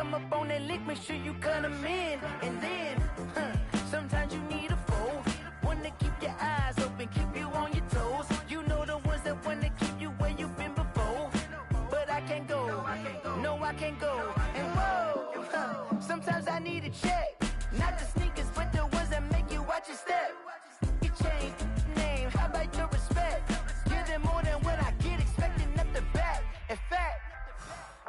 come up on that lick, make sure you cut them in. And then, sometimes you need a foe, one to keep your eyes open, keep you on your toes. You know the ones that want to keep you where you've been before. But I can't go, no I can't go. And whoa, sometimes I need a check. Not the sneakers, but the ones that make you watch your step. You change name, how about your respect? Give them more than what I get, expecting at the back. In fact,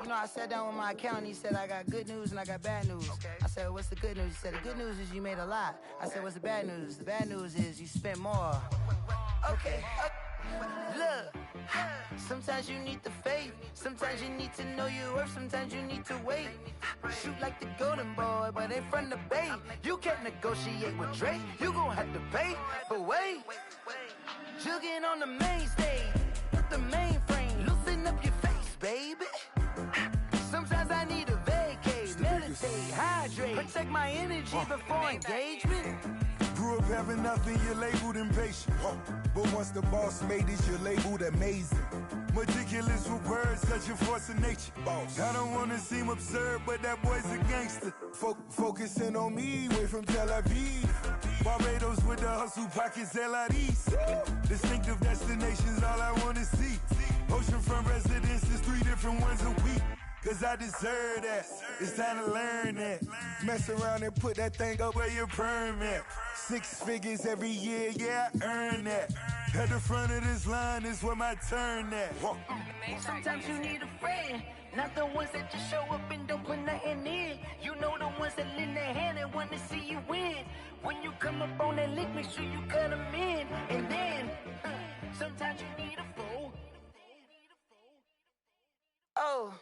you know, I sat down with my accountant, he said I got good news and I got bad news. I said, what's the good news? He said, the good news is you made a lot. I said, what's the bad news? The bad news is you spent more. Okay, look, sometimes you need the faith, sometimes you need to know your worth, sometimes you need to wait. Shoot like the golden boy, but ain't from the bay. You can't negotiate with Drake, you gon' have to pay. But wait, jugging on the main stage, the mainframe, loosen up your face, baby. Sometimes I need a vacate, meditate, hydrate, protect my energy before engagement. Grew up having nothing, you're labeled impatient. But once the boss made it, you're labeled amazing. Meticulous with words, such a force of nature. I don't wanna seem absurd, but that boy's a gangster. Focusing on me, way from Tel Aviv. Barbados with the hustle pockets, LIDs. Distinctive destinations, all I wanna see. Oceanfront residences, 3 different ones a week. Cause I deserve that, it's time to learn that. Mess around and put that thing up where your permit. 6 figures every year, yeah, I earn that. At the front of this line is where my turn at. Sometimes you need a friend, not the ones that just show up and don't put nothing in. You know the ones that lend their hand and want to see you win. When you come up on that lick, make sure you cut them in. And then, sometimes you need a foe. Oh.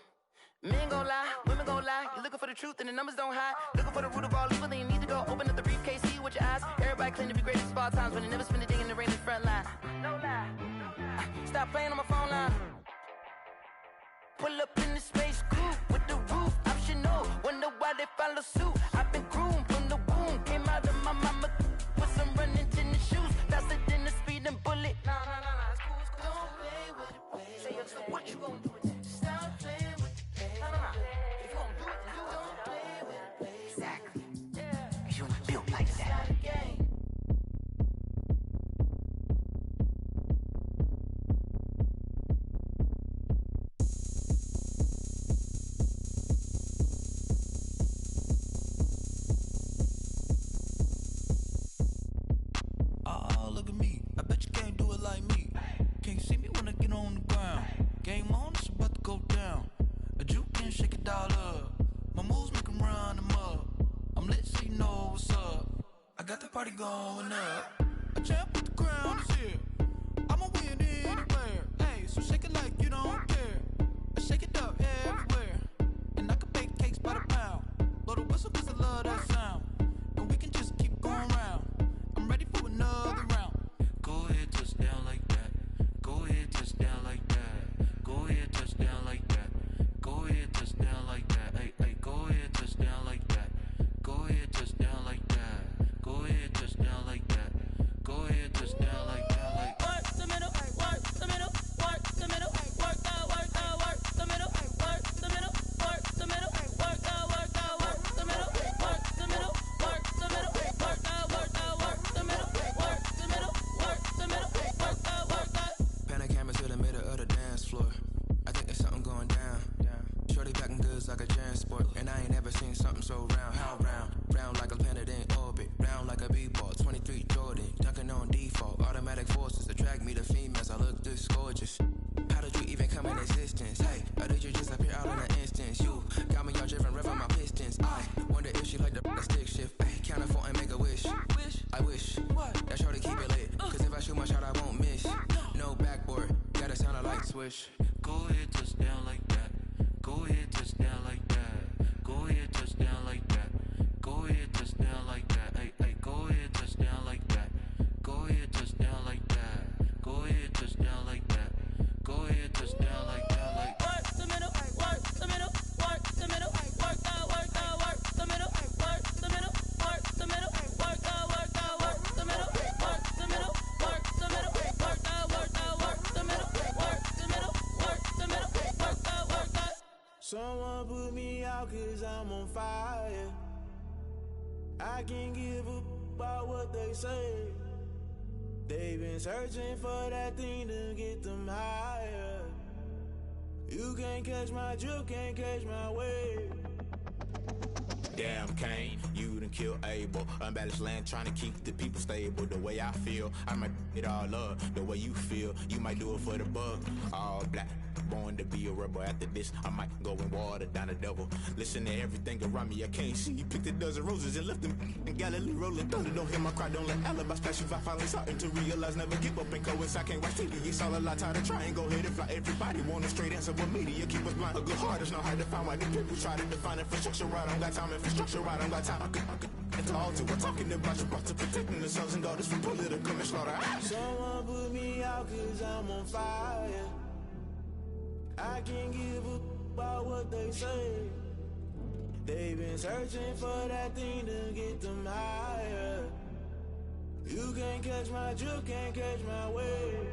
Men gon' lie, women gon' lie. You're looking for the truth and the numbers don't hide. Looking for the root of all evil, then you need to go open up the briefcase, see with your eyes. Everybody claim to be greatest of all times, but they never spend a day in the rain in the front line. No lie. Stop playing on my phone line. Pull up in the space coupe with the roof optional. Wonder why they follow suit. I've been groomed from the womb. Came out of my mama with some running tennis shoes. Faster than the speeding bullet. No, it's cool, it's cool. Don't play with it, play. Say, what you gon' do? Party going up. A champ with the crown is here. I'ma win anywhere. Hey, so shake it like you don't care. I shake it up everywhere. And I can bake cakes by the pound. Blow the whistle cause I love that sound. And we can just keep going round. I'm ready for another round. Go ahead, touch down like that. Go ahead, touch down like that. Go ahead, touch down like that. Go ahead, touch down like that. Hey, go ahead, touch down like that. Go ahead, touch down like that. Go ahead, touch down like that. Go ahead, touch down like that. Like work the middle, work the middle, work the middle, work the middle, work the middle, work the middle, work the middle, work the middle, work the middle, work the middle, work the middle, work the middle, work the. Pan a camera to the middle of the dance floor. I think there's something going down. Shorty packing goods like a transport, and I ain't ever seen something so round. How round? Round like a planet in orbit, round like a b-ball. 23 Jordan, dunking on default. Automatic forces attract me to females. I look this gorgeous. How did you even come in existence? Hey, or did you just appear all in an instance? You got me all driven, revving my pistons. I wonder if she like the stick shift. Hey, count it 4 and make a wish. I wish that shorty keep it lit. Cause if I shoot my shot, I won't miss. No backboard, gotta sound a light switch. Go ahead, touch down like that. Go ahead, touch down like that. Go ahead, touch down like that. Go ahead, touch down like that. Hey, go ahead, touch down like that. Go ahead, touch down like that. Go ahead, touch down like that. Go ahead, touch down like that. Like work the middle, work the middle, work the middle, work the middle, work the middle, work the middle, work the middle, work the middle, work the middle, work the middle, work the middle, work the middle, work the middle, work the middle, work the middle, I'm on fire. I can't give up about what they say. They've been searching for that thing to get them higher. You can't catch my drift, can't catch my wave. Damn, Kane, you done killed Abel. Unbalanced land, trying to keep the people stable. The way I feel, I might it all up. The way you feel, you might do it for the bug. All black, born to be a rebel. After this, I might go and water down the devil. Listen to everything around me, I can't see. Picked a dozen roses and left them in Galilee rolling thunder. Don't hear my cry, don't let alibis pass you. I finally starting to realize, never give up and coincide. Can't watch TV, it's all a lot. Tired of trying, go ahead and fly. Everybody want a straight answer, but media keep us blind. A good heart is not hard to find. Why these people try to define infrastructure right? I don't got time. Infrastructure right, I don't got time. I could at the altar. We're talking about you, brought to protecting the sons and daughters from political manslaughter. Someone put me out cause I'm on fire. I can't give up about what they say. They've been searching for that thing to get them higher. You can't catch my drift, can't catch my wave.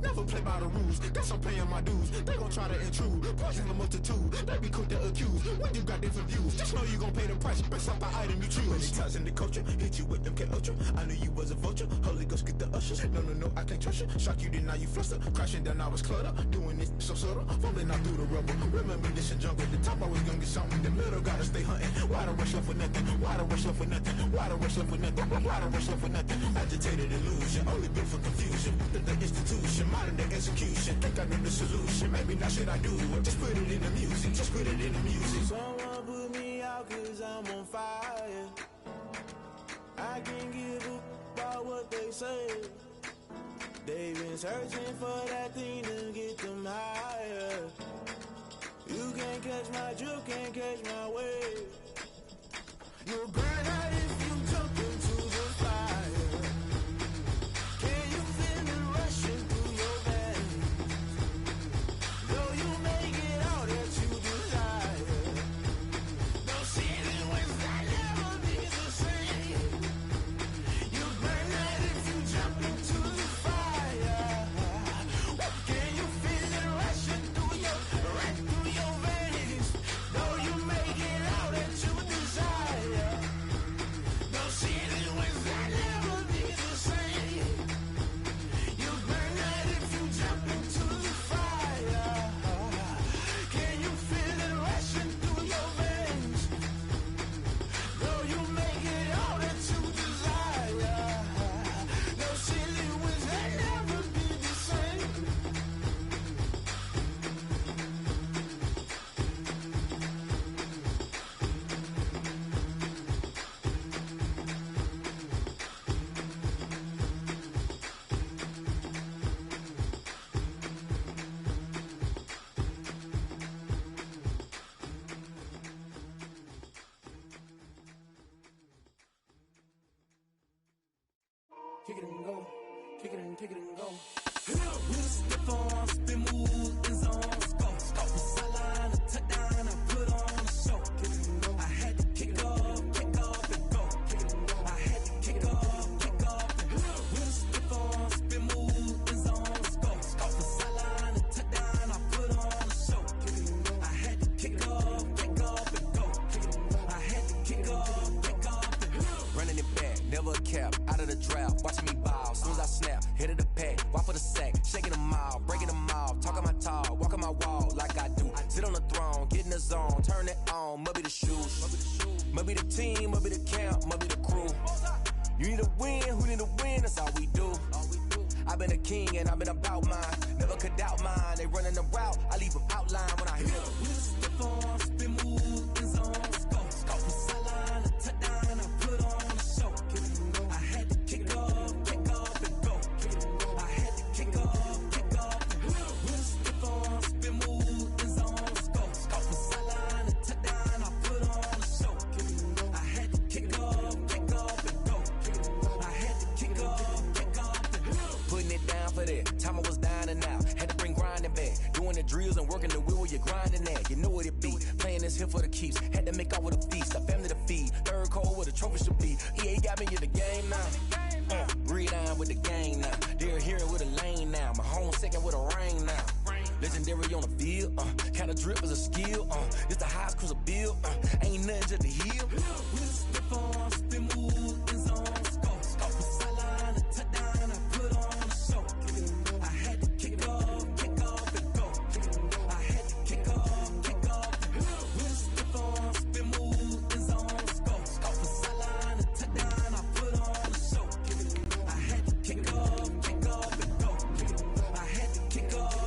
Never play by the rules, guess I'm paying my dues. They gon' try to intrude, poison the multitude. They be quick to accuse, when you got different views. Just know you gon' pay the price, based off the item you choose. Many times in the culture, hit you with them K-Ultra. I knew you was a vulture, Holy Ghost get the ushers. No, I can't trust you. Shock you, then now you fluster. Crashing down, I was cluttered. Doing this so subtle, falling out through the rubble. Remember this in jungle, the top I was gonna get something. The middle gotta stay hunting. Why the rush left for nothing? Why the rush left for nothing? Why the rush left for nothing? Why the rush left for nothing? Agitated illusion, only built for confusion. The institution, modern day execution. Think I know the solution, maybe not should I do it. Just put it in the music, just put it in the music. Someone put me out cause I'm on fire. I can't give up about what they say. They've been searching for that thing to get them higher. You can't catch my drift, can't catch my wave. You'll burn out if you jump into the fire. Can you feel it rushing through your veins? Though you may get all that you desire, no ceiling wins that never be the same. You burn out if you jump into the fire. Can you feel it rushing through your veins? Though you may get all that you desire, no ceiling wins that never be the same. You burn out if you jump into the fire. Can you feel it rushing through your veins? Though you may get all that you desire, no ceiling wins that never be the same. Kick it and go, kick it and go. We'll step on, spin, move, in zones, go. From sideline to touchdown, I put on a show. I had to kick off and go. I had to kick off and go. We'll step on, spin, move, in zones, go. From sideline to touchdown, I put on a show. I had to kick off and go. I had to kick off and go. Running it back, never a cap, out of the drought, watching me ball. Soon as I snap, hit of the pack, walk for the sack, shaking them all, breaking them off, talking my talk, walking my wall like I do. Sit on the throne, get in the zone, turn it on, must be the shoes, must be the team, must be the camp, must be the crew. You need a win, who need a win, that's all we do. I've been a king and I've been about mine, never could doubt mine. They running the route, I leave them outline when I hit them. We'll step on, spin, move, in zones, go. From sideline to touchdown, I put on a show. I had to kick off and go. I had to kick off and go. We'll step on, spin, move, in zones, go. From sideline to touchdown, I put on a show. I had to kick off and go. I had to kick off and go. Putting it down for that, time I was down and out, had to bring grinding back, doing the drills and working the wheel where you're grinding at, you know what it be, playing this here for the keeps, had to make out with a feast, a family to feed, third cold where the trophy should be, EA got me in the game now, read on with the game now, they're hearing with a lane now, my home second with a rain brain now. Legendary on the field, kinda drip is a skill, it's the highest cruiser bill, ain't nothing just to heal. Step on, spin move, in zone, scope, sideline, a touchdown, I put on a show. I had to kick off, and go. I had to kick off, step on, spin move, in zone, scope, sideline, a touchdown, I put on a show. I had to kick off, and go. I had to kick off.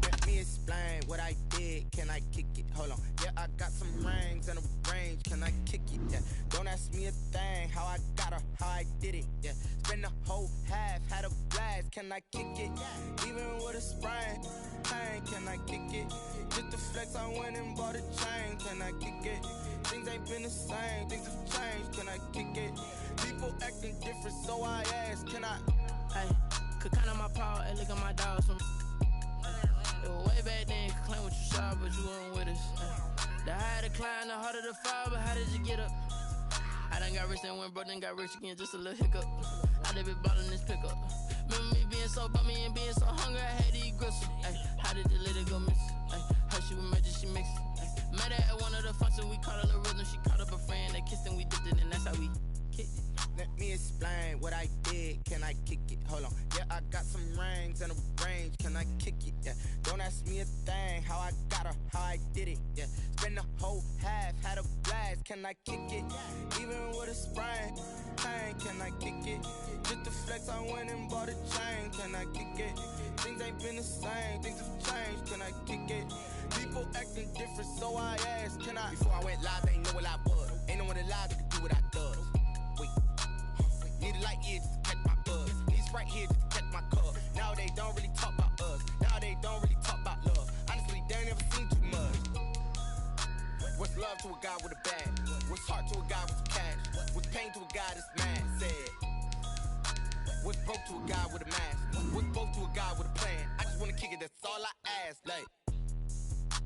Let me explain what I did. Can I kick it? Hold on. Yeah, I got some rings and a range. Can I kick it? Yeah. Don't ask me a thing. How I got her, how I did it. Yeah. Spend the whole half, had a blast. Can I kick it? Even with a sprain. Pain, can I kick it? Just the flex, I went and bought a chain. Can I kick it? Things ain't been the same. Things have changed. Can I kick it? People acting different, so I ask. Can I? Hey, could count on my power and look at my dogs. It was way back then, could claim what you saw, but you weren't with us. The higher the climb, the harder the fall, but how did you get up? I done got rich and went broke, then got rich again, just a little hiccup. I done been ballin' this pickup. Remember me being so bummy and being so hungry, I had to eat gristle. Ay, how did the lady go miss? Ay, how she was magic, she mixed. Met her at one of the functions, we caught a little rhythm, she caught up a friend, they kissed and we dipped it, and that's how we kicked it. Let me explain what I did. Can I kick it? Hold on. Yeah, I got some rings and a range. Can I kick it? Yeah. Don't ask me a thing. How I got her, how I did it. Yeah. Spend the whole half, had a blast. Can I kick it? Even with a sprain. Pain, can I kick it? Just the flex, I went and bought a chain. Can I kick it? Things ain't been the same. Things have changed. Can I kick it? People acting different, so I asked. Can I? Before I went live, they ain't know what I was. Ain't no one alive that could do what I does. Wait. Need a light here just to catch my buzz. Need Sprite here just to catch my cup. Now they don't really talk about us. Now they don't really talk about love. Honestly, they ain't never seen too much. What's love to a guy with a bag? What's heart to a guy with some cash? What's pain to a guy that's mad? Said. What's broke to a guy with a mask? What's both to a guy with a plan? I just wanna kick it, that's all I ask. Like,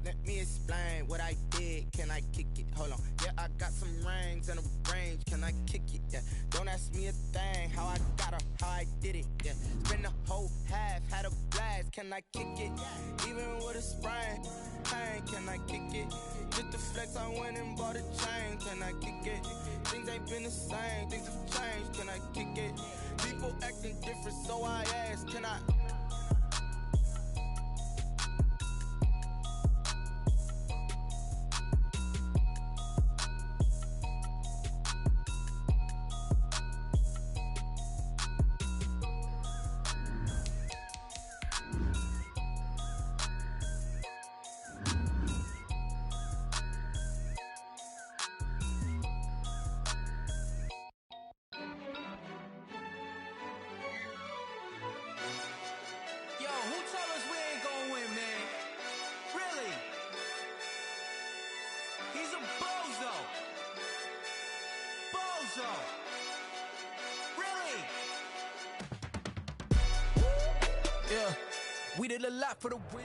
let me explain what I did. Can I kick it? Hold on. Yeah, I got some rings and a range. Can I kick it? Yeah. Don't ask me a thing. How I got her, how I did it. Yeah. Spend the whole half, had a blast. Can I kick it? Even with a sprain. Pain, can I kick it? Just the flex, I went and bought a chain. Can I kick it? Things ain't been the same. Things have changed. Can I kick it? People acting different, so I ask. Can I? Yeah, we did a lot for the Wiz.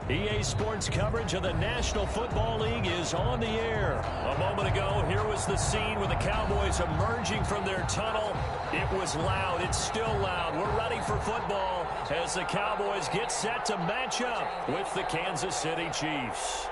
EA Sports coverage of the National Football League is on the air. A moment ago, here was the scene with the Cowboys emerging from their tunnel. It was loud. It's still loud. We're ready for football as the Cowboys get set to match up with the Kansas City Chiefs.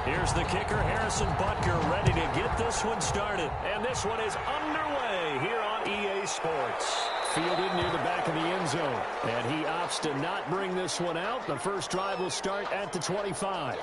Here's the kicker, Harrison Butker, ready to get this one started. And this one is underway here on EA Sports. Fielded near the back of the end zone. And he opts to not bring this one out. The first drive will start at the 25.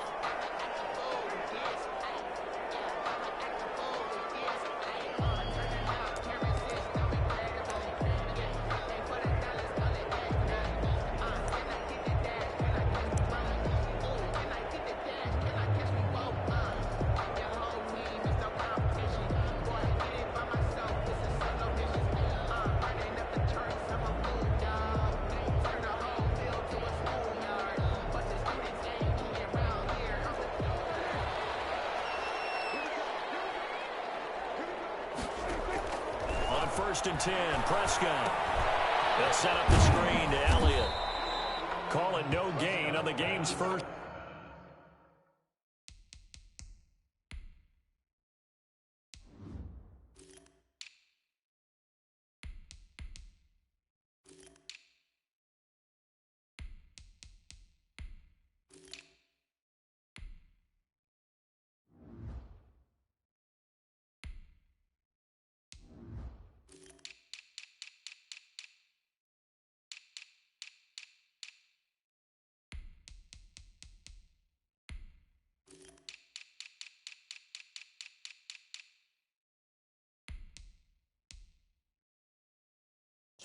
first and 10. Prescott. They'll set up the screen to Elliott. Call it no gain on the game's first.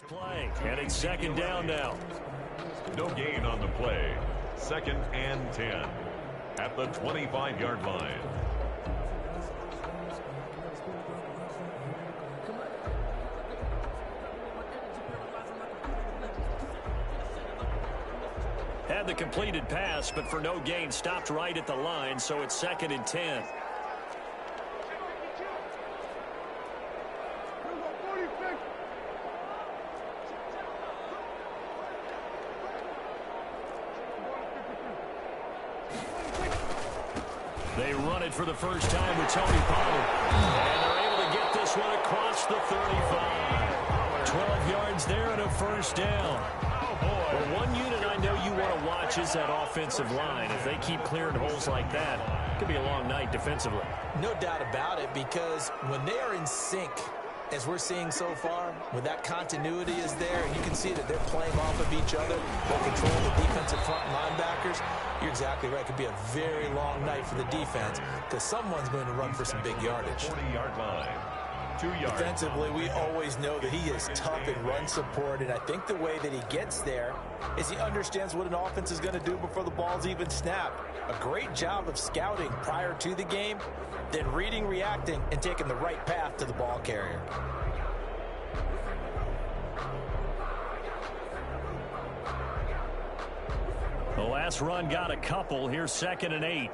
Play, and it's second down now. No gain on the play. Second and 10 at the 25-yard line. Had the completed pass, but for no gain, stopped right at the line, so it's second and 10. They run it for the first time with Tony Pollard. And they're able to get this one across the 35. 12 yards there and a first down. Well, one unit I know you want to watch is that offensive line. If they keep clearing holes like that, it could be a long night defensively. No doubt about it, because when they are in sync, as we're seeing so far, when that continuity is there, and you can see that they're playing off of each other, they're controlling the defensive front linebackers, you're exactly right. It could be a very long night for the defense because someone's going to run for some big yardage. 40-yard line. 2 yards. Defensively, we always know that he is tough in run support, and I think the way that he gets there is he understands what an offense is going to do before the ball's even snapped. A great job of scouting prior to the game, then reading, reacting, and taking the right path to the ball carrier. The last run got a couple. Here's second and 8.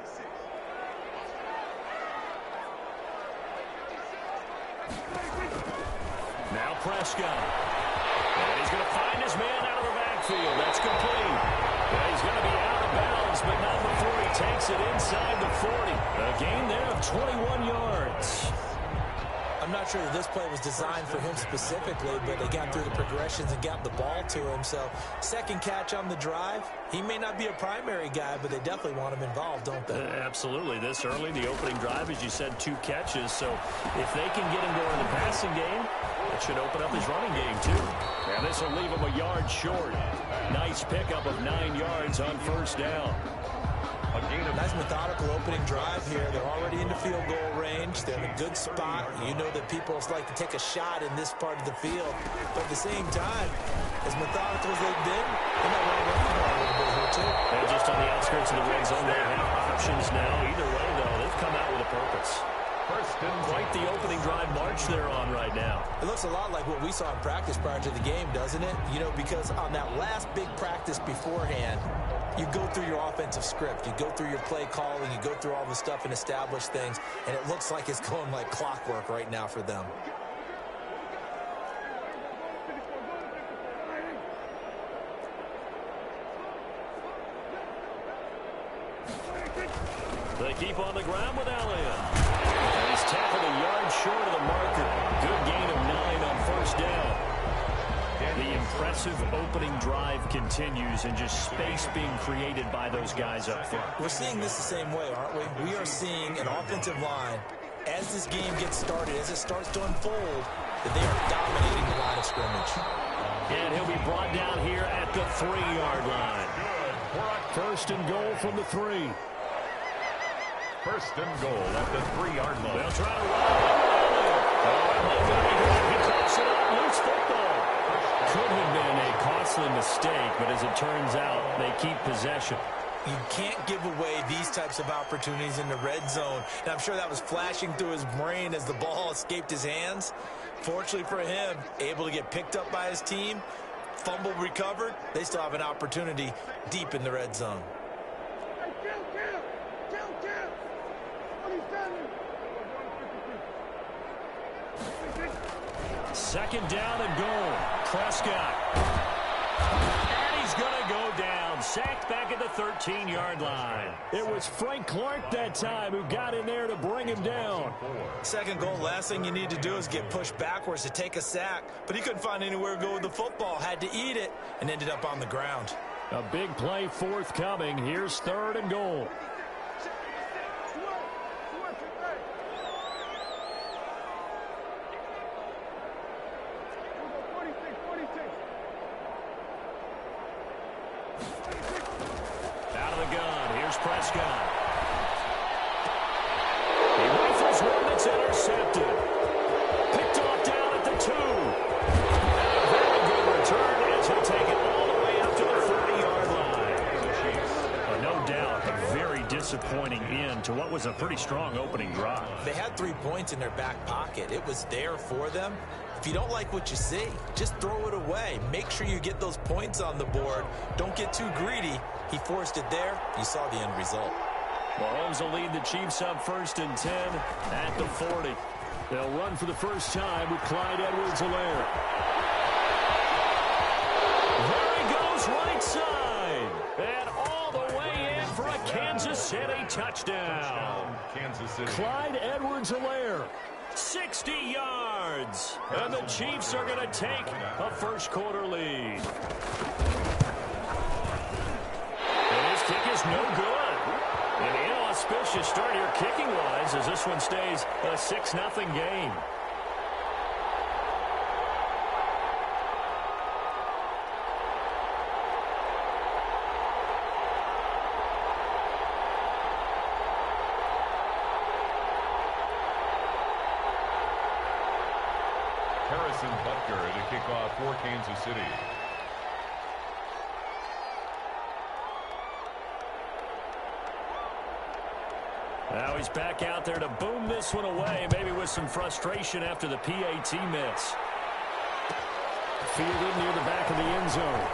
Now Prescott. And he's going to find his man out of the backfield. That's complete. Well, he's going to be out of bounds, but not before he takes it inside the 40. A gain there of 21 yards. I'm not sure that this play was designed for him specifically, but they got through the progressions and got the ball to him. So second catch on the drive. He may not be a primary guy, but they definitely want him involved, don't they? Absolutely. This early, the opening drive, as you said, 2 catches. So if they can get him going in the passing game, it should open up his running game too. And this will leave him a yard short. Nice pickup of 9 yards on first down. Nice methodical opening drive here. They're already into field goal range. They're in a good spot. You know that people like to take a shot in this part of the field. But at the same time, as methodical as they've been, they might want to run the ball a little bit here too. And just on the outskirts of the red zone, they have options now. Either way, though, they've come out with a purpose. First and quite the opening drive march they're on right now. It looks a lot like what we saw in practice prior to the game, doesn't it? You know, because on that last big practice beforehand, you go through your offensive script, you go through your play calling, you go through all the stuff and establish things, and it looks like it's going like clockwork right now for them. They keep on the ground with Elliott. And he's tackled a yard short of the marker. Good gain of 9 on first down. The impressive opening drive continues, and just space being created by those guys up front. We're seeing this the same way, aren't we? We are seeing an offensive line, as this game gets started, as it starts to unfold, that they are dominating the line of scrimmage. And he'll be brought down here at the 3-yard line. First and goal from the 3. First and goal at the 3-yard line. They'll try to run. He drops it up. Loose football. Could have been a costly mistake, but as it turns out, they keep possession. You can't give away these types of opportunities in the red zone. And I'm sure that was flashing through his brain as the ball escaped his hands. Fortunately for him, able to get picked up by his team, fumble recovered. They still have an opportunity deep in the red zone. Second down and goal. Prescott. And he's going to go down. Sacked back at the 13-yard line. It was Frank Clark that time who got in there to bring him down. Second goal, last thing you need to do is get pushed backwards to take a sack. But he couldn't find anywhere to go with the football. Had to eat it and ended up on the ground. A big play forthcoming. Here's third and goal. Out of the gun. Here's Prescott. He rifles one that's intercepted. Picked off down at the 2. And a very good return as he'll take it all the way up to the 40-yard line. No doubt, a very disappointing end to what was a pretty strong opening drive. They had 3 points in their back pocket. It was there for them. If you don't like what you see, just throw it away. Make sure you get those points on the board. Don't get too greedy. He forced it there. You saw the end result. Mahomes will lead the Chiefs up 1st and 10 at the 40. They'll run for the first time with Clyde Edwards-Helaire. There he goes right side. And all the way in for a Kansas City touchdown. Kansas City. Clyde Edwards-Helaire. 60 yards. And the Chiefs are going to take a first-quarter lead. And his kick is no good. An inauspicious start here kicking-wise as this one stays a 6-0 game. Butker to kick off for Kansas City. Now he's back out there to boom this one away, maybe with some frustration after the PAT miss. Fielded near the back of the end zone.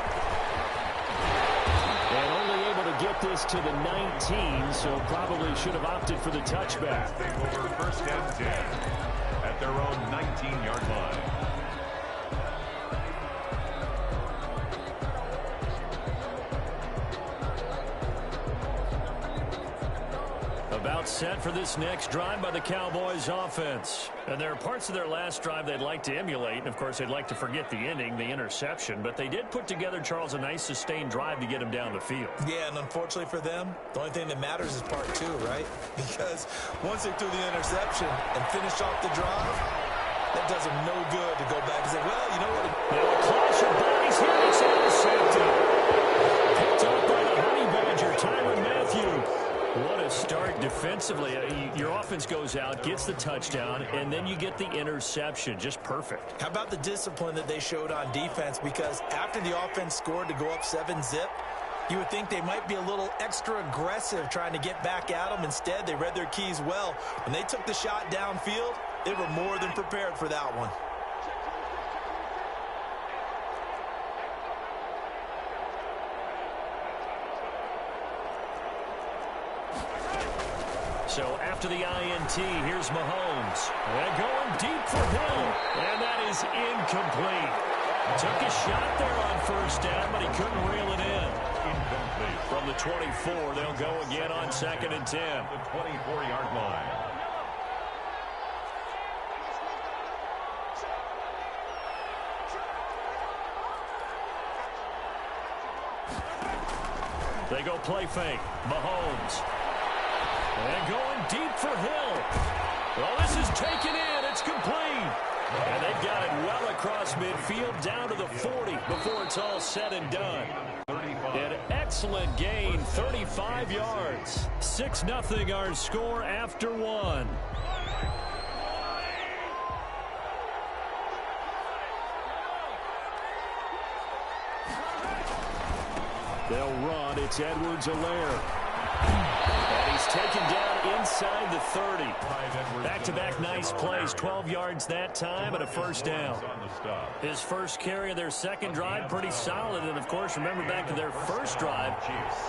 And only able to get this to the 19, so probably should have opted for the touchback. Take over 1st and 10 at their own 19-yard line. About set for this next drive by the Cowboys offense. And there are parts of their last drive they'd like to emulate. And, of course, they'd like to forget the ending, the interception. But they did put together, Charles, a nice sustained drive to get him down the field. Yeah, and unfortunately for them, the only thing that matters is part 2, right? Because once they threw the interception and finished off the drive, that does them no good to go back and say, well, you know what? Now a clash of bodies here. It's intercepted. Picked up by the Honey Badger, Tyrann Mathieu. What a start defensively. Your offense goes out, gets the touchdown, and then you get the interception. Just perfect. How about the discipline that they showed on defense? Because after the offense scored to go up 7-zip, you would think they might be a little extra aggressive trying to get back at them. Instead, they read their keys well. When they took the shot downfield, they were more than prepared for that one. So after the INT, here's Mahomes. And going deep for Hill. And that is incomplete. Took a shot there on 1st down, but he couldn't reel it in. Incomplete. From the 24, they'll go again on 2nd and 10. The 24-yard line. They go play fake. Mahomes. And going deep for Hill. Well, this is taken in. It's complete. And they've got it well across midfield down to the 40 before it's all said and done. An excellent gain, 35 yards. 6-0 our score after 1. They'll run. It's Edwards-Helaire. And he's taken down inside the 30. Back back-to-back nice plays, 12 yards that time and a first down. His first carry of their second drive, pretty solid. And, of course, remember back to their first drive,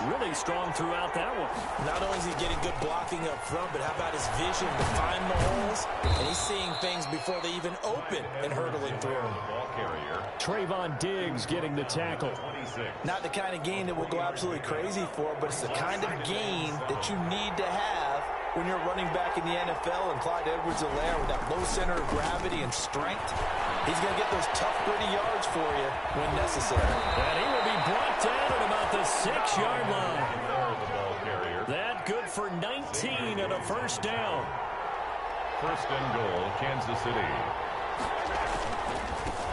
really strong throughout that one. Not only is he getting good blocking up front, but how about his vision to find the holes? And he's seeing things before they even open and hurdling through them. Trayvon Diggs getting the tackle. Not the kind of gain that we'll go absolutely crazy for, but it's the kind of gain that you need to have when you're running back in the NFL. And Clyde Edwards-Helaire with that low center of gravity and strength, he's going to get those tough, gritty yards for you when necessary. And he will be brought down at about the 6-yard line. That good for 19 and a first down. First and goal, Kansas City.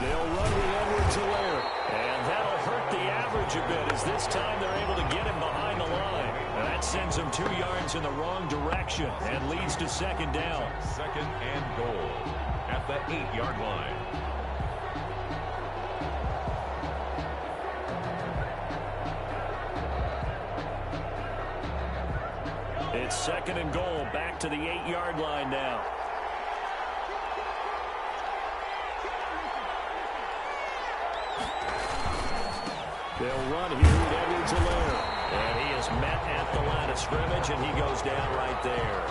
They'll run with Edwards-Helaire, and that'll hurt the average a bit as this time they're able to get him behind the line. That sends him 2 yards in the wrong direction and leads to second down. Second and goal at the 8-yard line. It's second and goal, back to the 8-yard line now. They'll run here with Edwards-Helaire. And he is met at the line of scrimmage, and he goes down right there.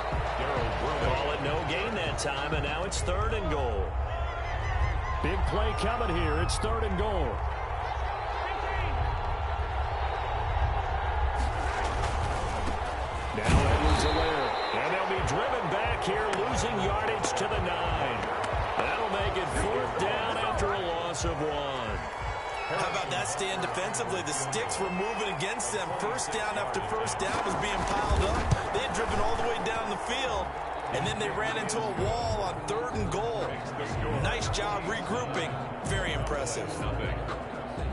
Call it no gain that time, and now it's third and goal. Big play coming here. It's third and goal. Now Edwards-Helaire. And they'll be driven back here, losing yardage to the 9. That'll make it fourth down after a loss of 1. How about that stand defensively? The sticks were moving against them. First down after first down was being piled up. They had driven all the way down the field, and then they ran into a wall on third and goal. Nice job regrouping. Very impressive.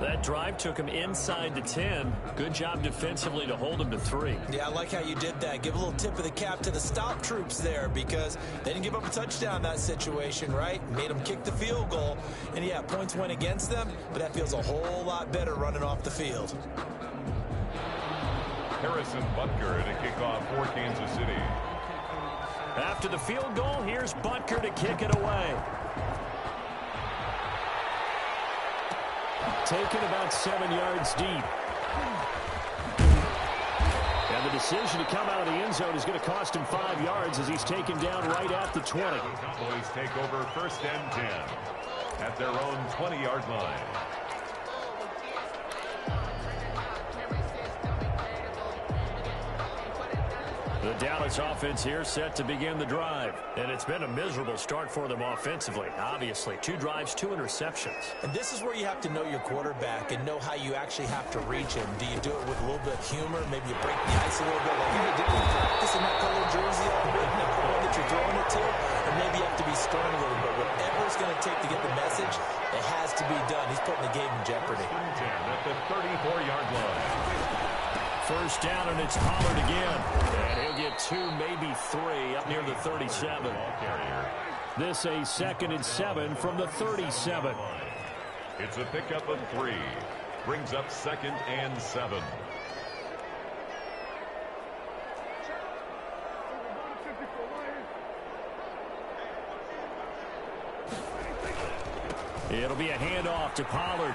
That drive took him inside the 10. Good job defensively to hold him to 3. Yeah, I like how you did that. Give a little tip of the cap to the stop troops there because they didn't give up a touchdown in that situation, right? Made them kick the field goal. And, yeah, points went against them, but that feels a whole lot better running off the field. Harrison Butker to kick off for Kansas City. After the field goal, here's Butker to kick it away. Taken about 7 yards deep. And the decision to come out of the end zone is going to cost him 5 yards as he's taken down right at the 20. Cowboys take over first and 10 at their own 20-yard line. The Dallas offense here set to begin the drive. And it's been a miserable start for them offensively. Obviously, 2 drives, 2 interceptions. And this is where you have to know your quarterback and know how you actually have to reach him. Do you do it with a little bit of humor? Maybe you break the ice a little bit. Like, hey, did you practice in that color jersey already? The one that you're throwing it to? Or maybe you have to be stern a little bit. Whatever it's going to take to get the message, it has to be done. He's putting the game in jeopardy. At the 34-yard line. First down, and it's Pollard again. And he'll get 2, maybe 3 up near the 37. This a second and 7 from the 37. It's a pickup of 3. Brings up second and 7. It'll be a handoff to Pollard.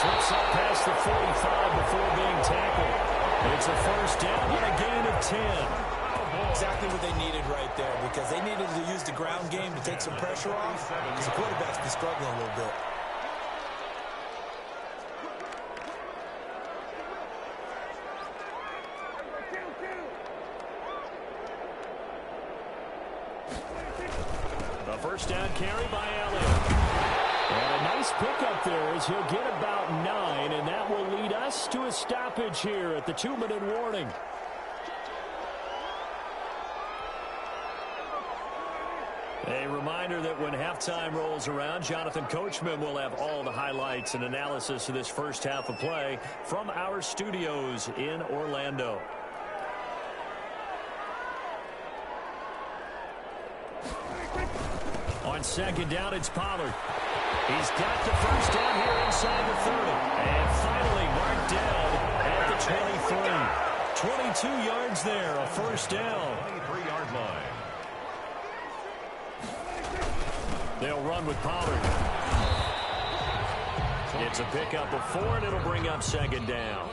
Slips up past the 45 before being tackled. It's a first down and a gain of 10. Exactly what they needed right there because they needed to use the ground game to take some pressure off because the quarterback's been struggling a little bit. The first down carry by Elliott. And a nice pickup there as he'll get about 9, and that will lead us to a stoppage here at the 2-minute warning. A reminder that when halftime rolls around, Jonathan Coachman will have all the highlights and analysis of this first half of play from our studios in Orlando. On second down, it's Pollard. He's got the first down here inside the 30. And finally marked down at the 23. 22 yards there, a first down. 23-yard line. They'll run with Pollard. It's a pickup of 4, and it'll bring up second down.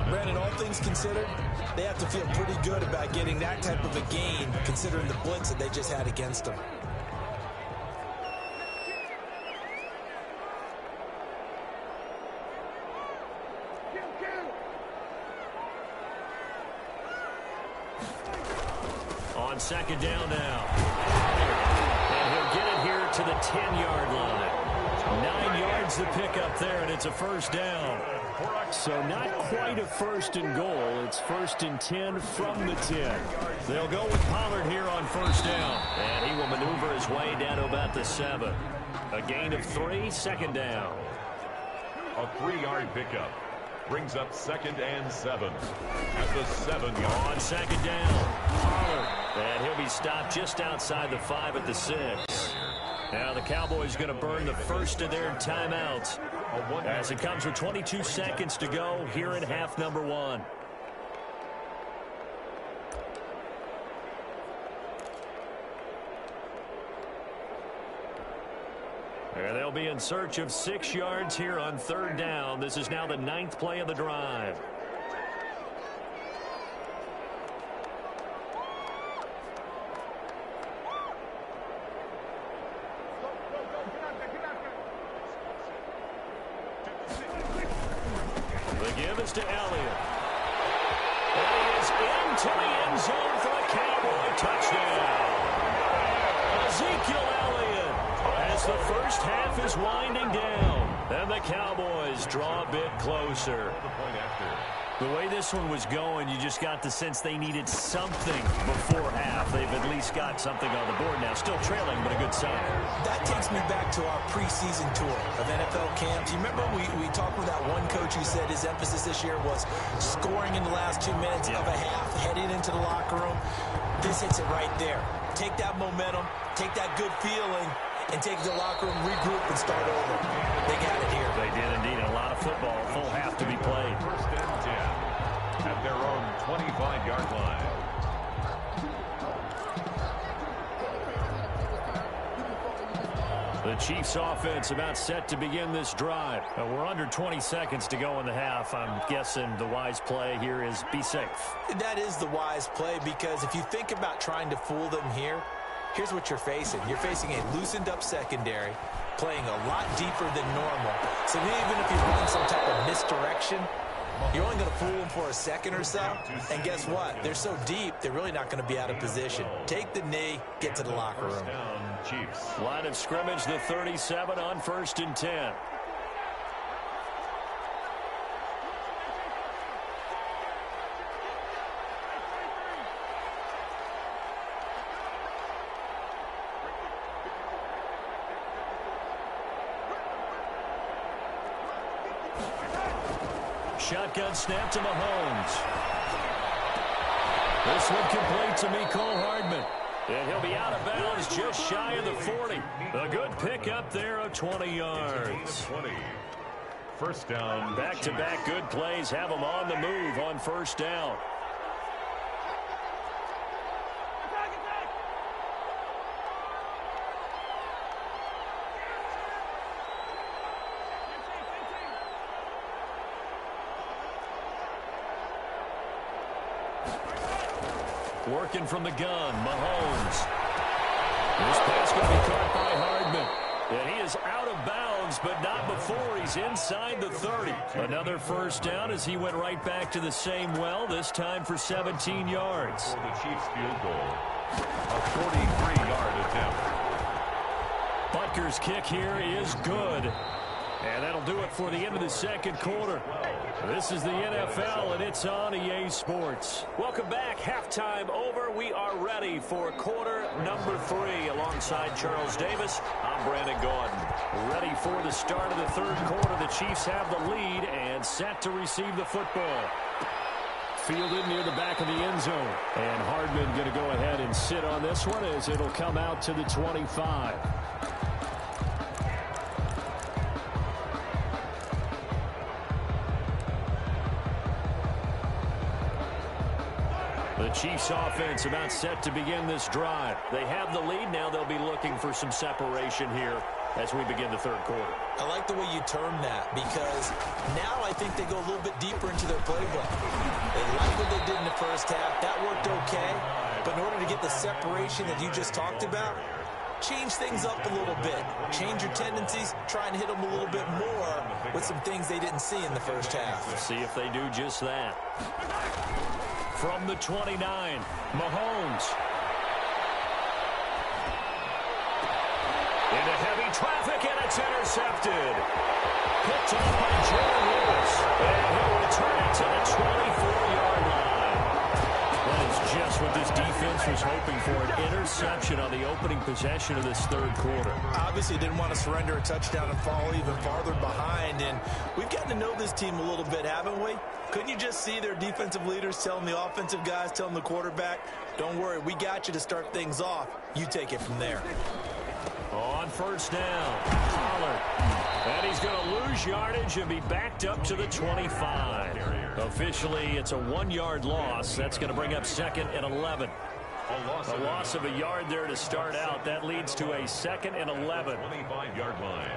Brandon, all things considered, they have to feel pretty good about getting that type of a gain, considering the blitz that they just had against them. On second down now. And he'll get it here to the 10-yard line. 9 yards to pick up there, and it's a first down. So not quite a first and goal. It's first and 10 from the 10. They'll go with Pollard here on first down. And he will maneuver his way down to about the 7. A gain of 3, second down. A 3-yard pickup brings up second and 7 at the 7-yard. On second down, Pollard. And he'll be stopped just outside the 5 at the 6. Now the Cowboys going to burn the first of their timeouts as it comes with 22 seconds to go here in half number 1. And they'll be in search of 6 yards here on third down. This is now the 9th play of the drive. The give is to Elliott. And he is into the end zone for the Cowboy touchdown. Ezekiel Elliott, as the first half is winding down, and the Cowboys draw a bit closer. The way this one was going, you just got the sense they needed something before half. They've at least got something on the board now. Still trailing, but a good sign. That takes me back to our preseason tour of NFL camps. You remember we talked with that one coach who said his emphasis this year was scoring in the last 2 minutes of a half, heading into the locker room. This hits it right there. Take that momentum, take that good feeling, and take the locker room, regroup, and start over. They got it here. They did indeed. A lot of football, full half to be played. First and 10 at their own 25-yard line. The Chiefs offense about set to begin this drive. We're under 20 seconds to go in the half. I'm guessing the wise play here is be safe. That is the wise play, because if you think about trying to fool them here, here's what you're facing. You're facing a loosened up secondary, playing a lot deeper than normal. So even if you run some type of misdirection, you're only going to fool them for a second or so. And guess what? They're so deep, they're really not going to be out of position. Take the knee, get to the locker room. Chiefs. Line of scrimmage, the 37 on first and 10. Shotgun snap to Mahomes. This one complete to Mecole Hardman. And he'll be out of bounds just shy of the 40. A good pickup there of 20 yards. 20. First down. Back-to-back good plays have them on the move on first down. Working from the gun, Mahomes. This pass going to be caught by Hardman. And he is out of bounds, but not before he's inside the 30. Another first down as he went right back to the same well, this time for 17 yards. For the Chiefs field goal, a 43-yard attempt. Butker's kick here is good. And that'll do it for the end of the second quarter. This is the NFL, and it's on EA Sports. Welcome back. Halftime over. We are ready for quarter number 3. Alongside Charles Davis, I'm Brandon Gordon. Ready for the start of the third quarter. The Chiefs have the lead and set to receive the football. Fielded near the back of the end zone. And Hardman going to go ahead and sit on this one as it'll come out to the 25. The Chiefs offense about set to begin this drive. They have the lead now. They'll be looking for some separation here as we begin the third quarter. I like the way you term that, because now I think they go a little bit deeper into their playbook. They like what they did in the first half. That worked okay. But in order to get the separation that you just talked about, change things up a little bit. Change your tendencies. Try and hit them a little bit more with some things they didn't see in the first half. Let's see if they do just that. From the 29, Mahomes. Into heavy traffic, and it's intercepted. Picked off by Jordan Lewis. And he'll return it to the 24-yard line. That is just what this defense was hoping for, an interception on the opening possession of this third quarter. Obviously didn't want to surrender a touchdown and fall even farther behind, and we've gotten to know this team a little bit, haven't we? Couldn't you just see their defensive leaders telling the offensive guys, telling the quarterback, don't worry, we got you to start things off. You take it from there. On first down, Pollard. And he's going to lose yardage and be backed up to the 25. Officially, it's a 1-yard loss. That's going to bring up 2nd and 11. A loss of a yard there to start out. That leads to a 2nd and 11. 25-yard line.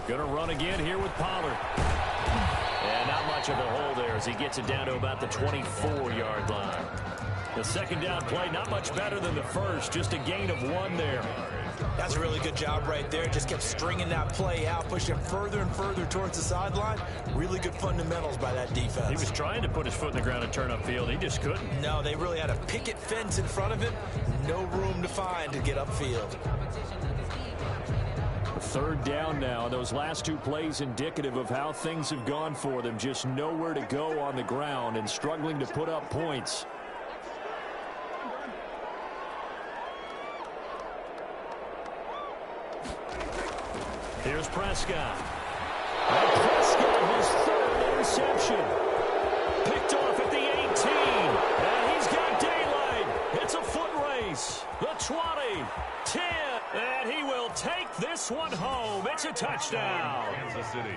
Going to run again here with Pollard. And not much of a hole there as he gets it down to about the 24-yard line. The second down play, not much better than the first, just a gain of 1 there. That's a really good job right there. Just kept stringing that play out, pushing further and further towards the sideline. Really good fundamentals by that defense. He was trying to put his foot in the ground and turn upfield. He just couldn't. No, they really had a picket fence in front of him. No room to find to get upfield. Third down now. Those last 2 plays indicative of how things have gone for them. Just nowhere to go on the ground and struggling to put up points. Here's Prescott. And Prescott, his 3rd interception. Picked off at the 18. And he's got daylight. It's a foot race. The 20, 10. And he will take this one home. It's a touchdown. Kansas City.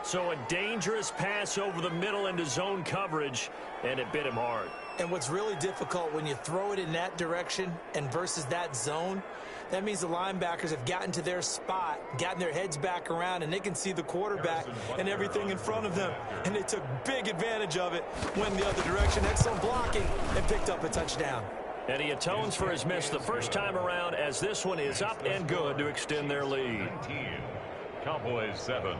So a dangerous pass over the middle into zone coverage, and it bit him hard. And what's really difficult when you throw it in that direction and versus that zone, that means the linebackers have gotten to their spot, gotten their heads back around, and they can see the quarterback and everything in front of them. And they took big advantage of it, went the other direction, excellent blocking, and picked up a touchdown. And he atones for his miss the first time around as this one is up and good to extend their lead. 19. Cowboys 7.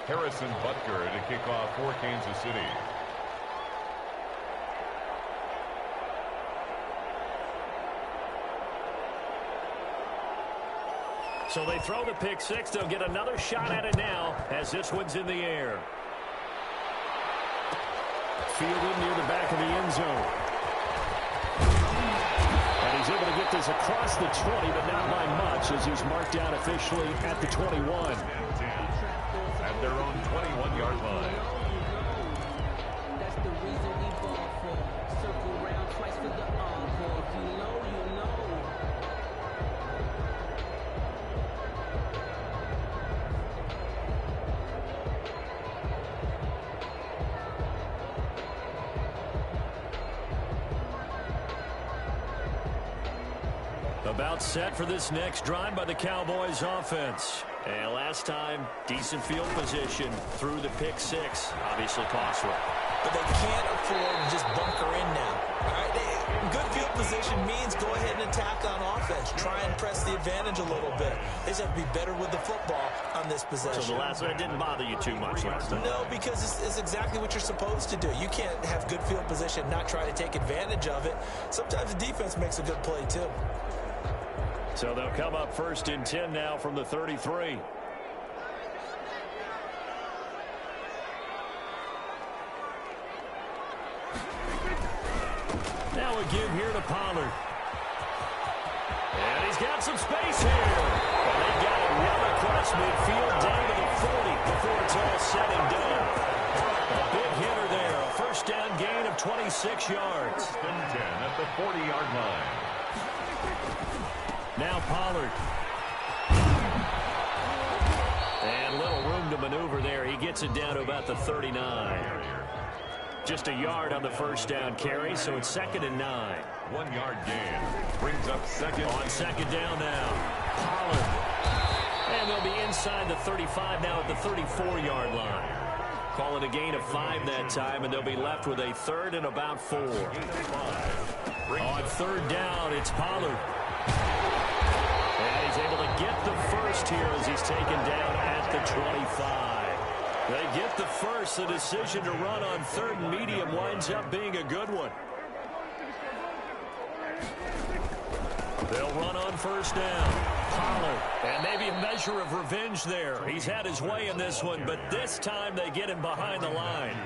Harrison Butker to kick off for Kansas City. So they throw the pick 6. They'll get another shot at it now as this one's in the air. Fielded near the back of the end zone. And he's able to get this across the 20, but not by much as he's marked down officially at the 21. At their own 21-yard line. That's the reason we ball for. Circle round twice for the encore. If you know, you know. About set for this next drive by the Cowboys offense. And last time, decent field position through the pick 6. Obviously costly. But they can't afford to just bunker in now. All right, good field position means go ahead and attack on offense. Try and press the advantage a little bit. They just have to be better with the football on this possession. So the last one didn't bother you too much last time? No, because it's exactly what you're supposed to do. You can't have good field position, not try to take advantage of it. Sometimes the defense makes a good play too. So they'll come up 1st and 10 now from the 33. go again here to Pollard. And he's got some space here. And they got it well across midfield down to the 40 before it's all said and done. A big hitter there. A first down gain of 26 yards. 10 at the 40-yard line. Now Pollard. And little room to maneuver there. He gets it down to about the 39. Just a yard on the first down carry, so it's 2nd and 9. 1 yard gain. Brings up second. On second down now. Pollard. And they'll be inside the 35 now at the 34-yard line. Call it a gain of 5 that time, and they'll be left with a 3rd and about 4. On 3rd down, it's Pollard. And he's able to get the first here as he's taken down at the 25. They get the first. The decision to run on 3rd and medium winds up being a good one. They'll run on first down. Pollard. And maybe a measure of revenge there. He's had his way in this one, but this time they get him behind the line.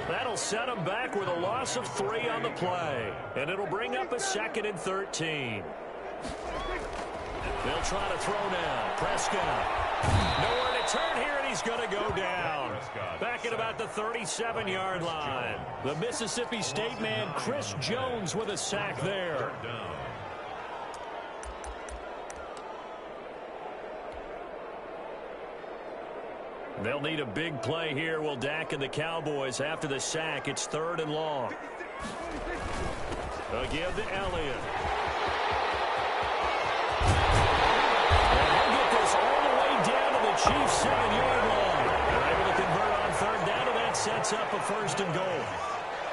That'll set him back with a loss of 3 on the play. And it'll bring up a 2nd and 13. They'll try to throw now. Prescott. Nowhere to turn here, and he's going to go down. Back at about the 37-yard line. The Mississippi State man, Chris Jones, with a sack there. They'll need a big play here, will Dak and the Cowboys. After the sack, it's 3rd and long. Again to Elliott. All the way down to the Chiefs' 7-yard line. They're able to convert on 3rd down, and that sets up a 1st and goal.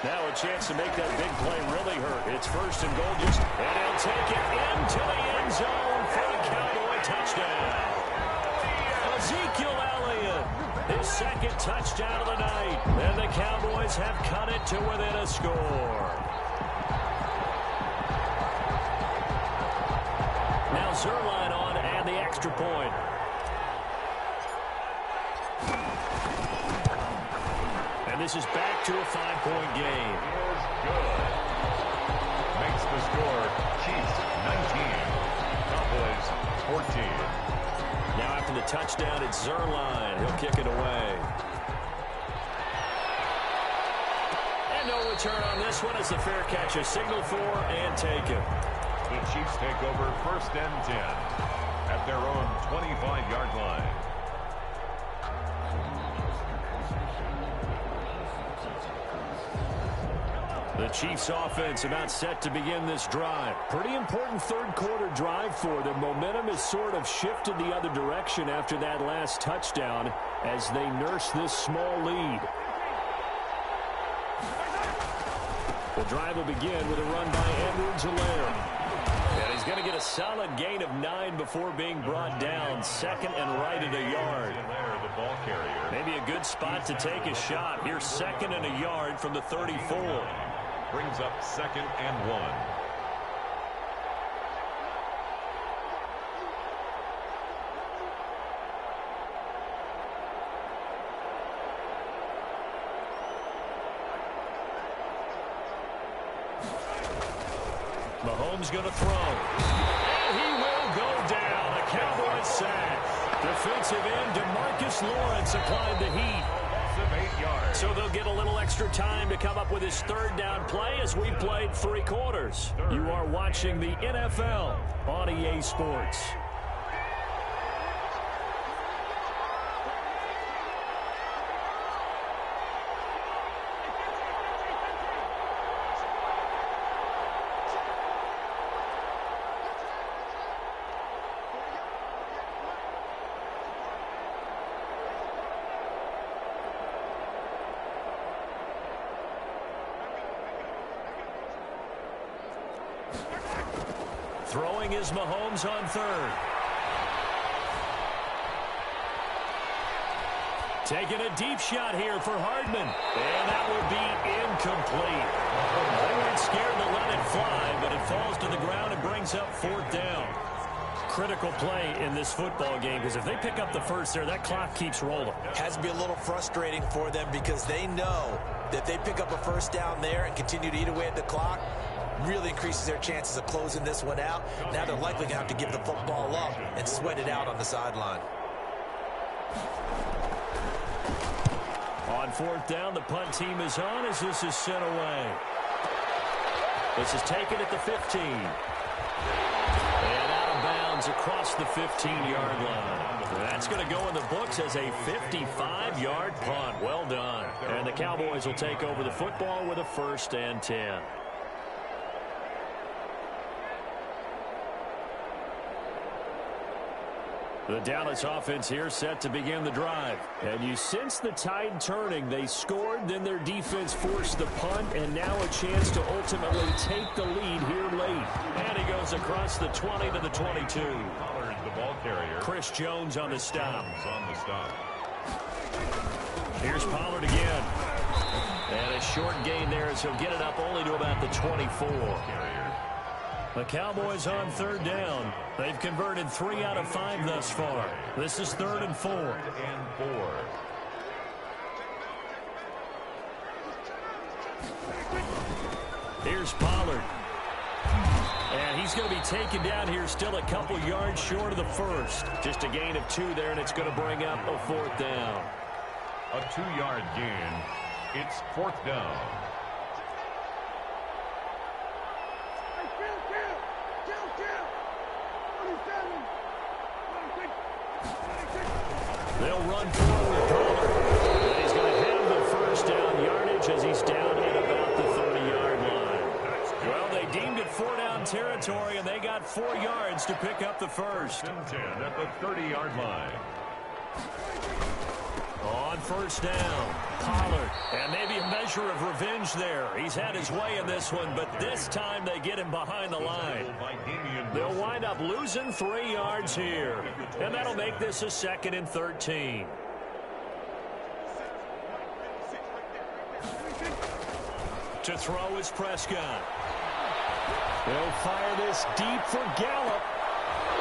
Now a chance to make that big play really hurt. It's 1st and goal, and he'll take it into the end zone for a Cowboy touchdown. Ezekiel Elliott, his 2nd touchdown of the night, and the Cowboys have cut it to within a score. Now Zerline on and the extra point. And this is back to a 5-point game. Is good. Makes the score Chiefs 19, Cowboys 14. Now after the touchdown, it's Zerline. He'll kick it away. And no return on this one as the fair catch is signaled for and taken. The Chiefs take over 1st and 10 at their own 25-yard line. The Chiefs offense about set to begin this drive. Pretty important 3rd quarter drive for them. Momentum has sort of shifted the other direction after that last touchdown as they nurse this small lead. The drive will begin with a run by Edwards-Helaire. And he's going to get a solid gain of 9 before being brought down. 2nd and right at a yard. The ball carrier. Maybe a good spot to take a shot. Here's 2nd and a yard from the 34. Brings up 2nd and 1. Mahomes going to throw. And he will go down. A Cowboys sack. Defensive end DeMarcus Lawrence applied the heat. 8 yards. So they'll get a little extra time to come up with his 3rd down play as we've played 3 quarters. You are watching the NFL on EA Sports. Throwing is Mahomes on 3rd. Taking a deep shot here for Hardman. And that will be incomplete. They weren't scared to let it fly, but it falls to the ground and brings up 4th down. Critical play in this football game, because if they pick up the first there, that clock keeps rolling. Has to be a little frustrating for them because they know that if they pick up a 1st down there and continue to eat away at the clock, really increases their chances of closing this one out. Now they're likely going to have to give the football up and sweat it out on the sideline. On fourth down, the punt team is on as this is sent away. This is taken at the 15. And out of bounds across the 15-yard line. That's going to go in the books as a 55-yard punt. Well done. And the Cowboys will take over the football with a 1st and 10. The Dallas offense here set to begin the drive. And you sense the tide turning. They scored, then their defense forced the punt, and now a chance to ultimately take the lead here late. And he goes across the 20 to the 22. Pollard, the ball carrier. Chris Jones on the stop. Here's Pollard again. And a short gain there as he'll get it up only to about the 24. The Cowboys on 3rd down. They've converted 3 out of 5 thus far. This is 3rd and 4. Here's Pollard. And he's going to be taken down here still a couple yards short of the 1st. Just a gain of 2 there, and it's going to bring up a 4th down. A 2-yard gain. It's 4th down. They'll run forward with Pollard. And he's going to have the 1st down yardage as he's down at about the 30-yard line. Well, they deemed it 4-down territory, and they got 4 yards to pick up the 1st. 10 at the 30-yard line. On 1st down, Pollard. And maybe a measure of revenge there. He's had his way in this one, but this time they get him behind the line. They'll wind up losing 3 yards here. And that'll make this a 2nd and 13. To throw is Prescott. They'll fire this deep for Gallup.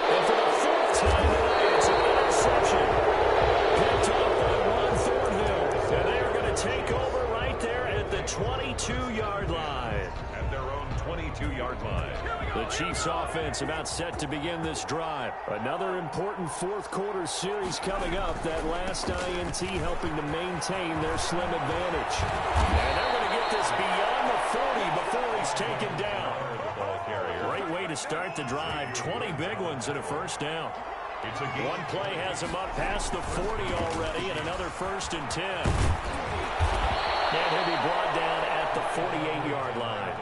And for the 4th time today, it's an interception. Picked off by Juan Thornhill. And they are going to take over right there at the 22-yard line. At their own 22-yard line. The Chiefs offense about set to begin this drive. Another important 4th quarter series coming up. That last INT helping to maintain their slim advantage. And they're going to get this beyond the 40 before he's taken down. Great way to start the drive. 20 big ones and a 1st down. One play has him up past the 40 already, and another 1st and 10. And he'll be brought down at the 48-yard line.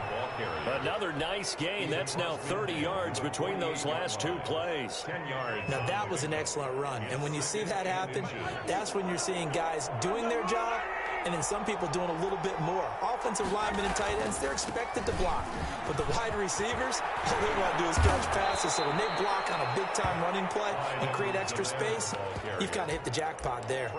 Another nice gain. That's now 30 yards between those last 2 plays. 10 yards. Now, that was an excellent run. And when you see that happen, that's when you're seeing guys doing their job and then some people doing a little bit more. Offensive linemen and tight ends, they're expected to block. But the wide receivers, all they want to do is catch passes. So when they block on a big-time running play and create extra space, you've kind of hit the jackpot there.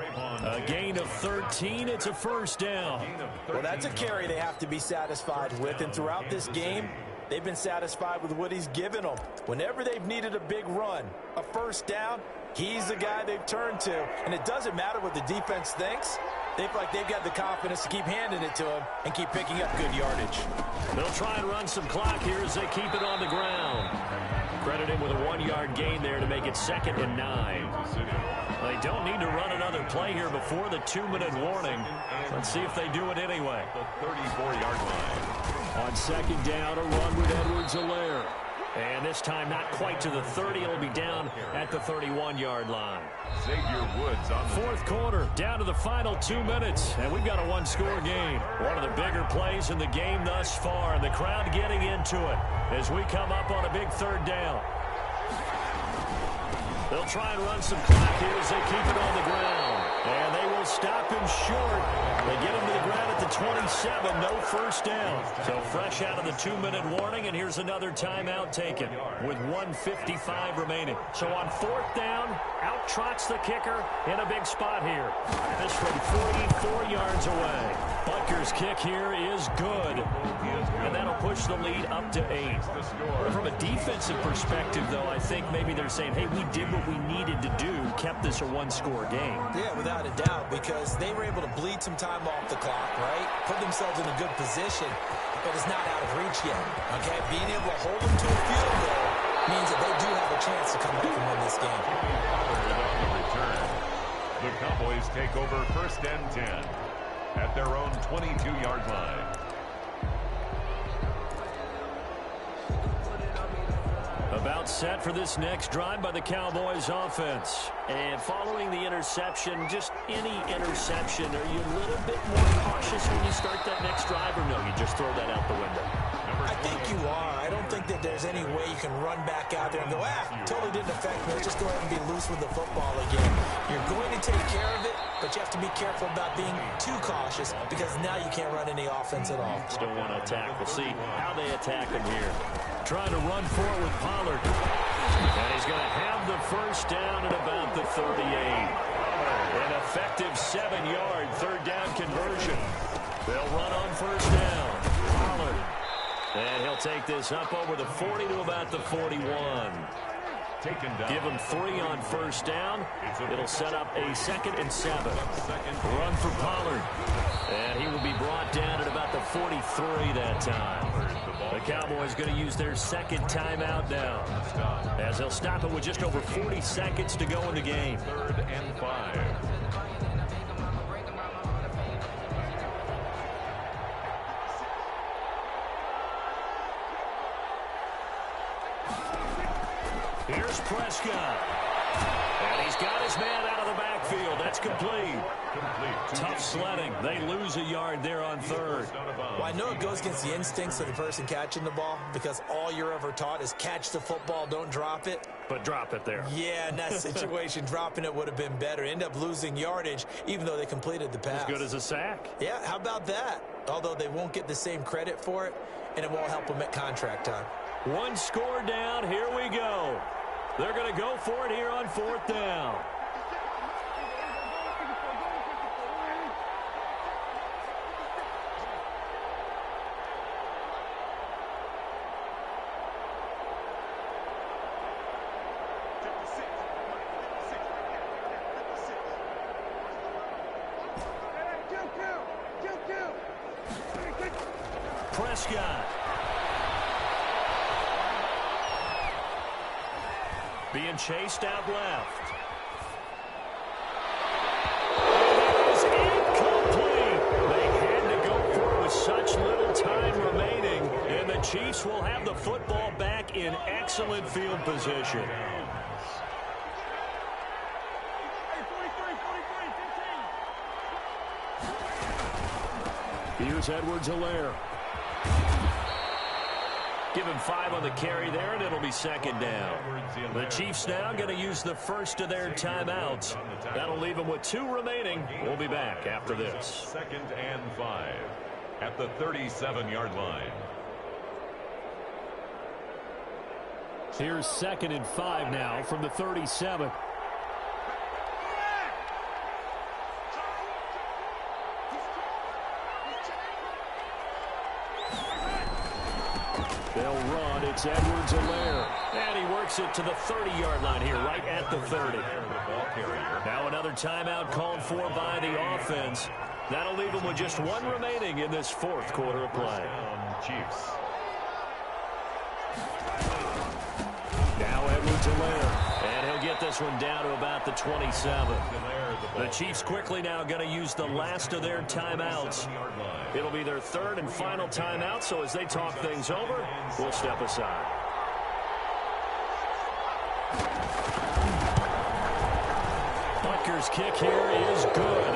A gain of 13. It's a 1st down. Well, that's a carry they have to be satisfied with. And throughout this game, they've been satisfied with what he's given them. Whenever they've needed a big run, a 1st down, he's the guy they've turned to. And it doesn't matter what the defense thinks. They feel like they've got the confidence to keep handing it to him and keep picking up good yardage. They'll try and run some clock here as they keep it on the ground. Credit him with a 1-yard gain there to make it 2nd and 9. They don't need to run another play here before the 2-minute warning. Let's see if they do it anyway. The 34-yard line. On 2nd down, a run with Edwards-Helaire. And this time not quite to the 30. It'll be down at the 31-yard line. Xavier Woods on the 4th quarter, down to the final 2 minutes. And we've got a 1-score game. One of the bigger plays in the game thus far. And the crowd getting into it as we come up on a big 3rd down. They'll try and run some clock here as they keep it on the ground. And they will stop him short. They get him to the ground at the 27. No 1st down. So fresh out of the 2-minute warning, and here's another timeout taken with 1:55 remaining. So on 4th down, out trots the kicker in a big spot here. This from 44 yards away. Butker's kick here is good. And that'll push the lead up to 8. From a defensive perspective, though, I think maybe they're saying, hey, we did what we needed to do, kept this a one-score game. Yeah, without a doubt, because they were able to bleed some time off the clock, right? Put themselves in a good position, but it's not out of reach yet, okay? Being able to hold them to a field goal means that they do have a chance to come back and win this game. On the return, the Cowboys take over 1st and 10 at their own 22-yard line. About set for this next drive by the Cowboys offense. And following the interception, just any interception, are you a little bit more cautious when you start that next drive, or no, you just throw that out the window? I think you are. I don't think that there's any way you can run back out there and go, totally didn't affect me. Let's just go ahead and be loose with the football again. You're going to take care of it, but you have to be careful about being too cautious because now you can't run any offense at all. Still want to attack. We'll see how they attack him here. Trying to run for it with Pollard. And he's going to have the first down at about the 38. An effective 7-yard third-down conversion. They'll run on first down. Pollard. And he'll take this up over the 40 to about the 41. Give him 3 on first down. It'll set up a 2nd and 7. Run for Pollard. And he will be brought down at about the 43 that time. The Cowboys going to use their 2nd timeout now, as they'll stop it with just over 40 seconds to go in the game. 3rd and 5. Here's Prescott. And he's got his man out of the backfield. That's complete. Tough sledding. They lose a yard there on 3rd. Well, I know it goes against the instincts of the person catching the ball because all you're ever taught is catch the football, don't drop it. But drop it there. Yeah, in that situation, dropping it would have been better. End up losing yardage, even though they completed the pass. As good as a sack. Yeah, how about that? Although they won't get the same credit for it, and it won't help them at contract time. 1 score down. Here we go. They're going to go for it here on 4th down. Prescott. Being chased out left. It is incomplete. They had to go for it with such little time remaining, and the Chiefs will have the football back in excellent field position. Here's Edwards-Helaire. Give him 5 on the carry there, and it'll be 2nd down. The Chiefs now going to use the first of their timeouts. That'll leave them with 2 remaining. We'll be back after this. 2nd and 5 at the 37-yard line. Here's 2nd and 5 now from the 37. They'll run. It's Edwards-Helaire. And he works it to the 30-yard line here, right at the 30. Now another timeout called for by the offense. That'll leave them with just 1 remaining in this 4th quarter of play. Chiefs. Now Edwards-Helaire. And he'll get this one down to about the 27. The Chiefs quickly now going to use the last of their timeouts. It'll be their 3rd and final timeout, so as they talk things over, we'll step aside. Butker's kick here is good.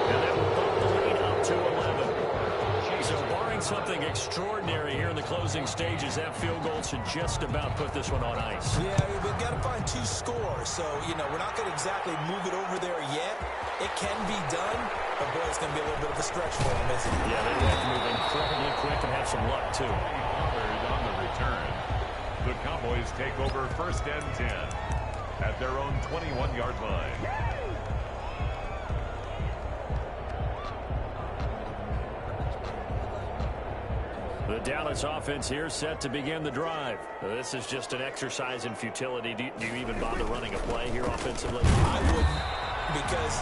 And that will bump the lead up to 11. So barring something extraordinary here in the closing stages, that field goal should just about put this one on ice. Yeah, we've got to find 2 scores. So, you know, we're not going to exactly move it over there yet. It can be done, but boy, it's going to be a little bit of a stretch for them, isn't it? Yeah, they have to move incredibly quick and have some luck, too. On the return, the Cowboys take over 1st and 10 at their own 21-yard line. Dallas offense here set to begin the drive. This is just an exercise in futility. Do you even bother running a play here offensively? I wouldn't, because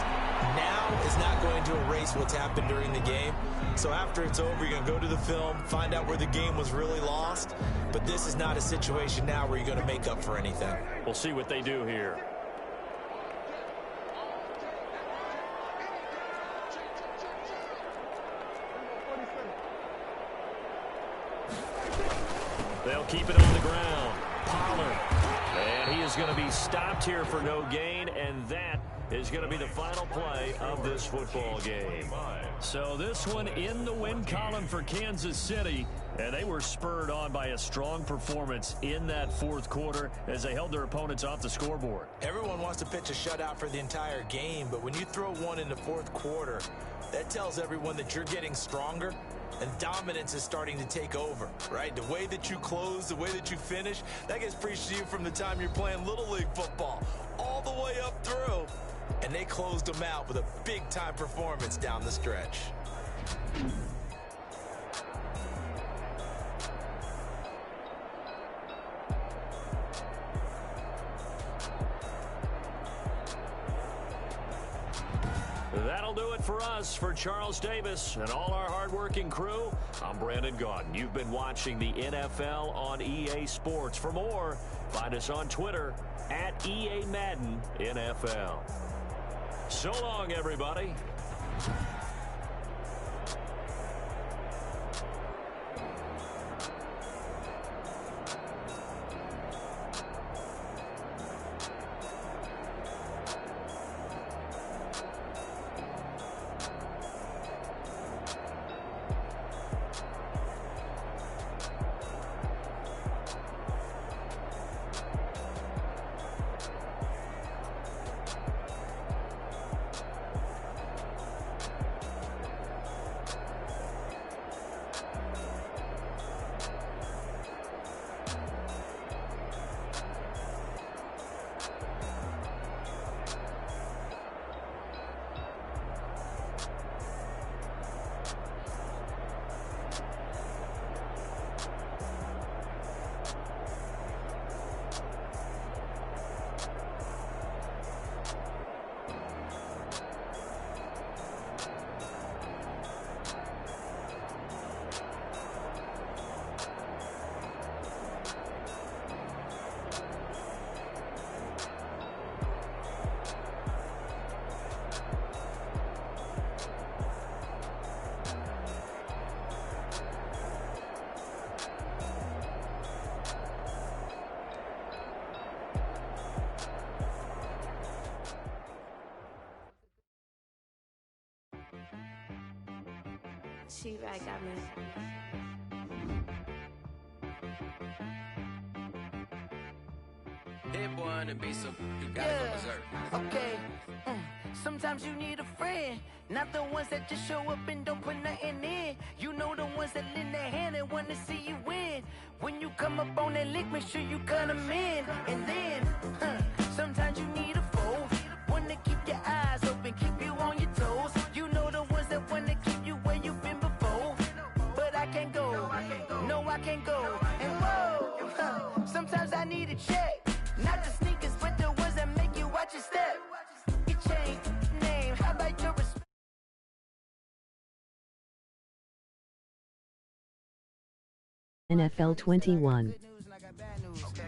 now is not going to erase what's happened during the game. So after it's over, you're going to go to the film, find out where the game was really lost. But this is not a situation now where you're going to make up for anything. We'll see what they do here. They'll keep it on the ground. Pollard. And he is going to be stopped here for no gain, and that is going to be the final play of this football game. So this one in the win column for Kansas City, and they were spurred on by a strong performance in that fourth quarter as they held their opponents off the scoreboard. Everyone wants to pitch a shutout for the entire game, but when you throw one in the fourth quarter, that tells everyone that you're getting stronger and dominance is starting to take over, right? The way that you close, the way that you finish, that gets preached to you from the time you're playing Little League football all the way up through. And they closed them out with a big-time performance down the stretch. That'll do it for us. For Charles Davis and all our hardworking crew, I'm Brandon Gaudin. You've been watching the NFL on EA Sports. For more, find us on Twitter at EA Madden NFL. So long, everybody. She right got me. Hit one and be some, you gotta go berserk. Okay. Sometimes you need a friend, not the ones that just show up and don't put nothing in. You know the ones that lend their hand and want to see you win. When you come up on that lick, make sure you cut them in. And then, sometimes you need a foe, one to keep your eyes open, keep you on your toes. You know the ones that want to keep you where you've been before. But I can't go, no I can't go. And whoa, sometimes I need a check. Not the sneakers, but the ones that make you watch your step. You change name, how about your respect? NFL 21.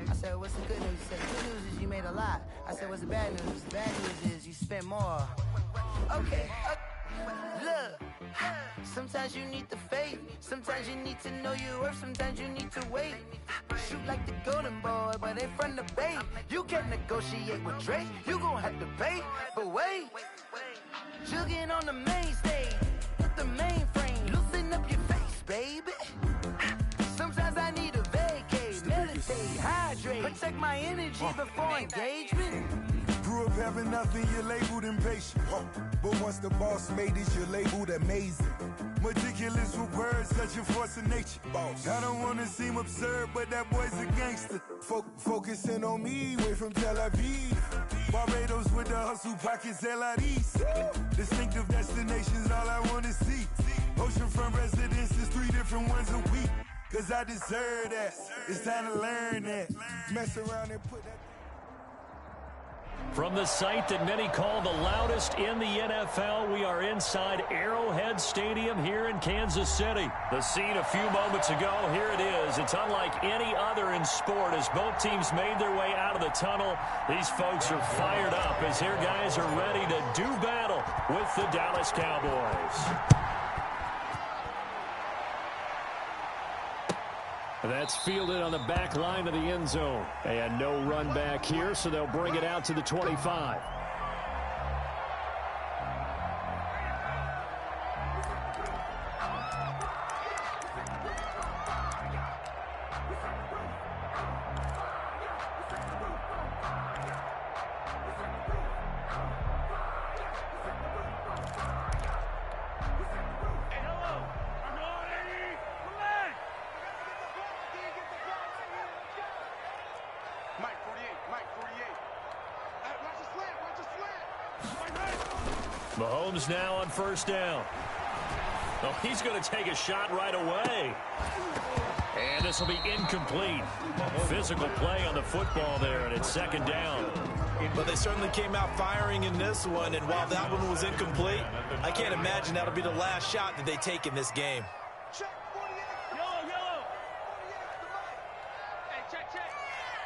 I said, what's the good news? He said, the good news is you made a lot. I said, what's the bad news? The bad news is you spent more. Okay, look. Sometimes you need the faith. Sometimes you need to know your worth. Sometimes you need to wait. Shoot like the golden boy, but they from the bay. You can't negotiate with Drake. You gon' have to pay. But wait, jugging on the main stage with the mainframe. Loosen up your face, baby. Sometimes I need a vacate, meditate, hydrate, protect my energy before engagement. Grew up having nothing, you're labeled impatient. But once the boss made it, you're labeled amazing. Meticulous with words, such a force of nature. I don't wanna seem absurd, but that boy's a gangster. Focusing on me, way from Tel Aviv. Barbados with the hustle pockets, LIDs. Distinctive destinations, all I wanna see. Oceanfront residences, 3 different ones a week. cause I deserve that. It's time to learn that. Mess around and put that. From the site that many call the loudest in the NFL, we are inside Arrowhead Stadium here in Kansas City. The scene a few moments ago, here it is. It's unlike any other in sport as both teams made their way out of the tunnel. These folks are fired up as their guys are ready to do battle with the Dallas Cowboys. That's fielded on the back line of the end zone. And no run back here, so they'll bring it out to the 25. Mahomes now on first down. Oh, he's going to take a shot right away. And this will be incomplete. Physical play on the football there, and it's second down. But they certainly came out firing in this one, and while that one was incomplete, I can't imagine that'll be the last shot that they take in this game. Check, 48. Yellow, yellow. 48 the mic. Hey, check, check.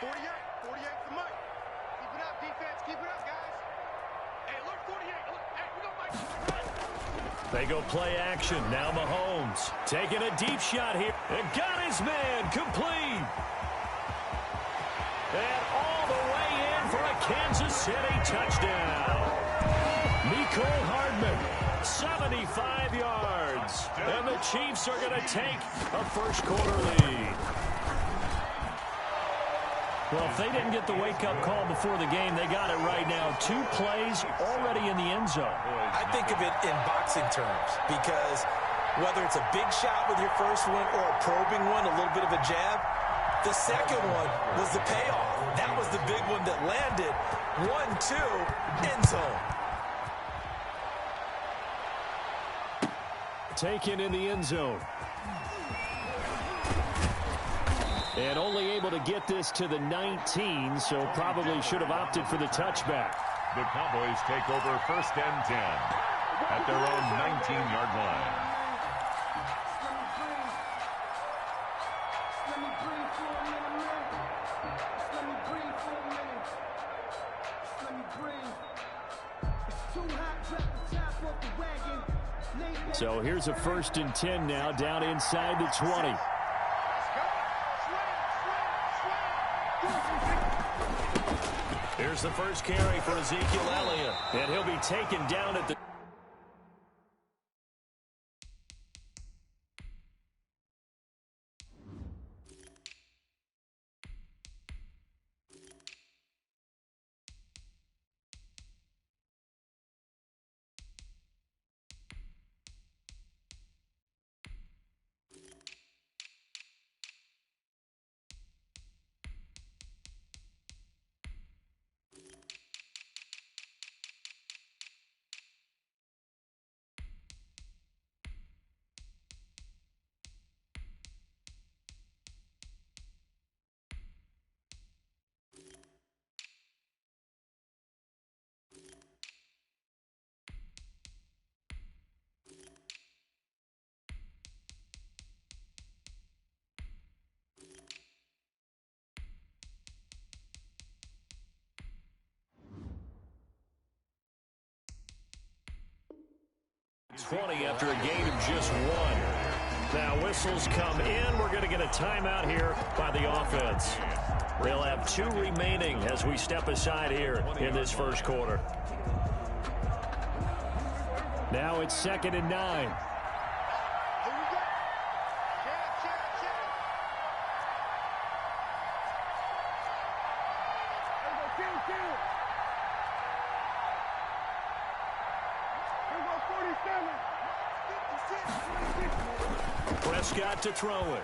48 the mic. Keep it up, defense. Keep it up, guys. Hey, look, 48. Look, hey, we got Mike. They go play action. Now Mahomes taking a deep shot here. And got his man complete. And all the way in for a Kansas City touchdown. Mecole Hardman, 75 yards. And the Chiefs are going to take a first quarter lead. Well, if they didn't get the wake-up call before the game, they got it right now. 2 plays already in the end zone. I think of it in boxing terms because whether it's a big shot with your first one or a probing one, a little bit of a jab, the second one was the payoff. That was the big one that landed. 1-2, end zone. Taken in the end zone. And only able to get this to the 19, so probably should have opted for the touchback. The Cowboys take over first and 10 at their own 19-yard line. So here's a first and 10 now, down inside the 20. Here's the first carry for Ezekiel Elliott, and he'll be taken down at the... After a gain of just 1. Now whistles come in. We're going to get a timeout here by the offense. They'll have 2 remaining as we step aside here in this first quarter. Now it's 2nd and 9. Prescott to throw it.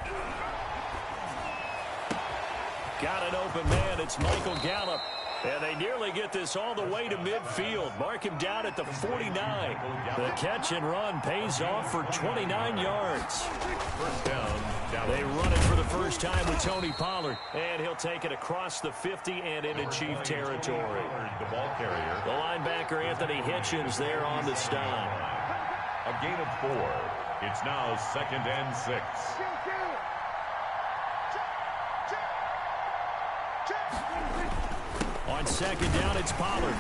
Got an open man. It's Michael Gallup. And they nearly get this all the way to midfield. Mark him down at the 49. The catch and run pays off for 29 yards. First down. They run it for the first time with Tony Pollard. And he'll take it across the 50 and into Chief territory. The ball carrier. The linebacker, Anthony Hitchens, there on the stop. A gain of 4. It's now 2nd and 6. On 2nd down, it's Pollard.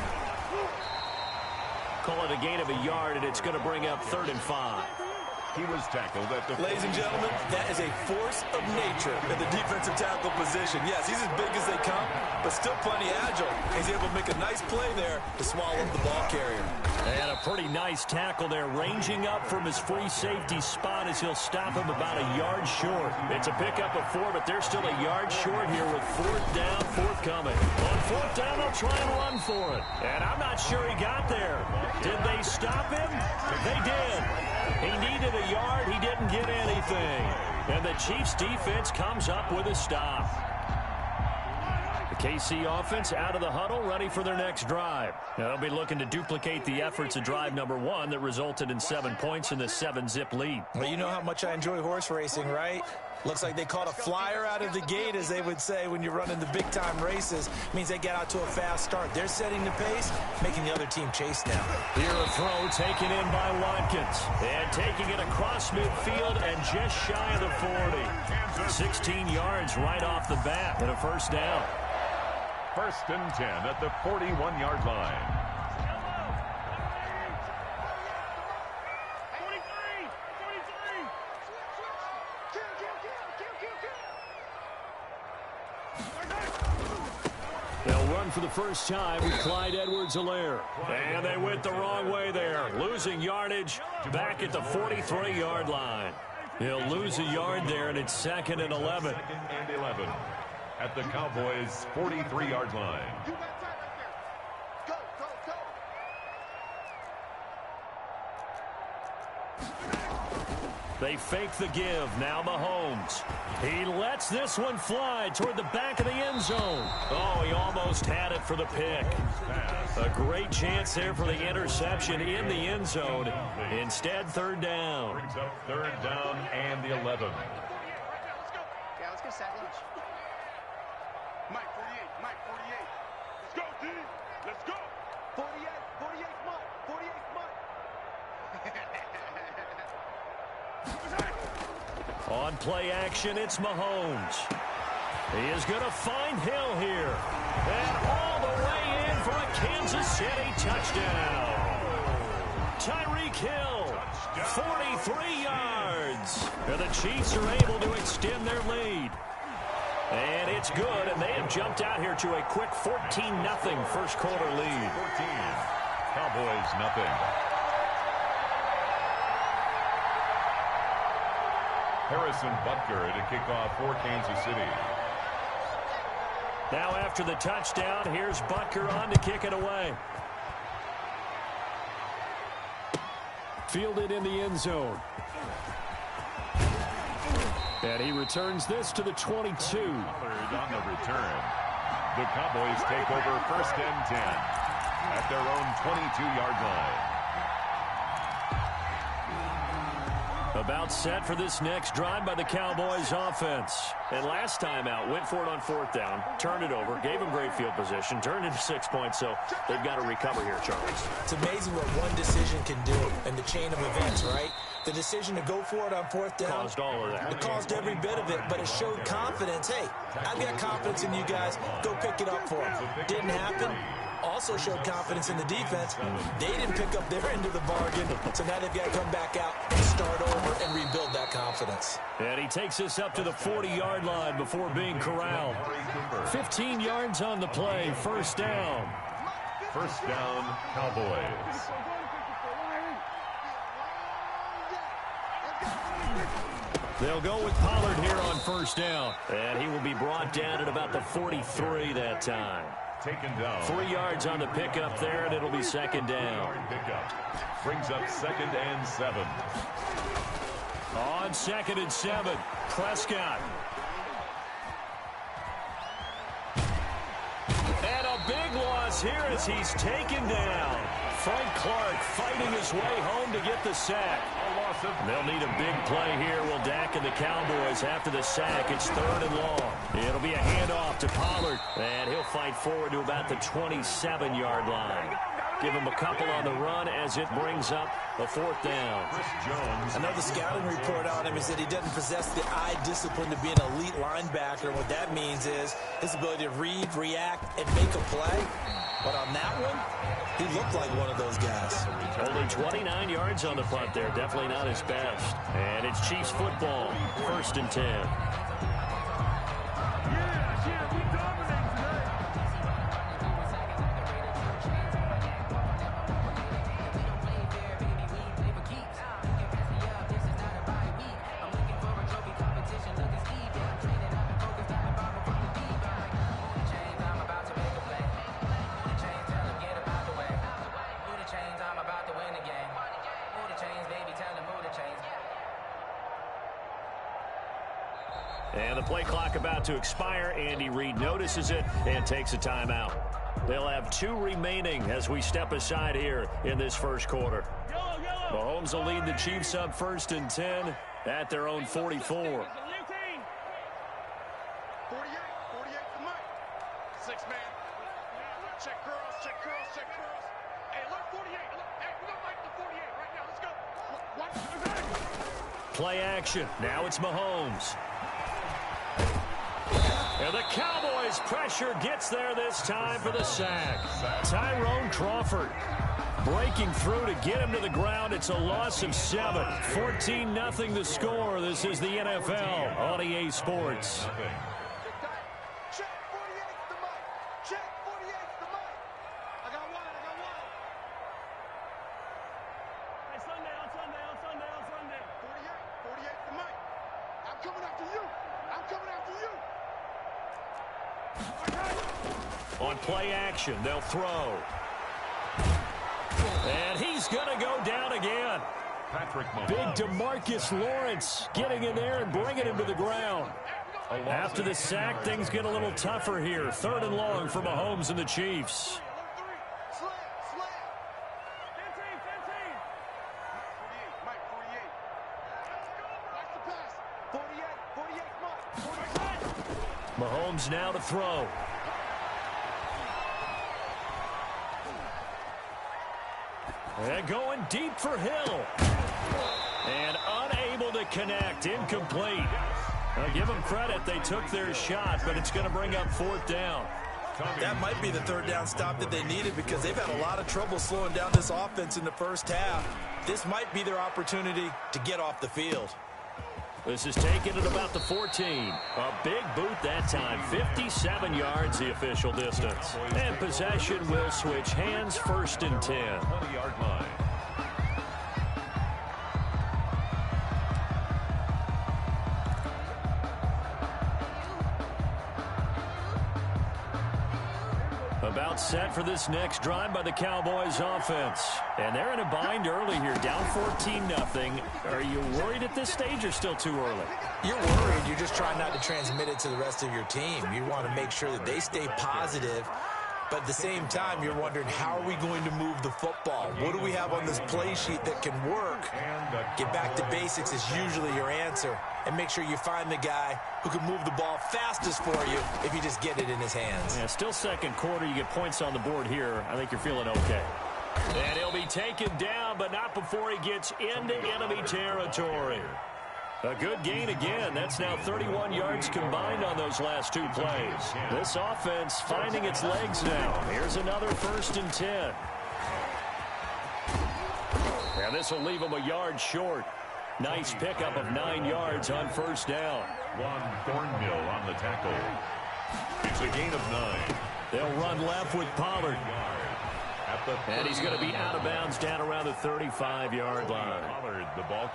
Call it a gain of a yard, and it's going to bring up 3rd and 5. He was tackled at the... Ladies and gentlemen, that is a force of nature in the defensive tackle position. Yes, he's as big as they come, but still plenty agile. He's able to make a nice play there to swallow up the ball carrier. And a pretty nice tackle there, ranging up from his free safety spot as he'll stop him about a yard short. It's a pickup of 4, but they're still a yard short here with 4th down, forthcoming. On 4th down, they'll try and run for it. And I'm not sure he got there. Did they stop him? They did. He needed a yard. He didn't get anything. And the Chiefs defense comes up with a stop. The KC offense out of the huddle, ready for their next drive. Now, they'll be looking to duplicate the efforts of drive number 1 that resulted in 7 points in the 7-zip lead. Well, you know how much I enjoy horse racing, right? Looks like they caught a flyer out of the gate, as they would say when you're running the big-time races. Means they get out to a fast start. They're setting the pace, making the other team chase now. Here a throw taken in by Watkins. And taking it across midfield and just shy of the 40. 16 yards right off the bat and a first down. 1st and 10 at the 41-yard line. They'll run for the first time with Clyde Edwards-Helaire. And they went the wrong way there, losing yardage back at the 43-yard line. He'll lose a yard there, and it's 2nd and 11. 2nd and 11 at the Cowboys' 43-yard line. They fake the give. Now Mahomes. He lets this one fly toward the back of the end zone. Oh, he almost had it for the pick. A great chance there for the interception in the end zone. Instead, 3rd down. Brings up 3rd down and the 11. Yeah, let's get sack lunch. Mike 48, Mike 48. Let's go, D. Let's go. 48, 48 Mike, 48 Mike. On play action, it's Mahomes. He is going to find Hill here. And all the way in for a Kansas City touchdown. Tyreek Hill, 43 yards. And the Chiefs are able to extend their lead. And it's good, and they have jumped out here to a quick 14-0 first quarter lead. 14. Cowboys nothing. Harrison Butker to kick off for Kansas City. Now after the touchdown, here's Butker on to kick it away. Fielded in the end zone. And he returns this to the 22. On the return. The Cowboys take over 1st and 10 at their own 22-yard line. About set for this next drive by the Cowboys offense. And last time out, went for it on 4th down, turned it over, gave them great field position, turned into 6 points, so they've got to recover here, Charles. It's amazing what one decision can do in the chain of events, right? The decision to go for it on 4th down caused all of that. It caused every bit of it, but it showed confidence. Hey, I've got confidence in you guys. Go pick it up for them. Didn't happen. Also showed confidence in the defense. They didn't pick up their end of the bargain, so now they've got to come back out and start over and rebuild that confidence. And he takes us up to the 40-yard line before being corralled. 15 yards on the play, 1st down. 1st down, Cowboys. They'll go with Pollard here on 1st down. And he will be brought down at about the 43 that time. Taken down. 3 yards on the pickup there, and it'll be 2nd down. Pickup brings up 2nd and 7. On 2nd and 7, Prescott. And a big here as he's taken down. Frank Clark fighting his way home to get the sack. They'll need a big play here. Will Dak and the Cowboys after the sack. It's 3rd and long. It'll be a handoff to Pollard, and he'll fight forward to about the 27-yard line. Give him a couple on the run as it brings up a 4th down. I know the scouting report on him is that he doesn't possess the eye discipline to be an elite linebacker. And what that means is his ability to read, react, and make a play. But on that one, he looked like one of those guys. Only 29 yards on the punt there. Definitely not his best. And it's Chiefs football. 1st and 10. And the play clock about to expire. Andy Reid notices it and takes a timeout. They'll have 2 remaining as we step aside here in this first quarter. Mahomes will lead the Chiefs up 1st and 10 at their own 44. 48 for Mike. 6-man. Check girls, check girls, check girls. Hey, look, 48. Look, hey, we got Mike the 48 right now. Let's go. Play action. Now it's Mahomes. And the Cowboys' pressure gets there this time for the sack. Tyrone Crawford breaking through to get him to the ground. It's a loss of 7. 14-0 the score. This is the NFL on EA Sports. Check 48 the Mike. Check 48 the Mike. I got one. Hey, Sunday. 48 the Mike. I'm coming after you. On play action, they'll throw. And he's going to go down again. Big DeMarcus Lawrence getting in there and bringing him to the ground. After the sack, things get a little tougher here. 3rd and long for Mahomes and the Chiefs. Mahomes now to throw. And going deep for Hill. And unable to connect. Incomplete. Now give them credit. They took their shot, but it's going to bring up 4th down. That might be the 3rd down stop that they needed because they've had a lot of trouble slowing down this offense in the first half. This might be their opportunity to get off the field. This is taken at about the 14. A big boot that time. 57 yards the official distance. And possession will switch hands. 1st and 10. 20-yard line. About set for this next drive by the Cowboys offense. And they're in a bind early here, down 14-0. Are you worried at this stage or still too early? You're worried. You're just trying not to transmit it to the rest of your team. You want to make sure that they stay positive. But at the same time, you're wondering, how are we going to move the football? What do we have on this play sheet that can work? Get back to basics is usually your answer. And make sure you find the guy who can move the ball fastest for you if you just get it in his hands. Yeah, still second quarter. You get points on the board here. I think you're feeling okay. And he'll be taken down, but not before he gets into enemy territory. A good gain again. That's now 31 yards combined on those last 2 plays. This offense finding its legs now. Here's another 1st and 10. And this will leave him a yard short. Nice pickup of 9 yards on 1st down. Thornhill on the tackle. It's a gain of 9. They'll run left with Pollard. And he's going to be out of bounds down around the 35-yard line.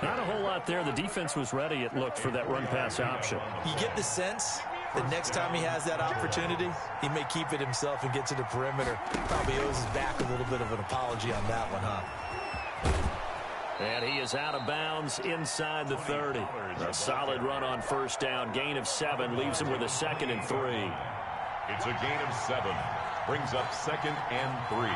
Not a whole lot there. The defense was ready, it looked, for that run-pass option. You get the sense that next time he has that opportunity, he may keep it himself and get to the perimeter. Probably owes his back a little bit of an apology on that one, huh? And he is out of bounds inside the 30. A solid run on 1st down. Gain of 7 leaves him with a 2nd and 3. It's a gain of 7. Brings up 2nd and 3.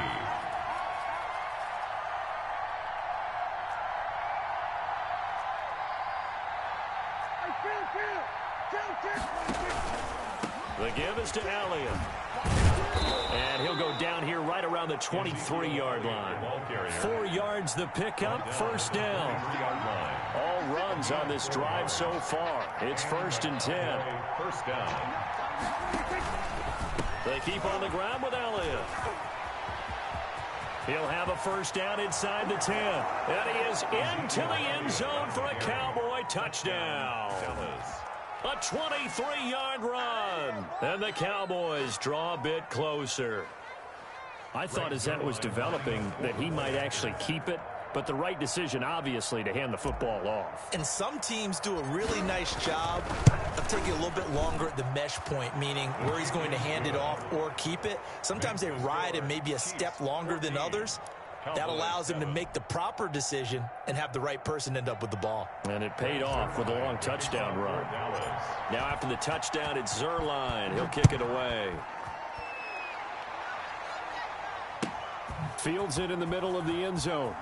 The give is to Elliott. And he'll go down here right around the 23-yard line. 4 yards the pickup, first down. All runs on this drive so far. It's 1st and 10. First down. They keep on the ground with Elliott. He'll have a first down inside the 10. And he is into the end zone for a Cowboy touchdown. A 23-yard run. And the Cowboys draw a bit closer. I thought as that was developing that he might actually keep it, but the right decision, obviously, to hand the football off. And some teams do a really nice job of taking a little bit longer at the mesh point, meaning where he's going to hand it off or keep it. Sometimes they ride it maybe a step longer than others. That allows him to make the proper decision and have the right person end up with the ball. And it paid off with a long touchdown run. Now after the touchdown, it's Zerline. He'll kick it away. Fields it in the middle of the end zone.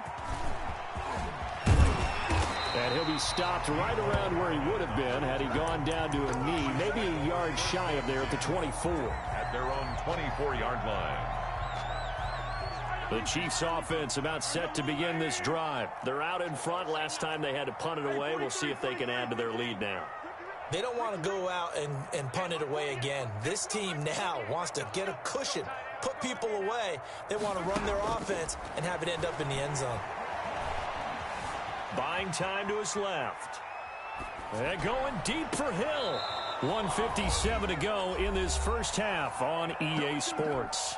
And he'll be stopped right around where he would have been had he gone down to a knee, maybe a yard shy of there at the 24. At their own 24-yard line. The Chiefs offense about set to begin this drive. They're out in front. Last time they had to punt it away. We'll see if they can add to their lead now. They don't want to go out and punt it away again. This team now wants to get a cushion, put people away. They want to run their offense and have it end up in the end zone. Buying time to his left. And going deep for Hill. 1:57 to go in this first half on EA Sports.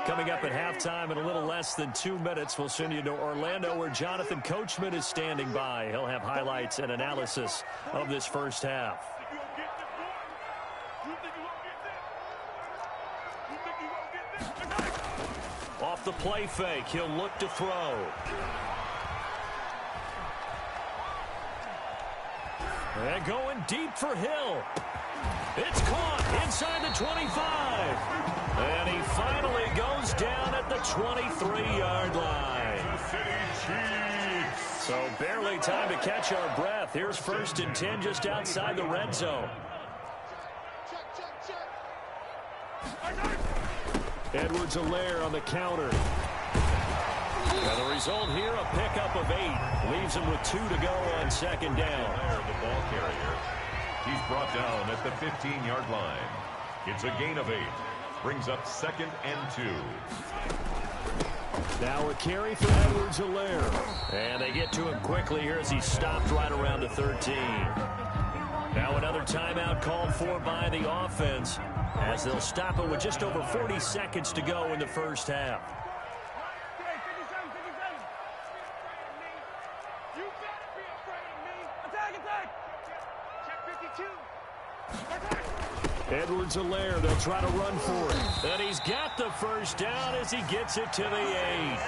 Coming up at halftime in a little less than 2 minutes, we'll send you to Orlando where Jonathan Coachman is standing by. He'll have highlights and analysis of this first half. Off the play fake, he'll look to throw. And going deep for Hill. It's caught inside the 25. And he finally goes down at the 23-yard line. So barely time to catch our breath. Here's 1st and 10 just outside the red zone. Edwards-Helaire on the counter. And the result here, a pickup of 8. Leaves him with 2 to go on 2nd down. The ball carrier. He's brought down at the 15-yard line. It's a gain of 8. Brings up 2nd and 2. Now a carry for Edwards-Helaire. And they get to him quickly here as he's stopped right around the 13. Now another timeout called for by the offense as they'll stop it with just over 40 seconds to go in the first half. Edwards-Helaire, they'll try to run for it. And he's got the first down as he gets it to the 8.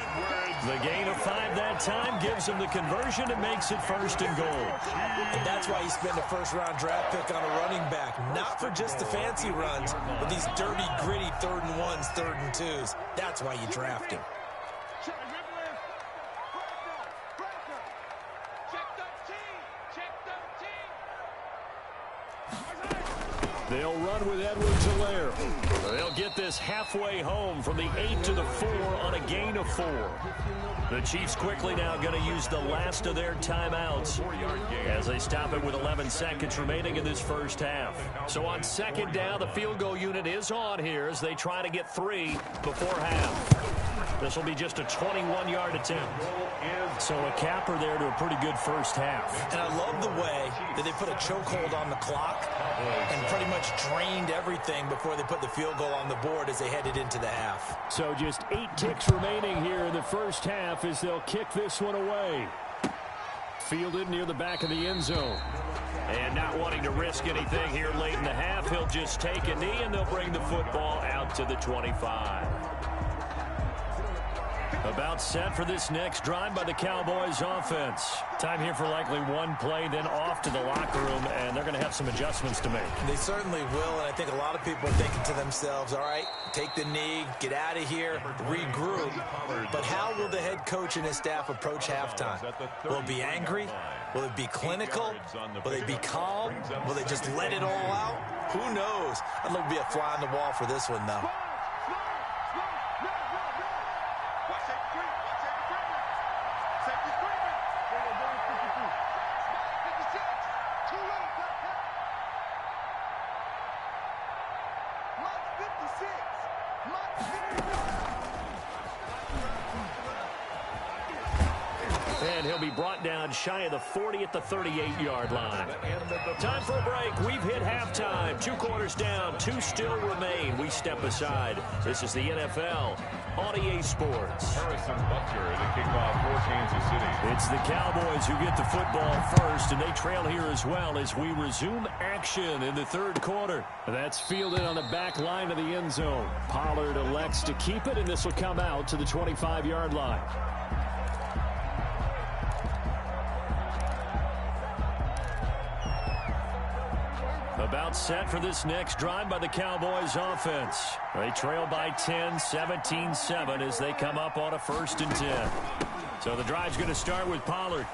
The gain of 5 that time gives him the conversion and makes it 1st and goal. And that's why you spend a first-round draft pick on a running back. Not for just the fancy runs, but these dirty, gritty 3rd and 1s, 3rd and 2s. That's why you draft him. They'll run with Edwards-Helaire. They'll get this halfway home from the 8 to the 4 on a gain of 4. The Chiefs quickly now going to use the last of their timeouts as they stop it with 11 seconds remaining in this first half. So on 2nd down, the field goal unit is on here as they try to get 3 before half. This will be just a 21-yard attempt. So a capper there to a pretty good first half. And I love the way that they put a chokehold on the clock and pretty much drained everything before they put the field goal on the board as they headed into the half. So just 8 ticks remaining here in the first half as they'll kick this one away. Fielded near the back of the end zone. And not wanting to risk anything here late in the half, he'll just take a knee and they'll bring the football out to the 25. About set for this next drive by the Cowboys offense. Time here for likely one play, then off to the locker room, and they're going to have some adjustments to make. They certainly will, and I think a lot of people are thinking to themselves, all right, take the knee, get out of here, regroup. But how will the head coach and his staff approach halftime? Will it be angry? Will it be clinical? Will they be calm? Will they just let it all out? Who knows? I'd love to be a fly on the wall for this one, though. And he'll be brought down shy of the 40 at the 38-yard line. Time for a break. We've hit halftime. 2 quarters down. 2 still remain. We step aside. This is the NFL on EA Sports. Harrison Butker to kick off for Kansas City. It's the Cowboys who get the football first, and they trail here as well as we resume action in the third quarter. That's fielded on the back line of the end zone. Pollard elects to keep it, and this will come out to the 25-yard line. About set for this next drive by the Cowboys offense. They trail by 10, 17-7 as they come up on a 1st and 10. So the drive's going to start with Pollard.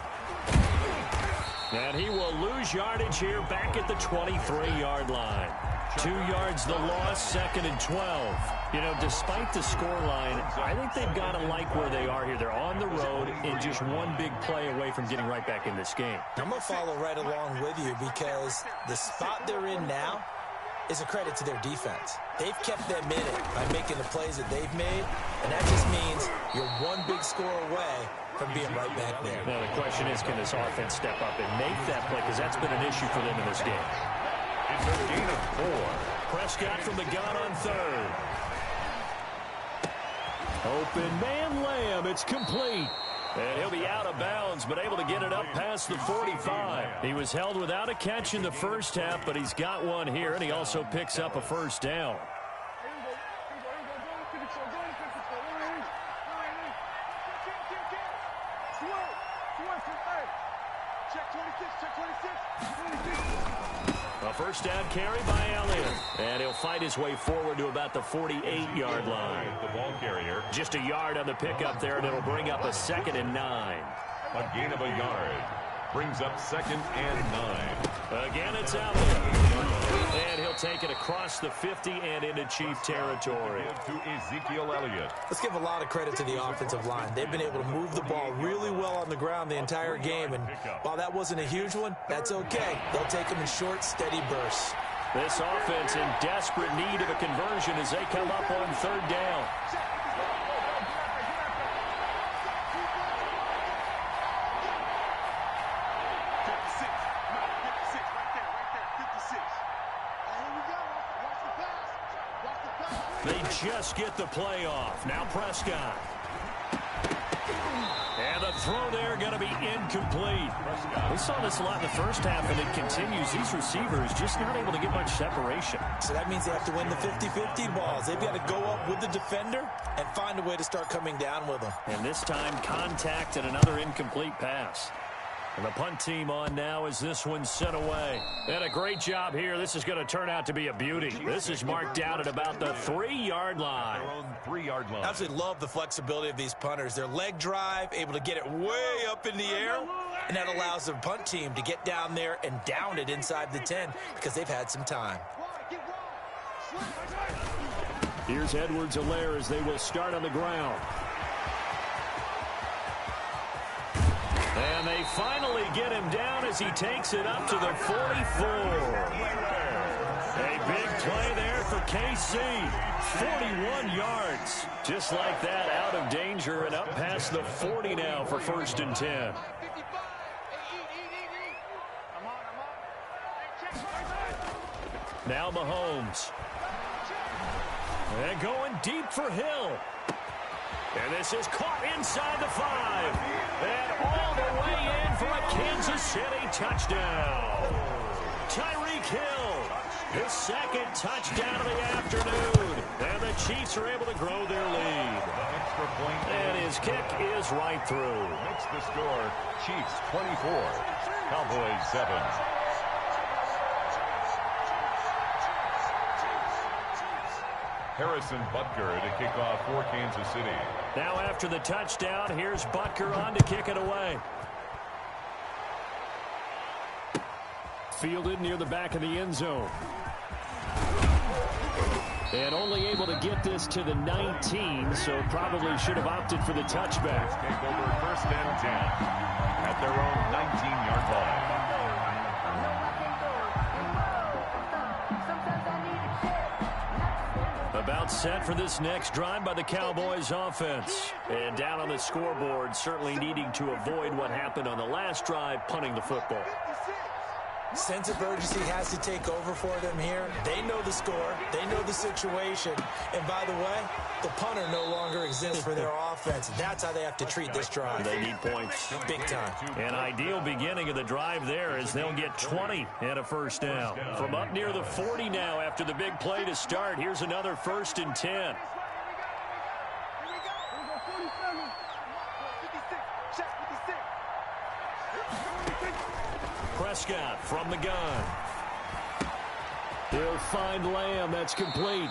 And he will lose yardage here back at the 23-yard line. 2 yards the loss, 2nd and 12. You know, despite the scoreline, I think they've got to like where they are here. They're on the road and just one big play away from getting right back in this game. I'm going to follow right along with you because the spot they're in now is a credit to their defense. They've kept them in it by making the plays that they've made, and that just means you're one big score away from being right back there. Now the question is, can this offense step up and make that play? Because that's been an issue for them in this game. It's a gain of 4. Prescott from the gun on 3rd. Open man Lamb. It's complete. And he'll be out of bounds, but able to get it up past the 45. He was held without a catch in the first half, but he's got one here, and he also picks up a 1st down. A 1st down carry by Elliott. And he'll fight his way forward to about the 48-yard line. The ball carrier. Just a yard on the pickup there, and it'll bring up a 2nd and 9. A gain of a yard. Brings up 2nd and 9. Again, it's Elliott. And he'll take it across the 50 and into Chief territory. To Ezekiel Elliott. Let's give a lot of credit to the offensive line. They've been able to move the ball really well on the ground the entire game. And while that wasn't a huge one, that's okay. They'll take them in short, steady bursts. This offense in desperate need of a conversion as they come up on 3rd down. They just get the play off. Now Prescott. And the throw there going to be incomplete. We saw this a lot in the first half, and it continues. These receivers just not able to get much separation. So that means they have to win the 50-50 balls. They've got to go up with the defender and find a way to start coming down with them. And this time, contact and another incomplete pass. And the punt team on now as this one's sent away. And a great job here. This is going to turn out to be a beauty. This is marked out at about the 3-yard line. Their own 3-yard line. I absolutely love the flexibility of these punters. Their leg drive, able to get it way up in the air, and that allows their punt team to get down there and down it inside the 10 because they've had some time. Here's Edwards-Helaire as they will start on the ground. And they finally get him down as he takes it up to the 44. A big play there for KC. 41 yards. Just like that, out of danger and up past the 40 now for 1st and 10. Now Mahomes. And going deep for Hill. And this is caught inside the 5. And all the way in for a Kansas City touchdown. Tyreek Hill, his 2nd touchdown of the afternoon. And the Chiefs are able to grow their lead. extra point. And his kick is right through. Makes the score Chiefs 24, Cowboys 7. Harrison Butker to kick off for Kansas City. Now after the touchdown, here's Butker on to kick it away. Fielded near the back of the end zone. And only able to get this to the 19, so probably should have opted for the touchback. Take over first and 10 at their own 19-yard line. About set for this next drive by the Cowboys offense. And down on the scoreboard, certainly needing to avoid what happened on the last drive, punting the football. Sense of urgency has to take over for them here. They know the score. They know the situation. And by the way, the punter no longer exists for their offense. That's how they have to treat this drive. They need points. Big time. An ideal beginning of the drive there as they'll get 20 and a first down. From up near the 40 now after the big play to start, here's another 1st and 10. Prescott from the gun. He'll find Lamb. That's complete.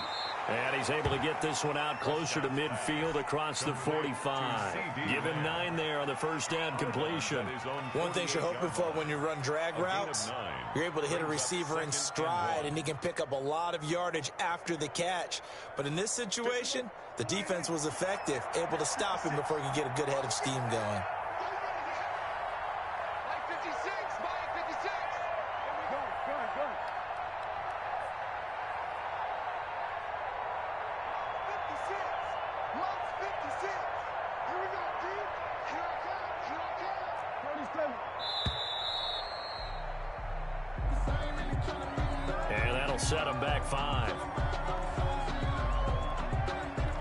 And he's able to get this one out closer to midfield across the 45. Give him 9 there on the first down completion. One thing you're hoping for when you run drag routes, you're able to hit a receiver in stride, and he can pick up a lot of yardage after the catch. But in this situation, the defense was effective, able to stop him before he could get a good head of steam going. And that'll set them back 5.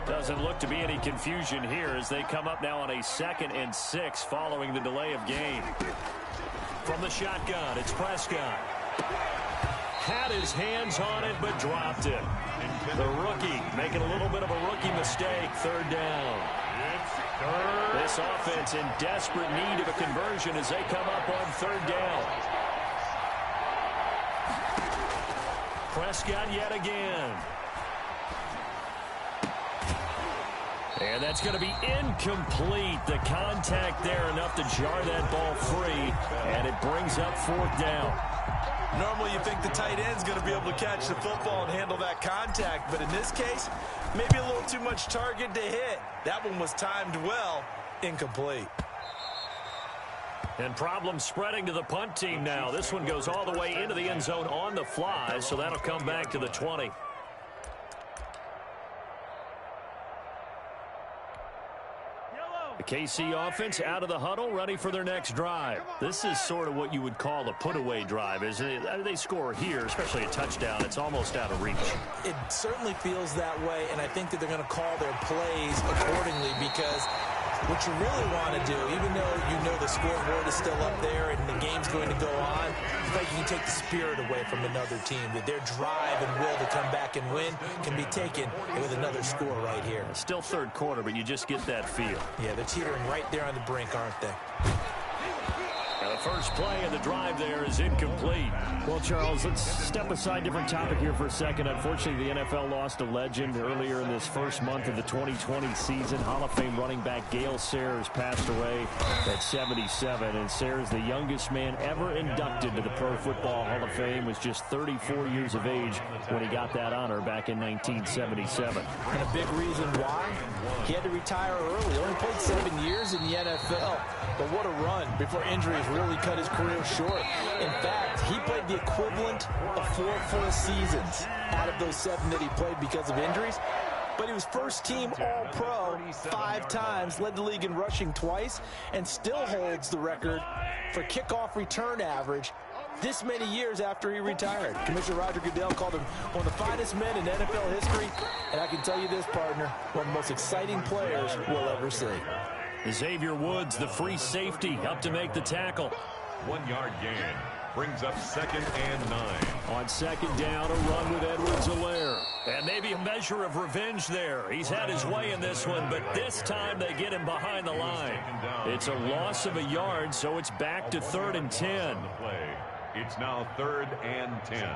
Doesn't look to be any confusion here as they come up now on a 2nd and 6 following the delay of game. From the shotgun, it's Prescott. Had his hands on it, but dropped it. The rookie making a little bit of a rookie mistake. 3rd down. This offense in desperate need of a conversion as they come up on 3rd down. Prescott yet again. And that's going to be incomplete. The contact there enough to jar that ball free, and it brings up 4th down. Normally you think the tight end's going to be able to catch the football and handle that contact, but in this case, maybe a little too much target to hit. That one was timed well, incomplete. And problems spreading to the punt team now. This one goes all the way into the end zone on the fly, so that'll come back to the 20. The KC offense out of the huddle, ready for their next drive. This is sort of what you would call a put-away drive, isn't it? They score here, especially a touchdown. It's almost out of reach. It certainly feels that way, and I think that they're going to call their plays accordingly because what you really want to do, even though you know the scoreboard is still up there and the game's going to go on, it's like you can take the spirit away from another team. That their drive and will to come back and win can be taken with another score right here. It's still 3rd quarter, but you just get that feel. Yeah, they're teetering right there on the brink, aren't they? Now the first play of the drive there is incomplete. Well, Charles, let's step aside, different topic here for a second. Unfortunately, the NFL lost a legend earlier in this first month of the 2020 season. Hall of Fame running back Gale Sayers passed away at 77. And Sayers, the youngest man ever inducted to the Pro Football Hall of Fame, was just 34 years of age when he got that honor back in 1977. And a big reason why? He had to retire early. He only played 7 years in the NFL. But what a run before injuries really cut his career short. In fact, he played the equivalent of 4 full seasons out of those 7 that he played because of injuries. But he was first team All-Pro 5 times, led the league in rushing twice, and still holds the record for kickoff return average this many years after he retired. Commissioner Roger Goodell called him one of the finest men in NFL history, and I can tell you this, partner, one of the most exciting players we'll ever see. Xavier Woods, the free safety, up to make the tackle. 1-yard gain brings up 2nd and 9. On 2nd down, a run with Edwards-Helaire. And maybe a measure of revenge there. He's had his way in this one, but this time they get him behind the line. It's a loss of a yard, so it's back to 3rd and 10. It's now 3rd and 10.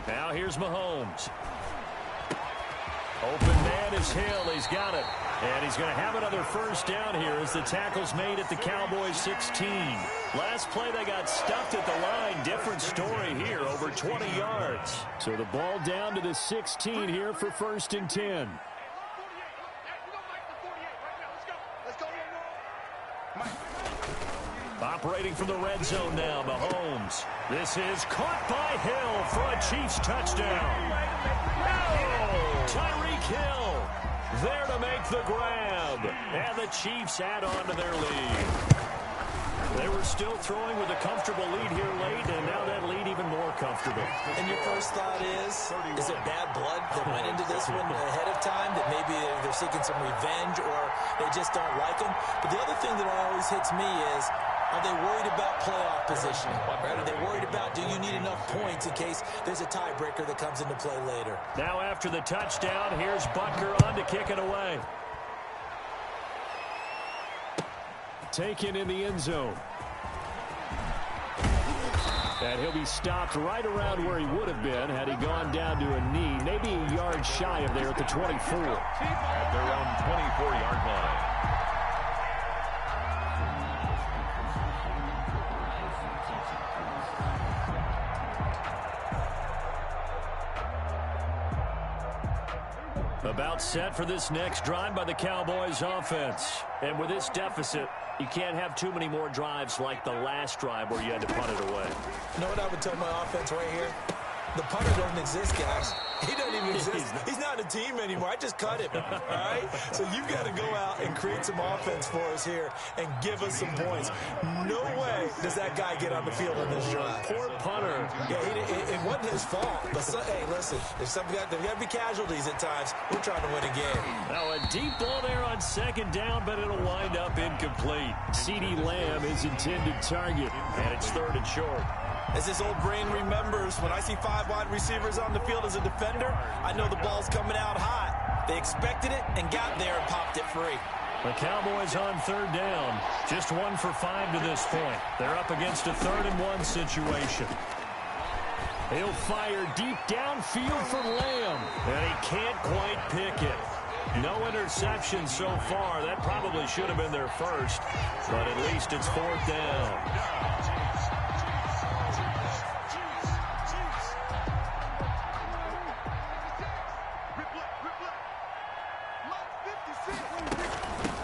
Now here's Mahomes. Open man is Hill. He's got it. And he's going to have another first down here as the tackle's made at the Cowboys 16. Last play they got stuffed at the line. Different story here, over 20 yards. So the ball down to the 16 here for 1st and 10. Operating from the red zone now, Mahomes. This is caught by Hill for a Chiefs touchdown. Tyreek Hill there to make the grab. And the Chiefs add on to their lead. They were still throwing with a comfortable lead here late, and now that lead even more comfortable. And your first thought is it bad blood that went into this one ahead of time, that maybe they're seeking some revenge or they just don't like them? But the other thing that always hits me is, are they worried about playoff positioning? Right? Are they worried about, do you need enough points in case there's a tiebreaker that comes into play later? Now after the touchdown, here's Butker on to kick it away. Taken in the end zone. And he'll be stopped right around where he would have been had he gone down to a knee, maybe a yard shy of there at the 24. At their own 24-yard line. About set for this next drive by the Cowboys offense. And with this deficit, you can't have too many more drives like the last drive where you had to punt it away. You know what I would tell my offense right here? The punter doesn't exist, guys. He doesn't even exist. He's not a team anymore. I just cut him, all right? So you've got to go out and create some offense for us here and give us some points. No way does that guy get on the field on this drive. Poor punter. Yeah, it wasn't his fault. But, hey, listen, there's got to be casualties at times. We're trying to win a game. Now a deep ball there on 2nd down, but it'll wind up incomplete. CeeDee Lamb is intended target, and it's 3rd and short. As this old brain remembers, when I see 5 wide receivers on the field as a defender, I know the ball's coming out hot. They expected it and got there and popped it free. The Cowboys on 3rd down. Just 1 for 5 to this point. They're up against a 3rd and 1 situation. He'll fire deep downfield for Lamb, and he can't quite pick it. No interception so far. That probably should have been their first, but at least it's 4th down.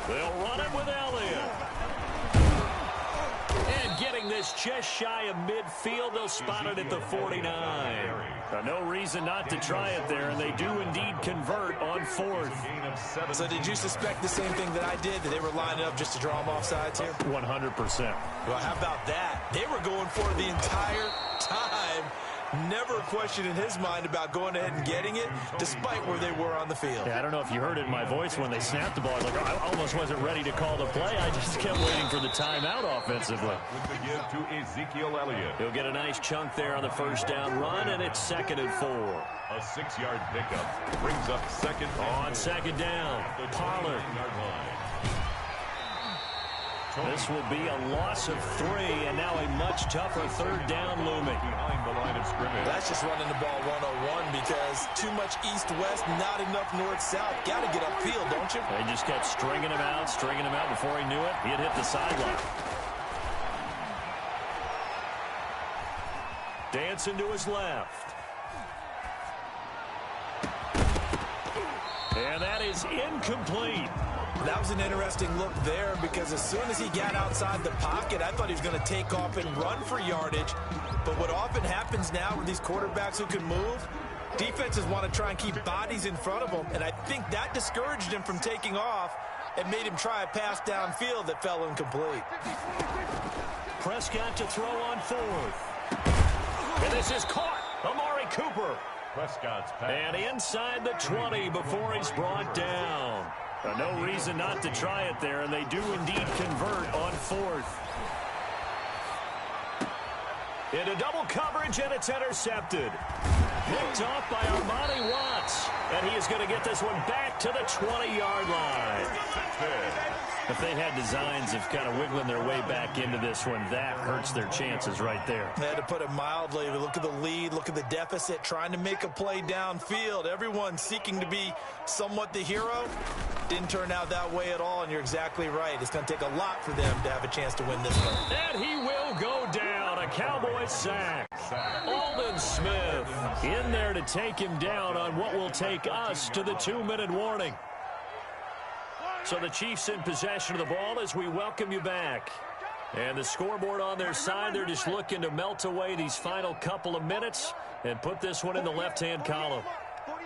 They'll run it with Elliott. And getting this just shy of midfield, they'll spot it at the 49. No reason not to try it there, and they do indeed convert on 4th. So did you suspect the same thing that I did, that they were lining up just to draw them off sides here? 100%. Well, how about that? They were going for it the entire time. Never a question in his mind about going ahead and getting it, despite where they were on the field. Yeah, I don't know if you heard it in my voice when they snapped the ball. I almost wasn't ready to call the play. I just kept waiting for the timeout offensively. With the give to Ezekiel Elliott. He'll get a nice chunk there on the 1st down run, and it's 2nd and 4. A 6-yard pickup brings up 2nd on 2nd down. Pollard. This will be a loss of 3, and now a much tougher 3rd down looming. Behind the line of scrimmage. That's just running the ball 101 because too much east-west, not enough north-south. Got to get upfield, don't you? They just kept stringing him out before he knew it. He had hit the sideline. Dancing to his left. And that is incomplete. That was an interesting look there because as soon as he got outside the pocket, I thought he was going to take off and run for yardage. But what often happens now with these quarterbacks who can move, defenses want to try and keep bodies in front of them, and I think that discouraged him from taking off and made him try a pass downfield that fell incomplete. Prescott to throw on 4th. And this is caught. Amari Cooper. Prescott's pass. And inside the 20 before he's brought down. No reason not to try it there, and they do indeed convert on 4th. into double coverage, and it's intercepted. Picked off by Armani Watts, and he is going to get this one back to the 20-yard line. If they had designs of kind of wiggling their way back into this one, that hurts their chances right there. They had to put it mildly. Look at the lead, look at the deficit, trying to make a play downfield. Everyone seeking to be somewhat the hero. Didn't turn out that way at all, and you're exactly right. It's going to take a lot for them to have a chance to win this one. And he will go down. A Cowboy sack. Aldon Smith in there to take him down on what will take us to the 2-minute warning. So the Chiefs in possession of the ball as we welcome you back. And the scoreboard on their side, they're just looking to melt away these final couple of minutes and put this one in the left-hand column. Watch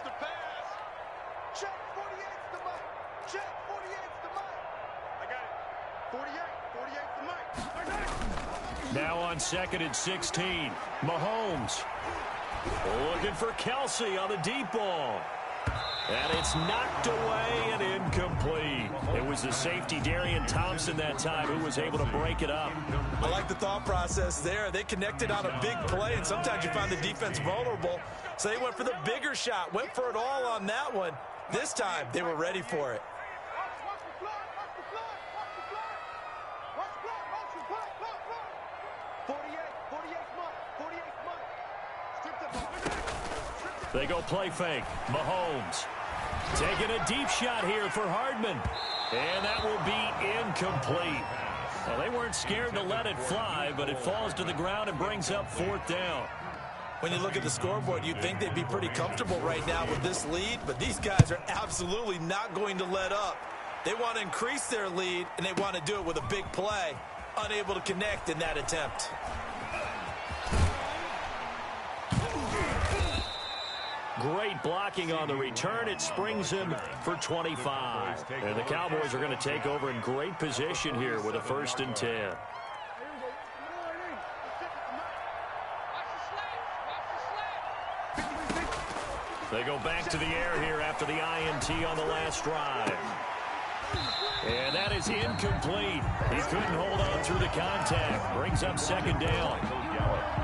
the pass. Check 48's the mic. Check 48's the mic. I got it. 48's the mic. I got it. Now on 2nd and 16, Mahomes looking for Kelsey on the deep ball. And it's knocked away and incomplete. It was the safety, Darian Thompson, that time who was able to break it up. I like the thought process there. They connected on a big play, and sometimes you find the defense vulnerable. So they went for the bigger shot, went for it all on that one. This time, they were ready for it. They go play fake. Mahomes taking a deep shot here for Hardman. And that will be incomplete. Well, they weren't scared to let it fly, but it falls to the ground and brings up 4th down. When you look at the scoreboard, you'd think they'd be pretty comfortable right now with this lead, but these guys are absolutely not going to let up. They want to increase their lead, and they want to do it with a big play. Unable to connect in that attempt. Great blocking on the return. It springs him for 25. And the Cowboys are going to take over in great position here with a 1st and 10. They go back to the air here after the INT on the last drive. And that is incomplete. He couldn't hold on through the contact. Brings up 2nd down.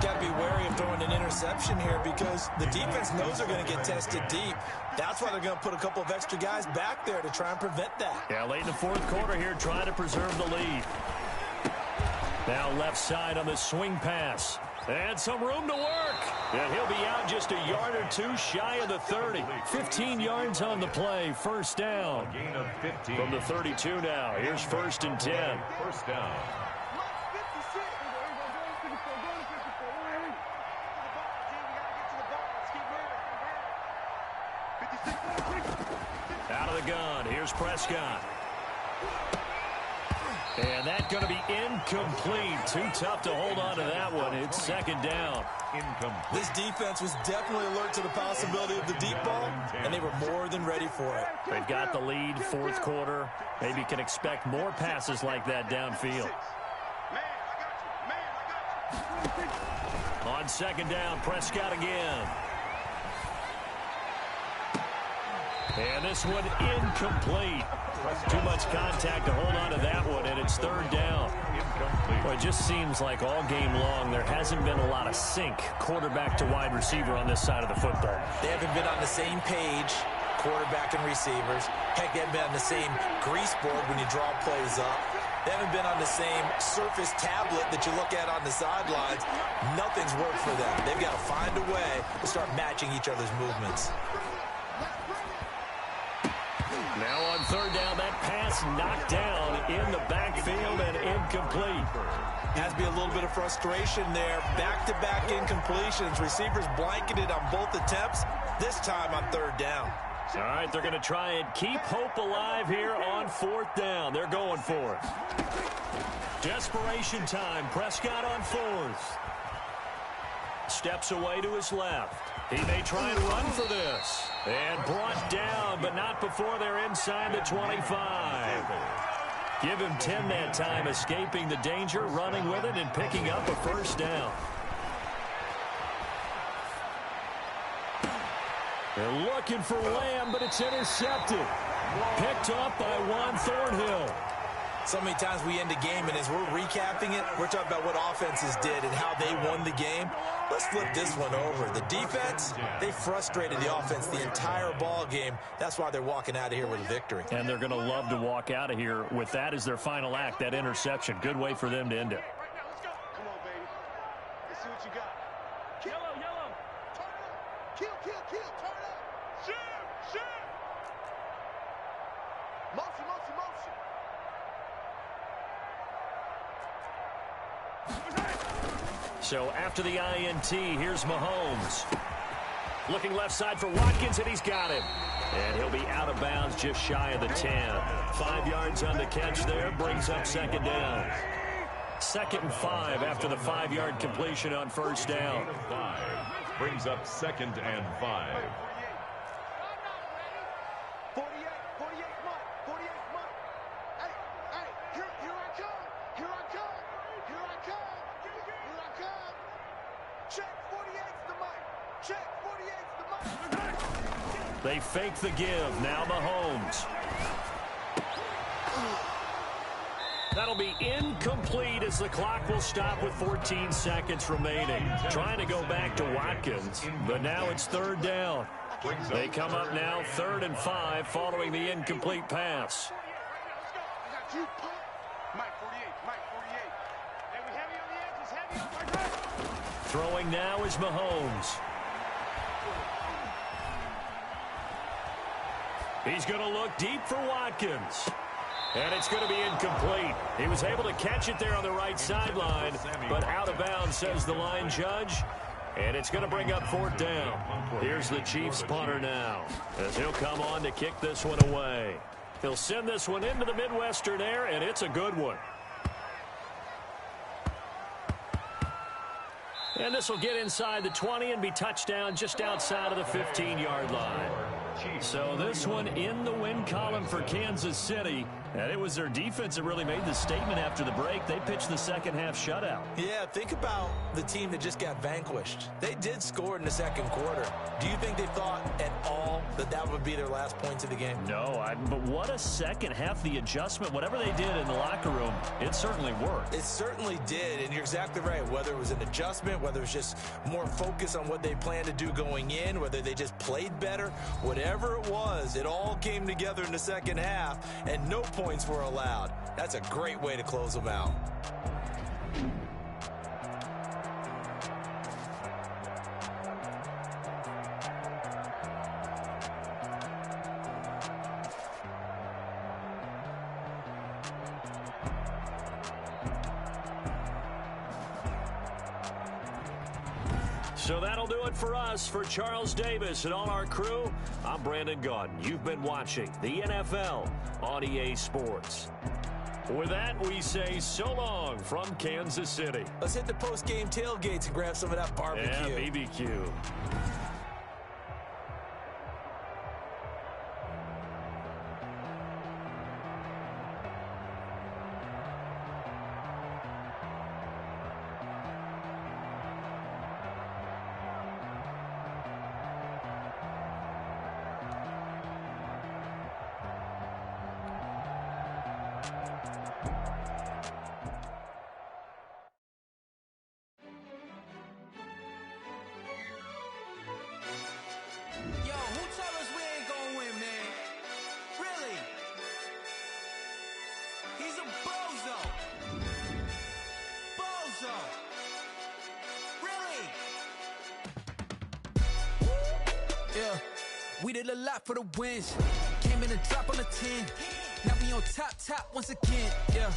Got to be wary of throwing an interception here because the defense knows they're going to get tested deep. That's why they're going to put a couple of extra guys back there to try and prevent that. Yeah, late in the 4th quarter here, trying to preserve the lead. Now left side on the swing pass. And some room to work. And he'll be out just a yard or two shy of the 30. 15 yards on the play. 1st down. Gain of 15. From the 32 now. Here's 1st and 10. 1st down. Out of the gun. Here's Prescott. And that's going to be incomplete. Too tough to hold on to that one. It's 2nd down. Incomplete. This defense was definitely alert to the possibility of the deep ball, and they were more than ready for it. They've got the lead, 4th quarter. Maybe can expect more passes like that downfield. On 2nd down, Prescott again. And this one incomplete. Too much contact to hold on to that one, and it's 3rd down. Well, it just seems like all game long there hasn't been a lot of sync quarterback to wide receiver on this side of the football. They haven't been on the same page, quarterback and receivers. Heck, they haven't been on the same grease board when you draw plays up. They haven't been on the same surface tablet that you look at on the sidelines. Nothing's worked for them. They've got to find a way to start matching each other's movements. Now on 3rd down, that pass knocked down in the backfield and incomplete. Has to be a little bit of frustration there. Back-to-back incompletions. Receivers blanketed on both attempts, this time on 3rd down. All right, they're going to try and keep hope alive here on 4th down. They're going for it. Desperation time. Prescott on 4th. Steps away to his left. He may try and run for this. And brought down, but not before they're inside the 25. Give him 10 that time, escaping the danger, running with it, and picking up a 1st down. They're looking for Lamb, but it's intercepted. Picked up by Juan Thornhill. So many times we end a game, and as we're recapping it, we're talking about what offenses did and how they won the game. Let's flip this one over. The defense, they frustrated the offense the entire ball game. That's why they're walking out of here with a victory. And they're going to love to walk out of here with that as their final act, that interception. Good way for them to end it. Come on, baby. Let's see what you got. Yellow. Turn up. Kill. Turn up. Shoot. Motion. So after the INT, here's Mahomes. Looking left side for Watkins, and he's got it. And he'll be out of bounds just shy of the 10. 5 yards on the catch there, brings up second down. 2nd and 5 after the 5-yard completion on first down. 5 brings up 2nd and 5. 48 Mike. Hey, here I come. Check 48's the mic. Check 48's the mic. They fake the give. Now Mahomes. That'll be incomplete as the clock will stop with 14 seconds remaining. Trying to go back to Watkins, but now it's 3rd down. They come up now 3rd and 5 following the incomplete pass. Mike 48. Hey, we heavy on the edges, Throwing now is Mahomes. He's going to look deep for Watkins. And it's going to be incomplete. He was able to catch it there on the right sideline, but out of bounds, says the line judge. And it's going to bring up 4th down. Here's the Chiefs punter now, as he'll come on to kick this one away. He'll send this one into the Midwestern air, and it's a good one. And this will get inside the 20 and be touchdown just outside of the 15-yard line. So this one in the win column for Kansas City. And it was their defense that really made the statement after the break. They pitched the second-half shutout. Yeah, think about the team that just got vanquished. They did score in the second quarter. Do you think they thought at all that that would be their last points of the game? No, but what a second half. The adjustment, whatever they did in the locker room, it certainly worked. It certainly did, and you're exactly right. Whether it was an adjustment, whether it was just more focus on what they planned to do going in, whether they just played better, whatever it was, it all came together in the second half, and no points were allowed. That's a great way to close them out. So that'll do it for us. For Charles Davis and all our crew, I'm Brandon Gaudin. You've been watching the NFL on EA Sports. With that, we say so long from Kansas City. Let's hit the post-game tailgates and grab some of that barbecue. Yeah, BBQ. We did a lot for the wins. Came in and drop on the 10. Now we on top once again. Yeah.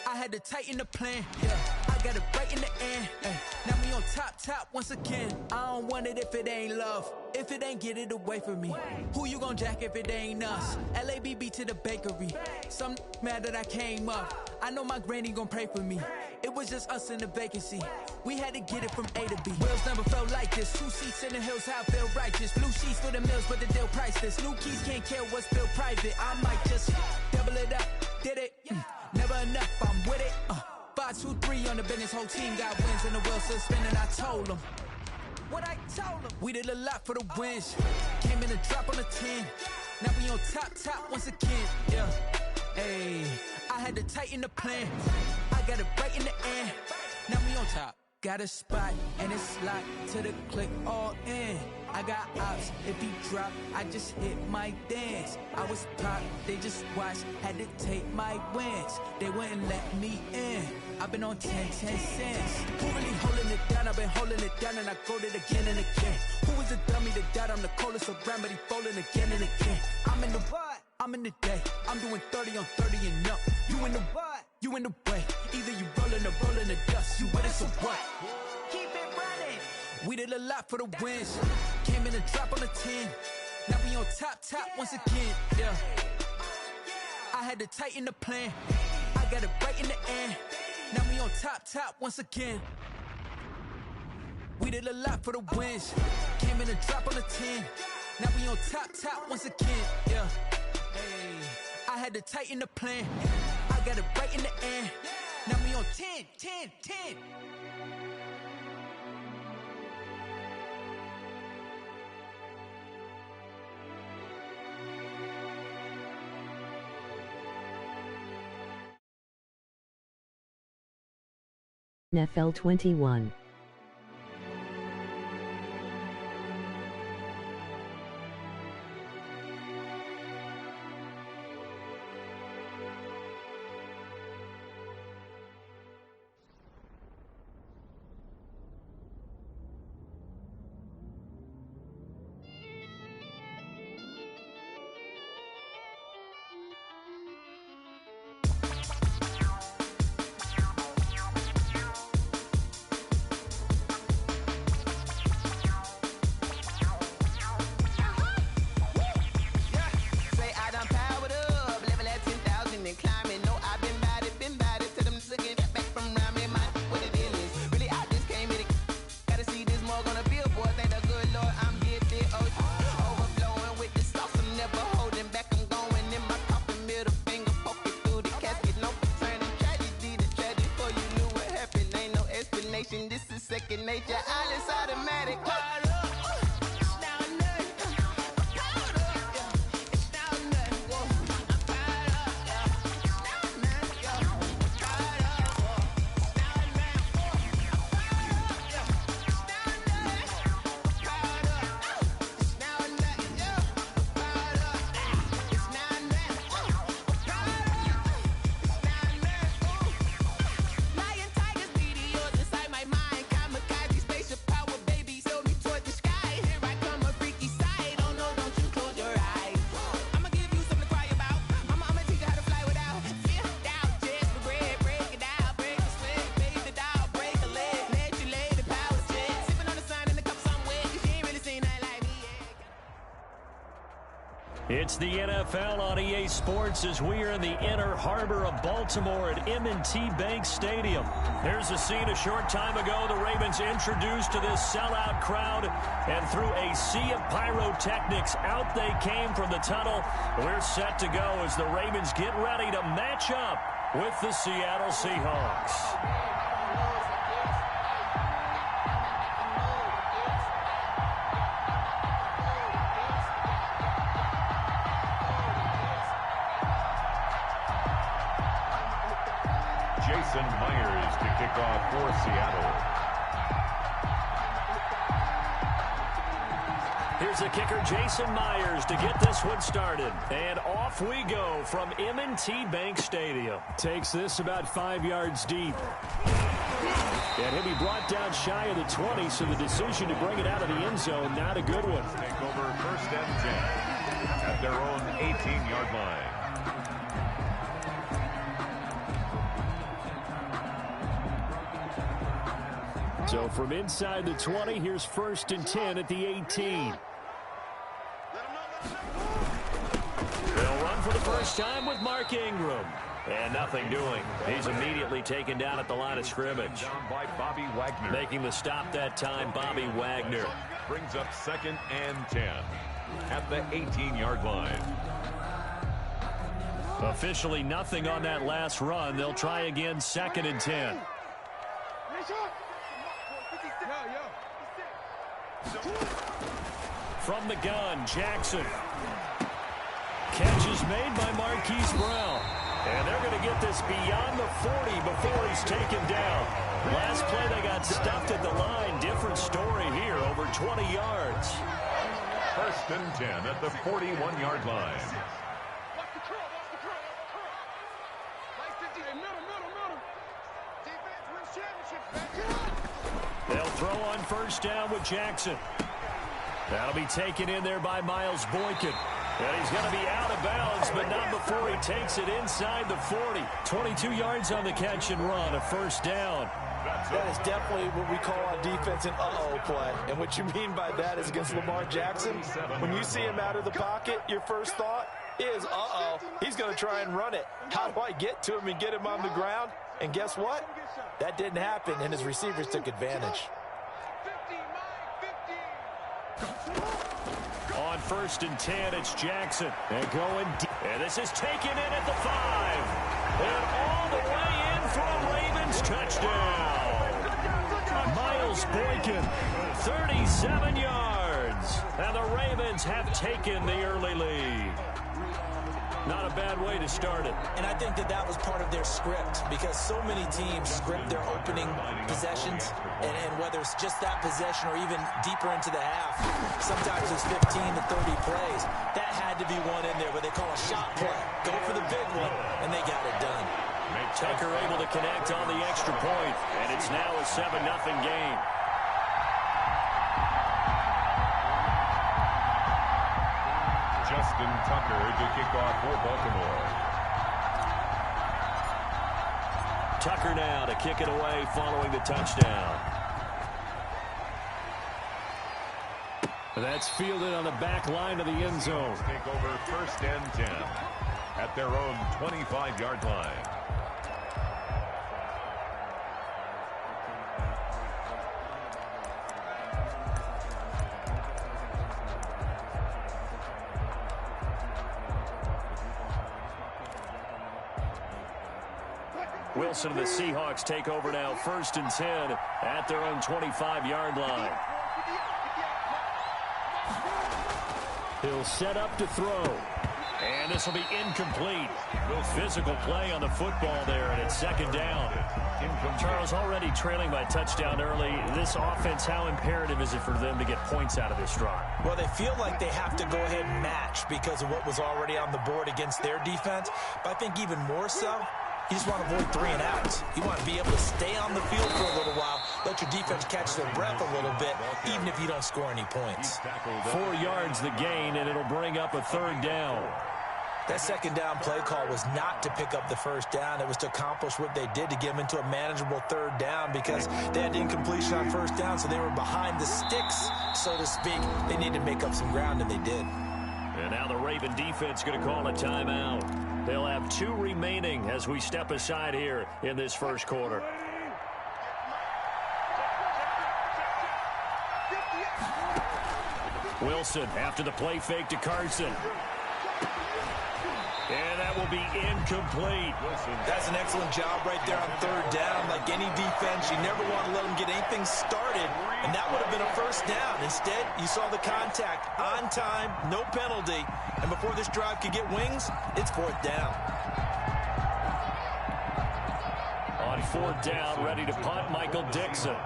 I had to tighten the plan. Yeah. I got it right in the end. Now we on top once again. I don't want it if it ain't love. If it ain't, get it away from me. Who you gon' jack if it ain't us? LABB to the bakery. Some mad that I came up. I know my granny gon' pray for me. It was just us in the vacancy. We had to get it from A to B. Wheels never felt like this. 2 seats in the hills, how I feel righteous. Blue sheets for the mills, but the deal priceless. New keys can't care what's still private. I might just double it up. Did it? Never enough, I'm with it. 5, 2, 3 on the business. Whole team got wins and the wheels still spinning. I told them what I told them. We did a lot for the wins. Came in and drop on the 10. Now we on top once again. Yeah. Ayy, I had to tighten the plan. I got it right in the end. Now we on top. Got a spot and it's locked to the click all in. I got ops, if he drop, I just hit my dance. I was top, they just watched, had to take my wins. They wouldn't let me in. I've been on 10 cents. Who really holding it down? I've been holding it down and I go it again and again. Who is the dummy that died? I'm the coldest around, but he falling again and again. I'm in the what? I'm in the day. I'm doing 30 on 30 and up. You in the what? You in the way. Either you rolling or rolling the dust. You with us or what? Keep it running. We did a lot for the wins. Came in and drop on the 10. Now we on top once again. Yeah. I had to tighten the plan. I got it right in the end. Now we on top once again. We did a lot for the wins. Came in and drop on the 10. Now we on top once again. Yeah. Hey, I had to tighten the plan. I got it right in the end. Now we on 10. NFL 21. This is second nature, all is automatic. It's the NFL on EA Sports as we are in the inner harbor of Baltimore at M&T Bank Stadium. Here's a scene a short time ago. The Ravens introduced to this sellout crowd, and through a sea of pyrotechnics, out they came from the tunnel. We're set to go as the Ravens get ready to match up with the Seattle Seahawks. Jason Myers to kick off for Seattle. Here's the kicker, Jason Myers, to get this one started. And off we go from M&T Bank Stadium. Takes this about 5 yards deep. And he'll be brought down shy of the 20, so the decision to bring it out of the end zone, not a good one. Take over first and 10 at their own 18-yard line. So from inside the 20, here's first and 10 at the 18. They'll run for the first time with Mark Ingram. And nothing doing. He's immediately taken down at the line of scrimmage. Down by Bobby Wagner. Making the stop that time, Bobby Wagner. Brings up second and 10 at the 18-yard line. Officially nothing on that last run. They'll try again, second and 10. From the gun, Jackson. Catch is made by Marquise Brown. And they're going to get this beyond the 40 before he's taken down. Last play, they got stuffed at the line. Different story here, over 20 yards. 1st and 10 at the 41-yard line. They'll throw on 1st down with Jackson. That'll be taken in there by Miles Boykin. And he's going to be out of bounds, but not before he takes it inside the 40. 22 yards on the catch and run, a 1st down. That is definitely what we call on defense an uh-oh play. And what you mean by that is against Lamar Jackson, when you see him out of the pocket, your first thought is, uh-oh, he's going to try and run it. How do I get to him and get him on the ground? And guess what? That didn't happen, and his receivers took advantage. On 1st and 10, it's Jackson. And going deep. And this is taken in at the 5. And all the way in for a Ravens touchdown. Miles Boykin, 37 yards. And the Ravens have taken the early lead. Not a bad way to start it. And I think that was part of their script, because so many teams script their opening possessions, and whether it's just that possession or even deeper into the half, sometimes it's 15 to 30 plays. That had to be one in there where they call a shot play. Go for the big one, and they got it done. Tucker able to connect on the extra point, and it's now a 7-0 game. Justin Tucker to kick off for Baltimore. Tucker now to kick it away following the touchdown. That's fielded on the back line of the end zone. Take over 1st and 10 at their own 25-yard line. Wilson and the Seahawks take over now, 1st and 10 at their own 25-yard line. He'll set up to throw. And this will be incomplete. Real physical play on the football there, and it's 2nd down. Charles, already trailing by touchdown early. This offense, how imperative is it for them to get points out of this drive? Well, they feel like they have to go ahead and match because of what was already on the board against their defense. But I think even more so, you just want to avoid 3 and outs. You want to be able to stay on the field for a little while, let your defense catch their breath a little bit, even if you don't score any points. 4 yards the gain, and it'll bring up a 3rd down. That 2nd down play call was not to pick up the 1st down. It was to accomplish what they did to get them into a manageable 3rd down, because they had incompletion on 1st down, so they were behind the sticks, so to speak. They needed to make up some ground, and they did. And now the Raven defense going to call a timeout. They'll have 2 remaining as we step aside here in this 1st quarter. Wilson after the play fake to Carson. And that will be incomplete. That's an excellent job right there on 3rd down. Like any defense, you never want to let them get anything started, and that would have been a 1st down. Instead, you saw the contact on time, no penalty, and before this drive could get wings, it's 4th down. On 4th down, ready to punt, Michael Dixon.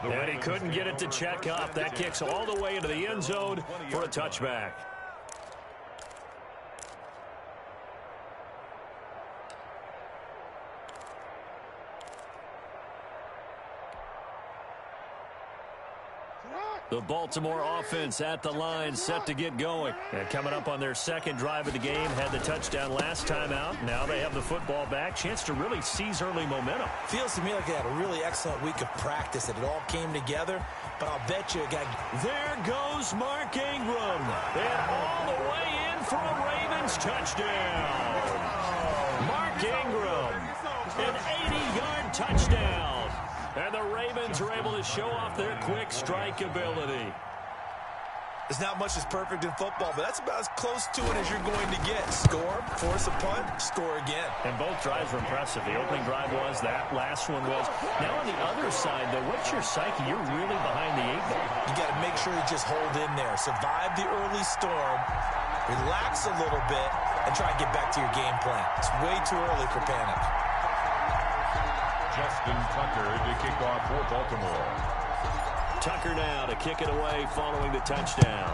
And he couldn't get it to check up. That kicks all the way into the end zone for a touchback. The Baltimore offense at the line, set to get going. And coming up on their 2nd drive of the game, had the touchdown last time out. Now they have the football back. Chance to really seize early momentum. Feels to me like they had a really excellent week of practice, that it all came together. But I'll bet you it got... There goes Mark Ingram. And all the way in for a Ravens touchdown. Mark Ingram, an 80-yard touchdown. And the Ravens are able to show off their quick strike ability. There's not much that's perfect in football, but that's about as close to it as you're going to get. Score, force a punt, score again. And both drives were impressive. The opening drive was, that last one was. Now on the other side, though, what's your psyche? You're really behind the 8 ball. You got to make sure you just hold in there. Survive the early storm, relax a little bit, and try and get back to your game plan. It's way too early for panic. Justin Tucker to kick off for Baltimore. Tucker now to kick it away following the touchdown.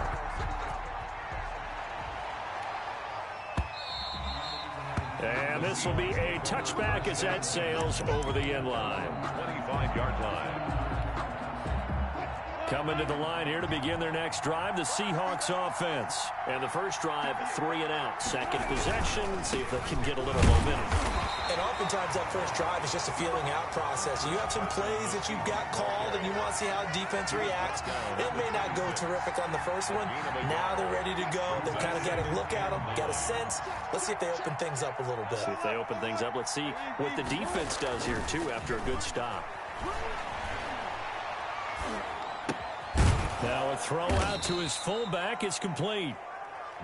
And this will be a touchback as that sails over the end line. 25-yard line. Coming to the line here to begin their next drive, the Seahawks offense. And the first drive, 3 and out. Second possession, see if they can get a little momentum. And oftentimes that first drive is just a feeling out process. You have some plays that you've got called and you want to see how defense reacts. It may not go terrific on the first one. Now they're ready to go. They've kind of got to look at them, got a sense. Let's see if they open things up a little bit. See if they open things up. Let's see what the defense does here, too, after a good stop. Now a throw out to his fullback is complete.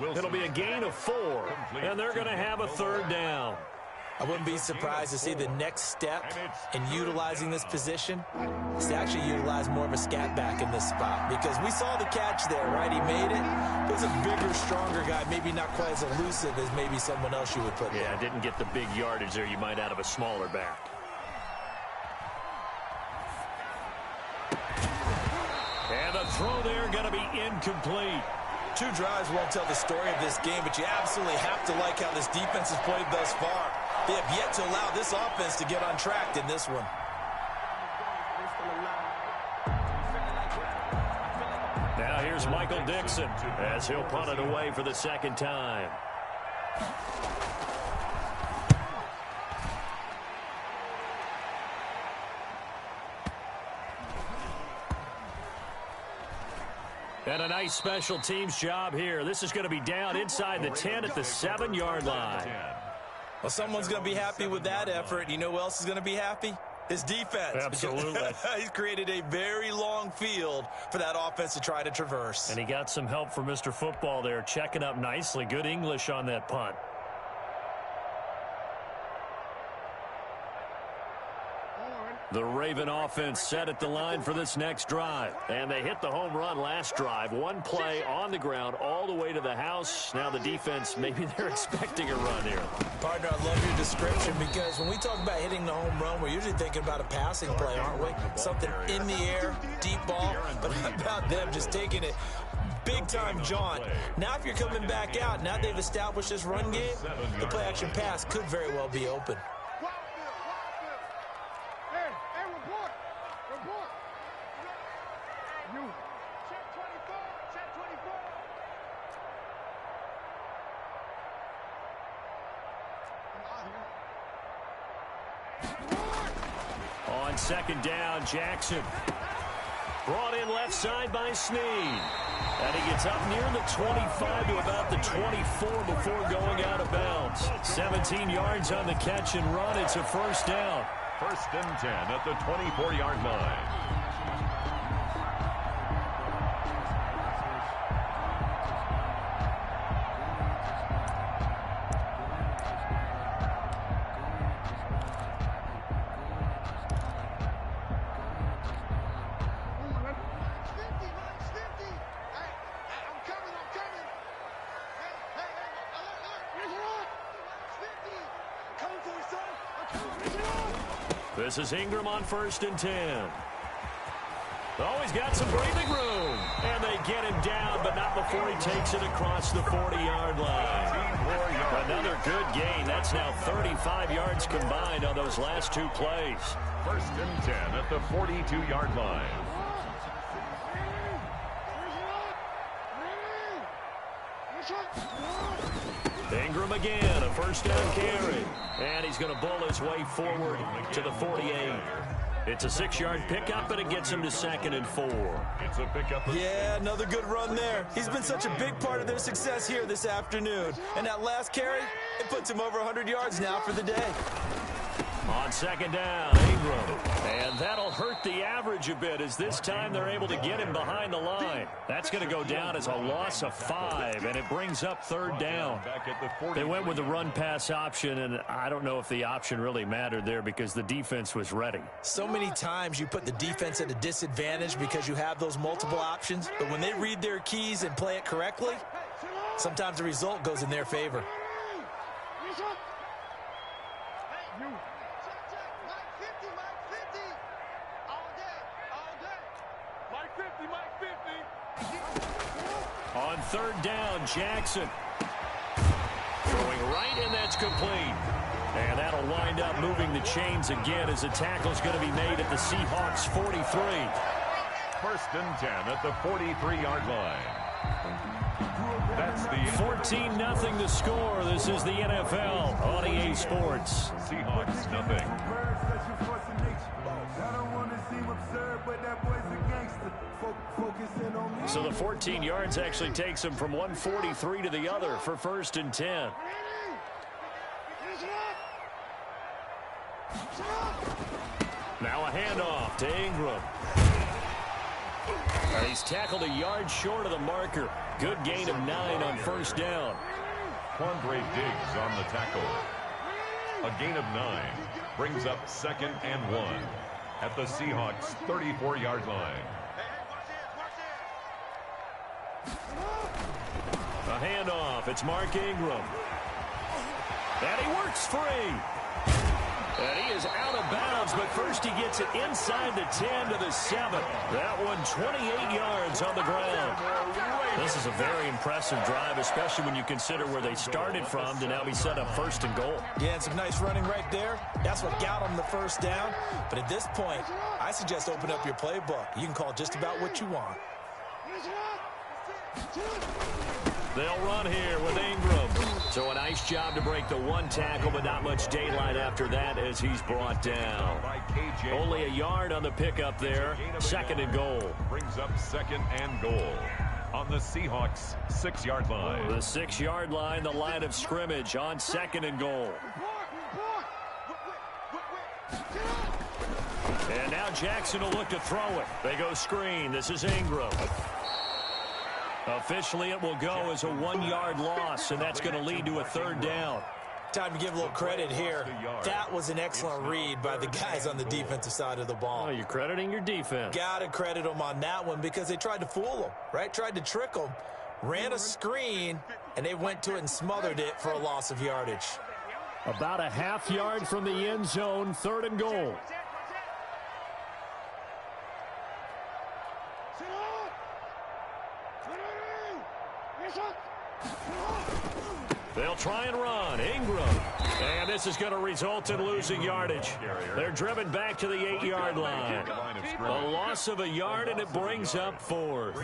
It'll be a gain of 4, and they're going to have a third down. I wouldn't be surprised to see the next step in utilizing this position is to actually utilize more of a scat back in this spot, because we saw the catch there, right? He made it. It was a bigger, stronger guy, maybe not quite as elusive as maybe someone else you would put there. Yeah, didn't get the big yardage there you might out of a smaller back. And the throw there going to be incomplete. 2 drives won't tell the story of this game, but you absolutely have to like how this defense has played thus far. They have yet to allow this offense to get on track in this one. Now here's Michael Dixon as he'll punt it away for the second time. And a nice special teams job here. This is going to be down inside the 10 at the 7-yard line. Well, someone's going to be happy with that effort. You know who else is going to be happy? His defense. Absolutely. He's created a very long field for that offense to try to traverse. And he got some help from Mr. Football there, checking up nicely. Good English on that punt. The Raven offense set at the line for this next drive. And they hit the home run last drive. One play on the ground all the way to the house. Now the defense, maybe they're expecting a run here. Partner, I love your description, because when we talk about hitting the home run, we're usually thinking about a passing play, aren't we? Something in the air, deep ball. But how about them just taking it big-time jaunt? Now if you're coming back out, now they've established this run game, the play-action pass could very well be open. On second down, Jackson. Brought in left side by Snead. And he gets up near the 25 to about the 24 before going out of bounds. 17 yards on the catch and run. It's a first down. 1st and 10 at the 24-yard line. This is Ingram on 1st and 10. Oh, he's got some breathing room. And they get him down, but not before he takes it across the 40-yard line. Another good gain. That's now 35 yards combined on those last 2 plays. 1st and 10 at the 42-yard line. Ingram again, a first down carry. And he's going to bull his way forward to the 48. It's a 6-yard pickup, and it gets him to 2nd and 4. It's a pickup. Yeah, another good run there. He's been such a big part of their success here this afternoon. And that last carry, it puts him over 100 yards now for the day. On second down. Ingram. And that'll hurt the average a bit as this time they're able to get him behind the line. That's going to go down as a loss of 5, and it brings up third down. They went with the run-pass option, and I don't know if the option really mattered there because the defense was ready. So many times you put the defense at a disadvantage because you have those multiple options, but when they read their keys and play it correctly, sometimes the result goes in their favor. On third down, Jackson. Throwing right, and that's complete. And that'll wind up moving the chains again as the tackle's going to be made at the Seahawks 43. First and 10 at the 43-yard line. That's the 14-0 the score. This is the NFL on EA Sports. Seahawks nothing. So the 14 yards actually takes him from 143 to the other for first and 10. Now a handoff to Ingram. He's tackled a yard short of the marker. Good gain of 9 on first down. Quandre Diggs on the tackle. A gain of 9 brings up 2nd and 1 at the Seahawks 34-yard line. A handoff. It's Mark Ingram. And he works free. And he is out of bounds, but first he gets it inside the 10 to the 7. That one 28 yards on the ground. This is a very impressive drive, especially when you consider where they started from to now be set up first and goal. Yeah, and some nice running right there. That's what got them the first down. But at this point, I suggest open up your playbook. You can call just about what you want. They'll run here with Ingram. So a nice job to break the one tackle, but not much daylight after that as he's brought down. Only a yard on the pickup there. 2nd and goal. Brings up 2nd and goal on the Seahawks 6-yard line. The 6-yard line, the line of scrimmage on 2nd and goal. And now Jackson will look to throw it. They go screen. This is Ingram. Officially, it will go as a 1-yard loss, and that's going to lead to a third down. Time to give a little credit here. That was an excellent read by the guys on the defensive side of the ball. Oh, you're crediting your defense. Got to credit them on that one because they tried to fool them, right? Tried to trick them, ran a screen, and they went to it and smothered it for a loss of yardage. About a half yard from the end zone, 3rd and goal. They'll try and run. Ingram. And this is going to result in losing yardage. They're driven back to the 8-yard line. A loss of a yard, and it brings up 4th.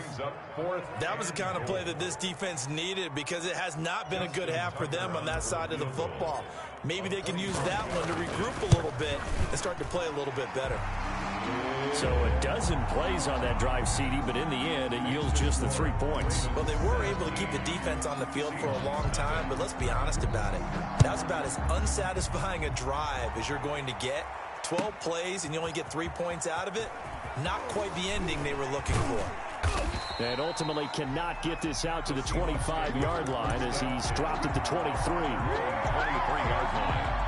That was the kind of play that this defense needed because it has not been a good half for them on that side of the football. Maybe they can use that one to regroup a little bit and start to play a little bit better. So a dozen plays on that drive, CD, but in the end, it yields just the 3 points. Well, they were able to keep the defense on the field for a long time, but let's be honest about it. That's about as unsatisfying a drive as you're going to get. 12 plays, and you only get 3 points out of it. Not quite the ending they were looking for. And ultimately cannot get this out to the 25-yard line as he's dropped at the 23. 23-yard line.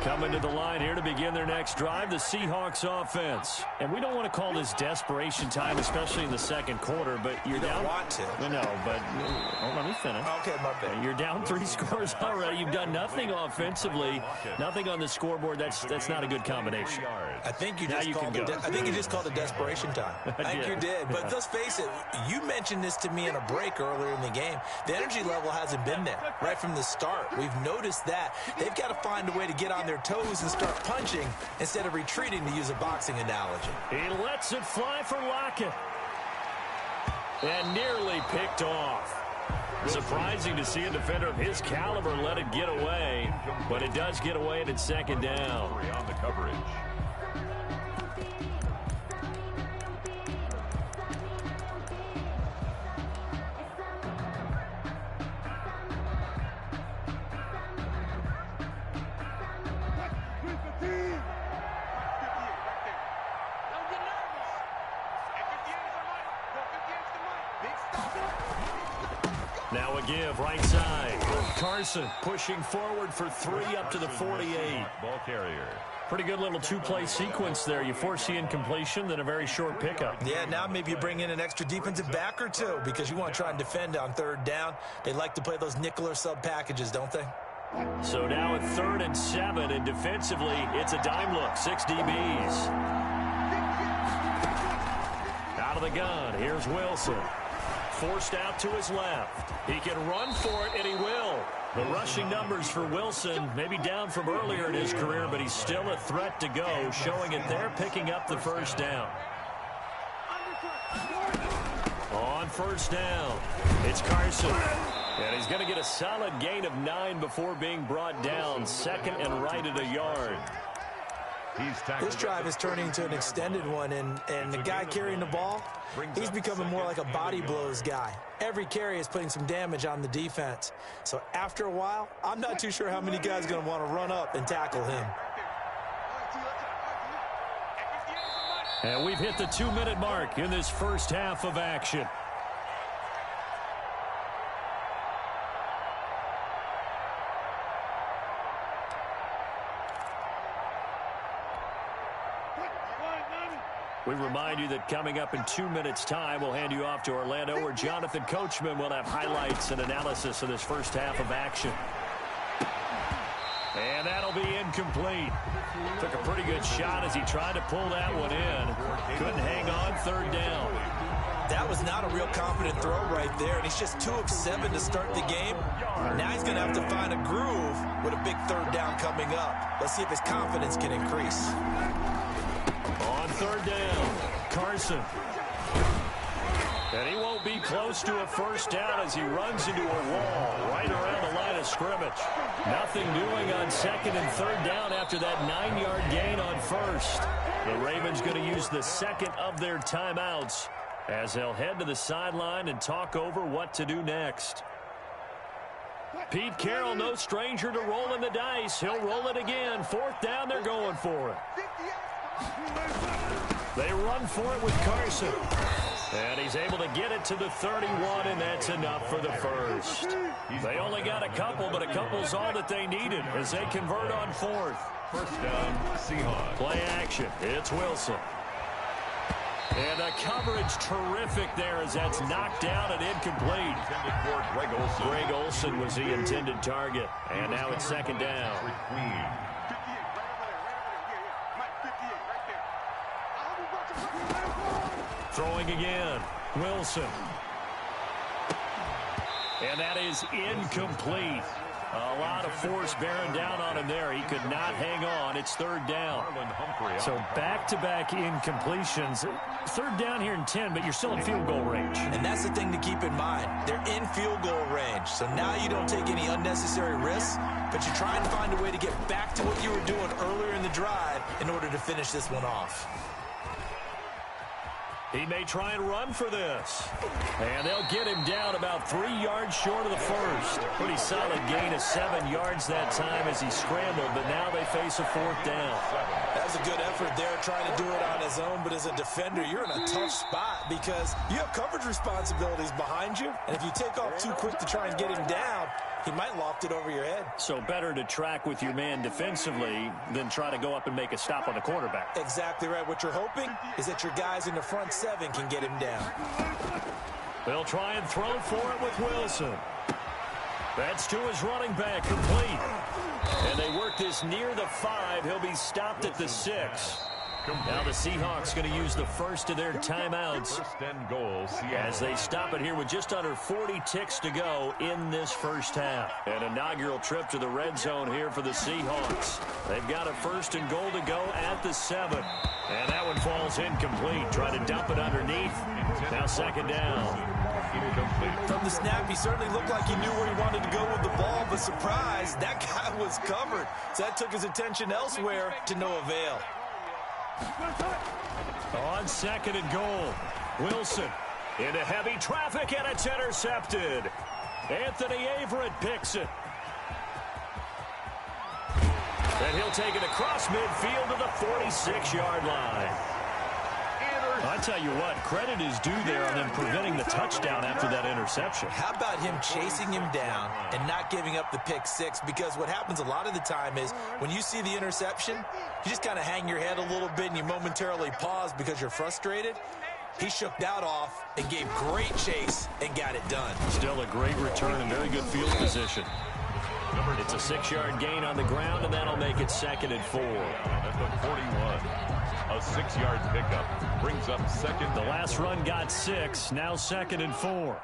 Coming to the line here to begin their next drive, the Seahawks offense. And we don't want to call this desperation time, especially in the second quarter, but you're down. You don't want to. No, but hold on, let me finish. Okay, my bad. You're down 3 scores already. You've done nothing offensively, nothing on the scoreboard. That's not a good combination. I think you just called it desperation time. I think you did. But let's face it, you mentioned this to me in a break earlier in the game. The energy level hasn't been there right from the start. We've noticed that. They've got to find a way to get on their toes and start punching instead of retreating, to use a boxing analogy. He lets it fly for Lockett. And nearly picked off. Surprising to see a defender of his caliber let it get away, but it does get away and it's 2nd down. On the coverage. Now a give, right side. Carson pushing forward for 3 up to the 48. Ball carrier. Pretty good little two-play sequence there. You force the incompletion, then a very short pickup. Yeah, now maybe you bring in an extra defensive back or two because you want to try and defend on 3rd down. They like to play those nickel or sub packages, don't they? So now at 3rd and 7, and defensively, it's a dime look. 6 DBs. Out of the gun, here's Wilson. Forced out to his left. He can run for it, and he will. The rushing numbers for Wilson, maybe down from earlier in his career, but he's still a threat to go, showing it there, picking up the 1st down. On 1st down, it's Carson. And he's going to get a solid gain of 9 before being brought down. 2nd and right at a yard. This drive is turning into an extended one, and the guy carrying the ball, he's becoming more like a body blows guy. Every carry is putting some damage on the defense. So after a while, I'm not too sure how many guys are going to want to run up and tackle him. And we've hit the 2-minute mark in this first half of action. We remind you that coming up in 2 minutes' time, we'll hand you off to Orlando, where Jonathan Coachman will have highlights and analysis of this first half of action. And that'll be incomplete. Took a pretty good shot as he tried to pull that one in. Couldn't hang on 3rd down. That was not a real confident throw right there, and he's just 2 of 7 to start the game. Now he's going to have to find a groove with a big 3rd down coming up. Let's see if his confidence can increase. On 3rd down, Carson. And he won't be close to a 1st down as he runs into a wall right around the line of scrimmage. Nothing doing on 2nd and 3rd down after that 9-yard gain on 1st. The Ravens going to use the 2nd of their timeouts as they'll head to the sideline and talk over what to do next. Pete Carroll, no stranger to rolling the dice. He'll roll it again. 4th down, they're going for it. They run for it with Carson. And he's able to get it to the 31, and that's enough for the 1st. They only got a couple, but a couple's all that they needed as they convert on 4th. 1st down, Seahawks. Play action. It's Wilson. And the coverage terrific there as that's knocked down and incomplete. Greg Olsen was the intended target. And now it's 2nd down. Throwing again. Wilson. And that is incomplete. A lot of force bearing down on him there. He could not hang on. It's 3rd down. So back-to-back incompletions. 3rd down here in 10, but you're still in field goal range. And that's the thing to keep in mind. They're in field goal range. So now you don't take any unnecessary risks, but you try and find a way to get back to what you were doing earlier in the drive in order to finish this one off. He may try and run for this. And they'll get him down about 3 yards short of the 1st. Pretty solid gain of 7 yards that time as he scrambled, but now they face a 4th down. That was a good effort there, trying to do it on his own, but as a defender, you're in a tough spot because you have coverage responsibilities behind you, and if you take off too quick to try and get him down, he might loft it over your head. So better to track with your man defensively than try to go up and make a stop on the quarterback. Exactly right. What you're hoping is that your guys in the front 7 can get him down. They'll try and throw for it with Wilson. That's to his running back, complete. And they work this near the 5. He'll be stopped at the 6. Now the Seahawks going to use the 1st of their timeouts 1st and goal, as they stop it here with just under 40 ticks to go in this first half. An inaugural trip to the red zone here for the Seahawks. They've got a 1st and goal to go at the 7. And that one falls incomplete. Try to dump it underneath. Now 2nd down. From the snap, he certainly looked like he knew where he wanted to go with the ball, but surprise, that guy was covered. So that took his attention elsewhere to no avail. On 2nd and goal, Wilson into heavy traffic, and it's intercepted. Anthony Averett picks it. And he'll take it across midfield to the 46-yard line. I tell you what, credit is due there on them preventing the touchdown after that interception. How about him chasing him down and not giving up the pick six? Because what happens a lot of the time is when you see the interception, you just kind of hang your head a little bit and you momentarily pause because you're frustrated. He shook that off and gave great chase and got it done. Still a great return and very good field position. It's a 6-yard gain on the ground, and that'll make it 2nd and 4. At the 41. A 6-yard pickup brings up 2nd. The last run got 6. Now 2nd and 4.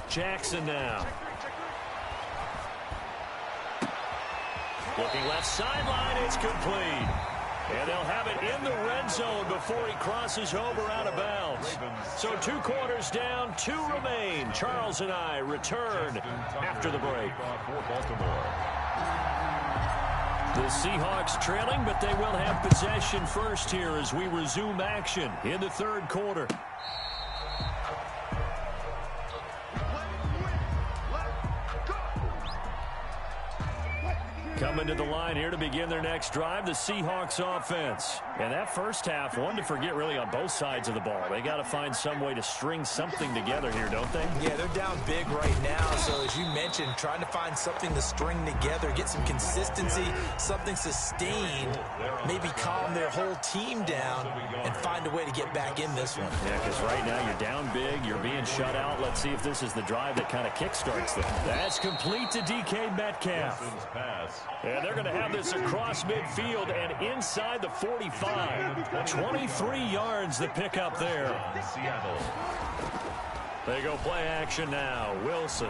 Jackson now. Looking left sideline. It's complete. And they'll have it in the red zone before he crosses over out of bounds. So 2 quarters down, 2 remain. Charles and I return after the break. The Seahawks trailing, but they will have possession first here as we resume action in the 3rd quarter. Coming to the line here to begin their next drive, the Seahawks offense. And that first half, one to forget really on both sides of the ball. They got to find some way to string something together here, don't they? Yeah, they're down big right now. So as you mentioned, trying to find something to string together, get some consistency, something sustained, maybe calm their whole team down and find a way to get back in this one. Yeah, because right now you're down big, you're being shut out. Let's see if this is the drive that kind of kickstarts them. That's complete to DK Metcalf. And they're going to have this across midfield and inside the 45. 23 yards the pickup there. They go play action now. Wilson.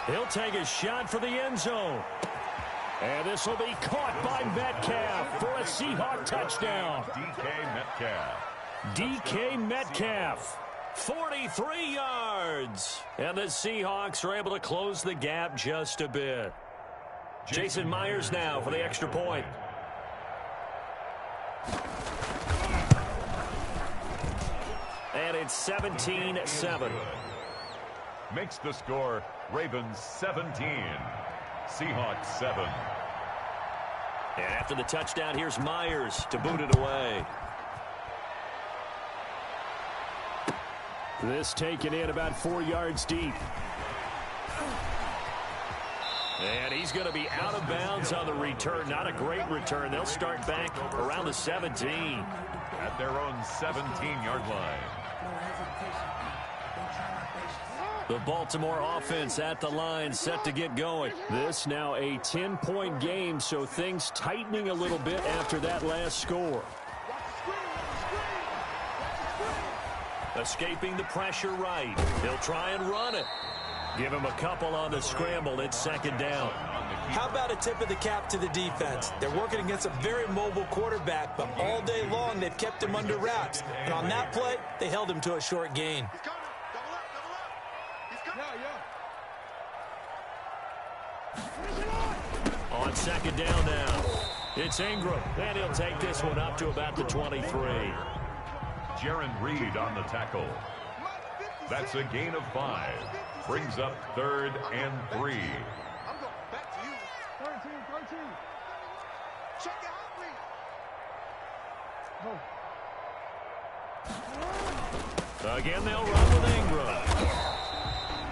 He'll take a shot for the end zone. And this will be caught by Metcalf for a Seahawk touchdown. DK Metcalf. 43 yards. And the Seahawks are able to close the gap just a bit. Jason Myers now for the extra point. And it's 17-7. Makes the score Ravens 17. Seahawks 7. And after the touchdown, here's Myers to boot it away. This taken in about 4 yards deep. And he's going to be out of bounds on the return. Not a great return. They'll start back around the 17. At their own 17-yard line. The Baltimore offense at the line, set to get going. This now a 10-point game, so things tightening a little bit after that last score. Escaping the pressure right. They'll try and run it. Give him a couple on the scramble. It's 2nd down. How about a tip of the cap to the defense? They're working against a very mobile quarterback, but all day long they've kept him under wraps. And on that play, they held him to a short gain. On 2nd down now. It's Ingram, and he'll take this one up to about the 23. Jaron Reed on the tackle. That's a gain of 5. Brings up 3rd and 3. I'm going back to you. 13. Check it out, please. Again, they'll run with Ingram.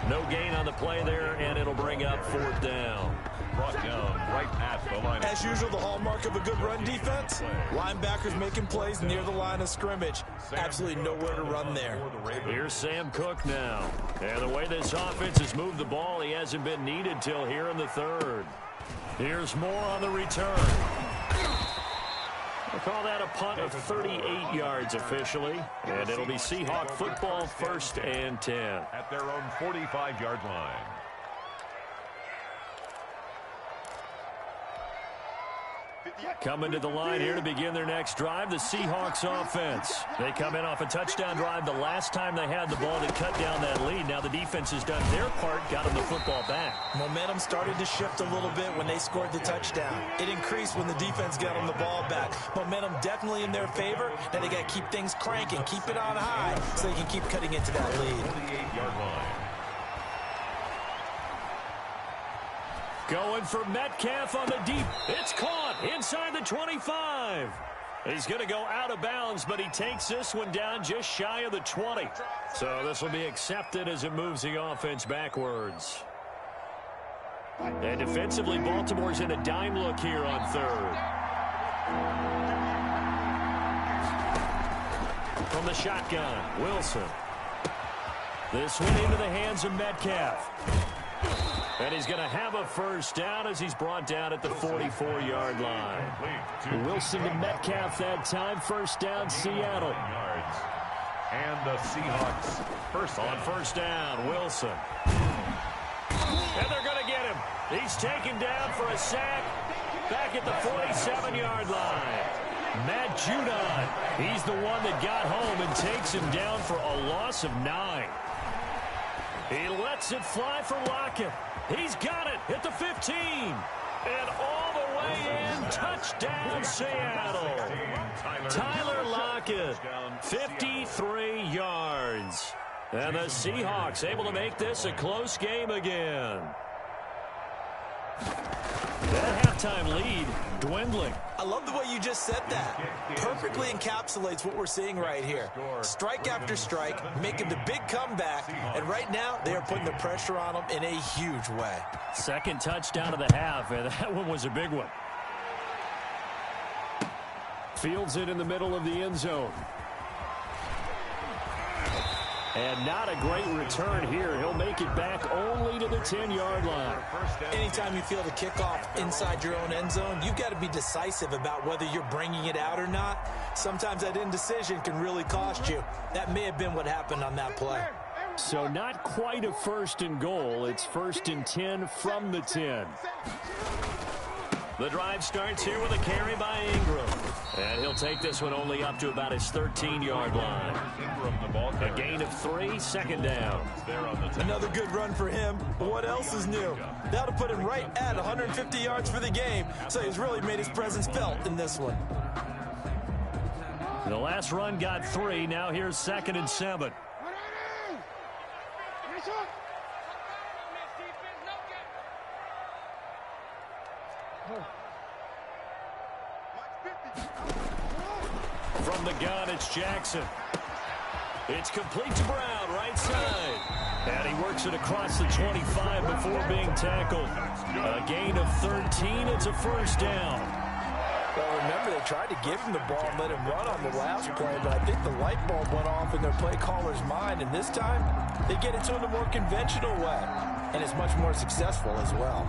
No gain on the play there, and it'll bring up 4th down. Brought down right at the line. As usual, the hallmark of a good run defense, linebackers making plays near the line of scrimmage. Absolutely nowhere to run there. Here's Sam Cook now. And the way this offense has moved the ball, he hasn't been needed till here in the 3rd. Here's Moore on the return. We'll call that a punt of 38 yards officially. And it'll be Seahawk football, 1st and 10. At their own 45-yard line. Coming to the line here to begin their next drive, the Seahawks offense. They come in off a touchdown drive the last time they had the ball to cut down that lead. Now the defense has done their part, got them the football back. Momentum started to shift a little bit when they scored the touchdown. It increased when the defense got them the ball back. Momentum definitely in their favor. Now they got to keep things cranking, keep it on high so they can keep cutting into that lead. 48-yard line. Going for Metcalf on the deep. It's caught inside the 25. He's going to go out of bounds, but he takes this one down just shy of the 20. So this will be accepted as it moves the offense backwards. And defensively, Baltimore's in a dime look here on third. From the shotgun, Wilson. This one into the hands of Metcalf. And he's going to have a first down as he's brought down at the 44-yard line. Wilson to Metcalf that time. First down, Seattle. And the Seahawks first down, Wilson. And they're going to get him. He's taken down for a sack back at the 47-yard line. Matt Judon, he's the one that got home and takes him down for a loss of 9. He lets it fly for Lockett. He's got it at the 15. And all the way in, touchdown Seattle. Tyler Lockett, 53 yards. And the Seahawks able to make this a close game again. That halftime lead dwindling. I love the way you just said that. Perfectly encapsulates what we're seeing right here. Strike after strike, making the big comeback, and right now they are putting the pressure on them in a huge way. Second touchdown of the half, and that one was a big one. Fields it in the middle of the end zone. And not a great return here. He'll make it back only to the 10-yard line. Anytime you feel the kickoff inside your own end zone, you've got to be decisive about whether you're bringing it out or not. Sometimes that indecision can really cost you. That may have been what happened on that play. So not quite a first and goal. It's first and 10 from the 10. The drive starts here with a carry by Ingram. And he'll take this one only up to about his 13-yard line. A gain of 3, second down. Another good run for him. What else is new? That'll put him right at 150 yards for the game. So he's really made his presence felt in this one. The last run got 3. Now here's 2nd and 7. From the gun, it's Jackson. It's complete to Brown, right side. And he works it across the 25 before being tackled. A gain of 13. It's a first down. Well, remember, they tried to give him the ball and let him run on the last play, but I think the light bulb went off in their play caller's mind, and this time they get it to him the more conventional way, and it's much more successful as well.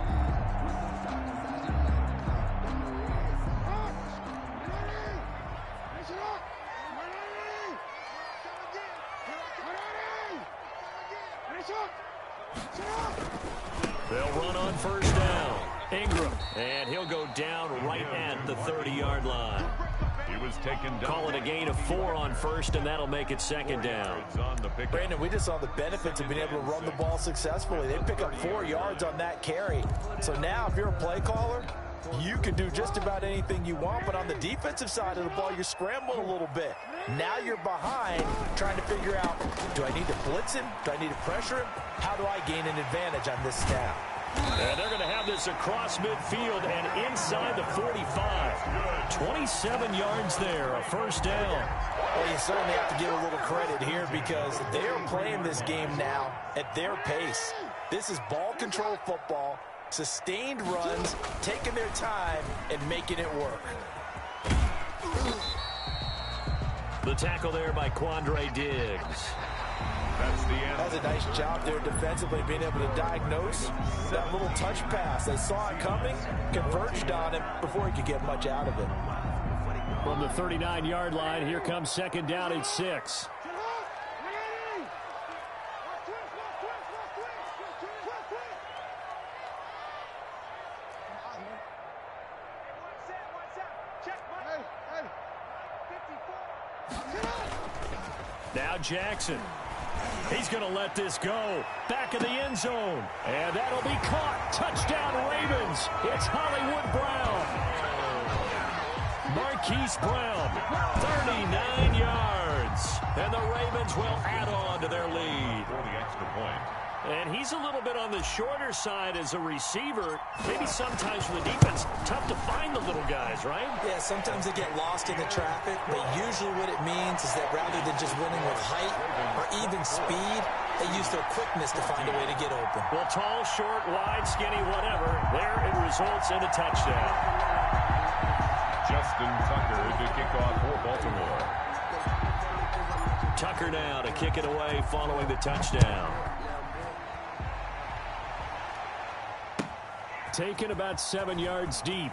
They'll run on first down. Ingram, and he'll go down right at the 30-yard line. He was taken down. Call it a gain of 4 on first, and that'll make it second down. Brandon, we just saw the benefits of being able to run the ball successfully. They pick up 4 yards on that carry. So now, if you're a play caller, you can do just about anything you want, but on the defensive side of the ball, you're scrambling a little bit. Now you're behind, trying to figure out, do I need to blitz him? Do I need to pressure him? How do I gain an advantage on this snap? And they're going to have this across midfield and inside the 45. 27 yards there, a first down. Well, you certainly have to give a little credit here because they are playing this game now at their pace. This is ball control football, sustained runs, taking their time and making it work. The tackle there by Quandre Diggs. That's the end. That's a nice job there defensively, being able to diagnose that little touch pass. They saw it coming, converged on it before he could get much out of it. From the 39-yard line, here comes second down at 6. Now Jackson. He's going to let this go. Back of the end zone. And that'll be caught. Touchdown Ravens. It's Hollywood Brown. Marquise Brown, 39 yards. And the Ravens will add on to their lead. For the extra point. And he's a little bit on the shorter side as a receiver. Maybe sometimes for the defense, tough to find the little guys, right? Yeah, sometimes they get lost in the traffic, but usually what it means is that rather than just winning with height or even speed, they use their quickness to find a way to get open. Well, tall, short, wide, skinny, whatever, there it results in a touchdown. Justin Tucker to kick off for Baltimore. Tucker now to kick it away following the touchdown. Taken about 7 yards deep.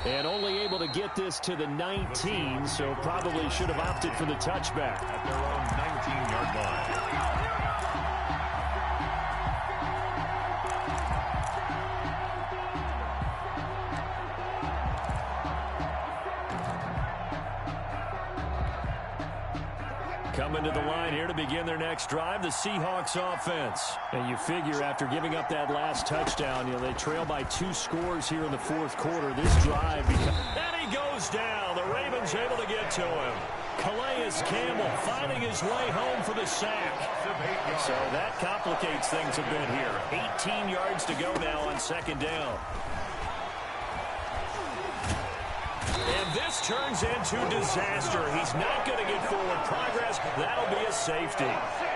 And only able to get this to the 19, so probably should have opted for the touchback. At their own 19-yard line. Coming to the line here to begin their next drive, the Seahawks offense. And you figure after giving up that last touchdown, they trail by 2 scores here in the fourth quarter. This drive becomes... And he goes down. The Ravens able to get to him. Calais Campbell finding his way home for the sack. So that complicates things a bit here. 18 yards to go now on second down. And this turns into disaster. He's not going to get forward progress. That'll be a safety.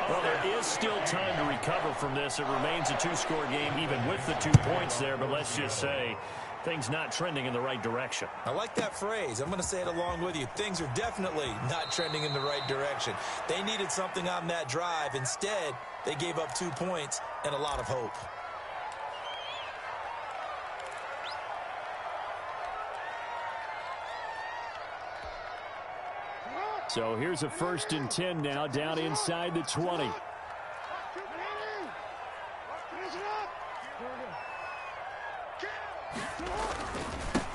Well, there is still time to recover from this. It remains a 2-score game even with the 2 points there. But let's just say things not trending in the right direction. I like that phrase. I'm going to say it along with you. Things are definitely not trending in the right direction. They needed something on that drive. Instead, they gave up 2 points and a lot of hope. So here's a 1st and 10 now, down inside the 20.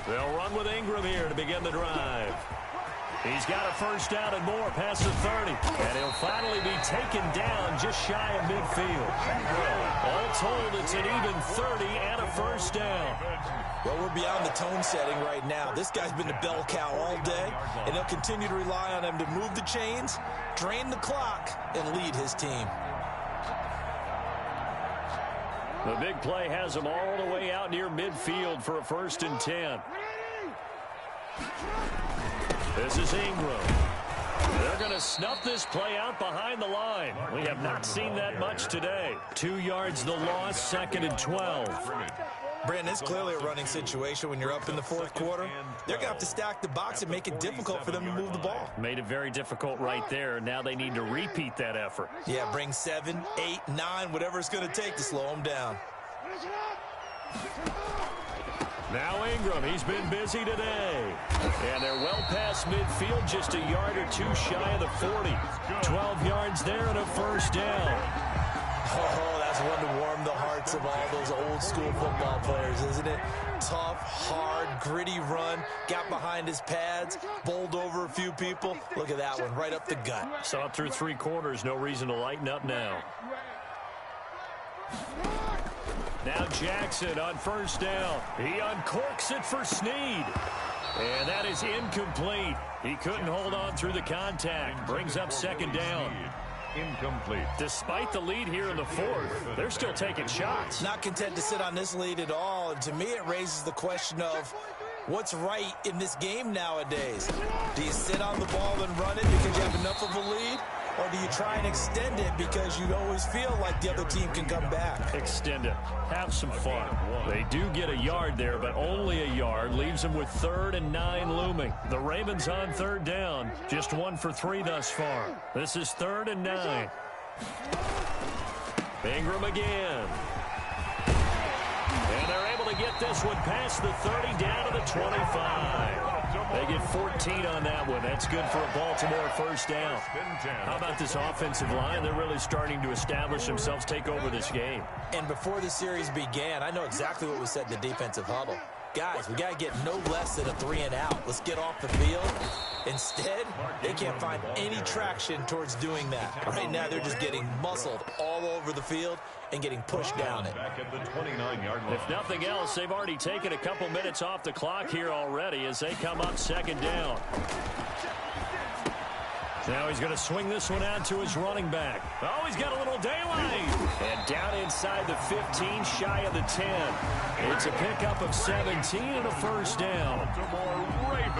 They'll run with Ingram here to begin the drive. He's got a first down and more past the 30. And he'll finally be taken down just shy of midfield. All told, it's an even 30 and a first down. Well, we're beyond the tone setting right now. This guy's been a bell cow all day, and they'll continue to rely on him to move the chains, drain the clock, and lead his team. The big play has him all the way out near midfield for a 1st and 10. This is Ingram. They're going to snuff this play out behind the line. We have not seen that much today. 2 yards the loss, 2nd and 12. Brandon, it's clearly a running situation when you're up in the fourth quarter. They're going to have to stack the box and make it difficult for them to move the ball. Made it very difficult right there. Now they need to repeat that effort. Yeah, bring 7, 8, 9, whatever it's going to take to slow them down. Now Ingram, he's been busy today. And they're well past midfield, just a yard or 2 shy of the 40. 12 yards there and a first down. Oh, that's one to warm the hearts of all those old school football players, isn't it? Tough, hard, gritty run, got behind his pads, bowled over a few people. Look at that one, right up the gut. Saw it through 3 quarters, no reason to lighten up now. Now Jackson on first down. He uncorks it for Snead. And that is incomplete. He couldn't hold on through the contact. Brings up second down. Incomplete. Despite the lead here in the fourth, they're still taking shots. Not content to sit on this lead at all. And to me, it raises the question of what's right in this game nowadays. Do you sit on the ball and run it because you have enough of a lead? Or do you try and extend it because you always feel like the other team can come back? Extend it. Have some fun. They do get a yard there, but only a yard. Leaves them with 3rd and 9 looming. The Ravens on 3rd down. Just 1 for 3 thus far. This is 3rd and 9. Ingram again. And they're able to get this one past the 30 down to the 25. They get 14 on that one. That's good for a Baltimore first down. How about this offensive line? They're really starting to establish themselves, take over this game. And before the series began, I know exactly what was said in the defensive huddle. Guys, we got to get no less than a 3 and out. Let's get off the field. Instead, they can't find any traction towards doing that. Right now, they're just getting muscled all over the field and getting pushed down it. Back at the 29-yard line. If nothing else, they've already taken a couple minutes off the clock here already as they come up second down. Now he's going to swing this one out to his running back. Oh, he's got a little daylight. And down inside the 15, shy of the 10. It's a pickup of 17 and a first down.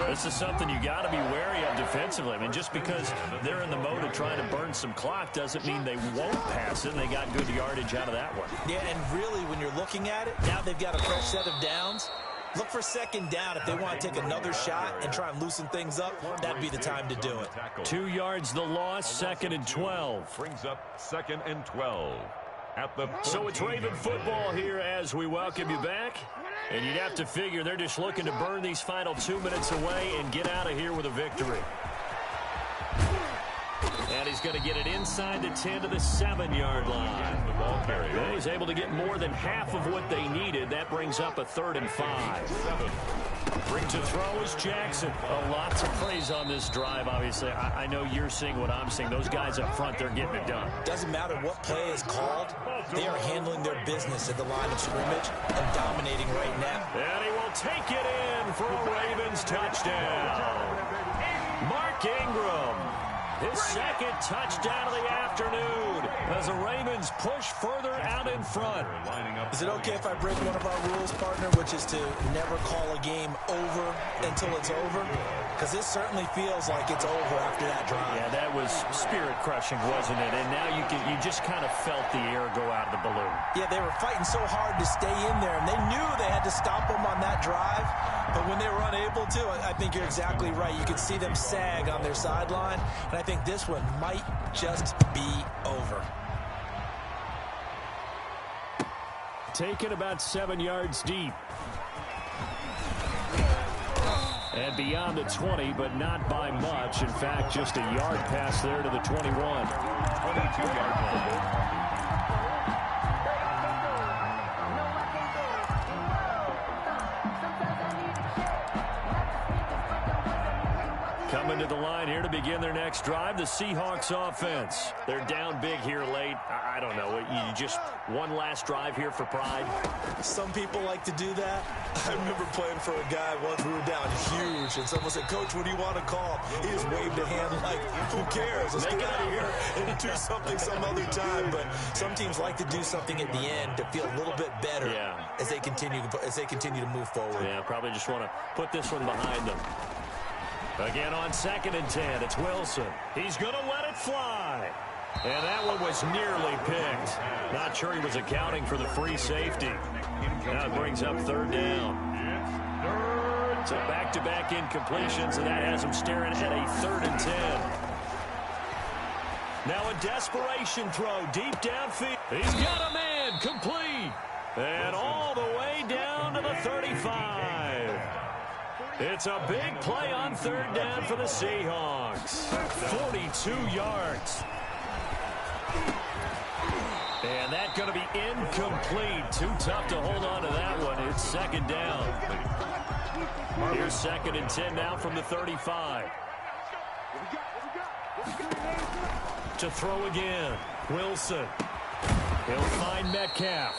This is something you got to be wary of defensively. I mean, just because they're in the mode of trying to burn some clock doesn't mean they won't pass it. And they got good yardage out of that one. Yeah, and really, when you're looking at it, now they've got a fresh set of downs. Look for second down. If they want to take another shot and try and loosen things up, that'd be the time to do it. 2 yards the loss, 2nd and 12. Brings up 2nd and 12. So it's Raven football here as we welcome you back. And you'd have to figure they're just looking to burn these final 2 minutes away and get out of here with a victory. And he's going to get it inside the 10 to the 7-yard line. The ball carrier. Well, he's able to get more than half of what they needed. That brings up a 3rd and 5. Bring to throw is Jackson. Lots of praise on this drive, obviously. I know you're seeing what I'm seeing. Those guys up front, they're getting it done. Doesn't matter what play is called. They are handling their business at the line of scrimmage and dominating right now. And he will take it in for a Ravens touchdown. Mark Ingram. His 2nd touchdown of the afternoon as the Ravens push further out in front. Is it okay if I break one of our rules, partner, which is to never call a game over until it's over? Because this certainly feels like it's over after that drive. Yeah, that was spirit-crushing, wasn't it? And now you just kind of felt the air go out of the balloon. Yeah, they were fighting so hard to stay in there, and they knew they had to stop them on that drive. But when they were unable to, I think you're exactly right. You could see them sag on their sideline, and I think this one might just be over. Taken about 7 yards deep. And beyond the 20, but not by much. In fact, just a yard pass there to the 21. 22-yard line. Coming to the line here to begin their next drive, the Seahawks offense. They're down big here late. I don't know. You just one last drive here for pride? Some people like to do that. I remember playing for a guy once. We were down huge, and someone said, "Coach, what do you want to call?" He just waved a hand like, "Who cares? Let's get out of here and do something some other time." But some teams like to do something at the end to feel a little bit better as they continue to move forward. Yeah, probably just want to put this one behind them. Again on 2nd and 10, it's Wilson. He's going to let it fly. And that one was nearly picked. Not sure he was accounting for the free safety. Now it brings up 3rd down. So back-to-back incompletions, and that has him staring at a 3rd and 10. Now a desperation throw deep downfield. He's got a man complete. And all the way down to the 35. It's a big play on 3rd down for the Seahawks. 42 yards. And that's going to be incomplete. Too tough to hold on to that one. It's 2nd down. Here's 2nd and 10 now from the 35. To throw again. Wilson. He'll find Metcalf.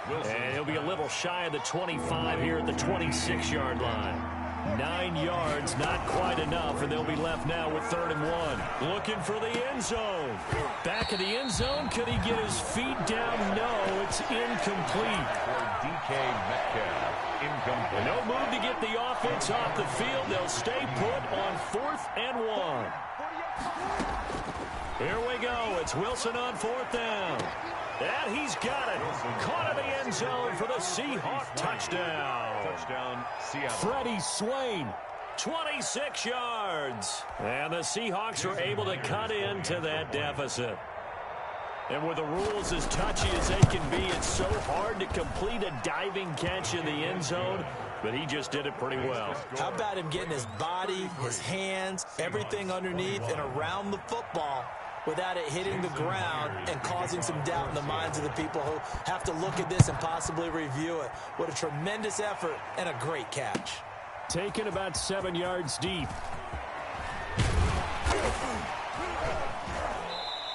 And he'll be a little shy of the 25 here at the 26-yard line. 9 yards, not quite enough, and they'll be left now with 3rd and 1. Looking for the end zone. Back of the end zone. Could he get his feet down? No, it's incomplete. DK Metcalf, incomplete. No move to get the offense off the field. They'll stay put on 4th and 1. Here we go. It's Wilson on 4th down. And he's got it. Caught in the end zone for the Seahawk touchdown. Touchdown, Seattle. Freddie Swain, 26 yards. And the Seahawks are able to cut into that deficit. And with the rules as touchy as they can be, it's so hard to complete a diving catch in the end zone. But he just did it pretty well. How about him getting his body, his hands, everything underneath and around the football without it hitting the ground and causing some doubt in the minds of the people who have to look at this and possibly review it. What a tremendous effort and a great catch. Taken about 7 yards deep.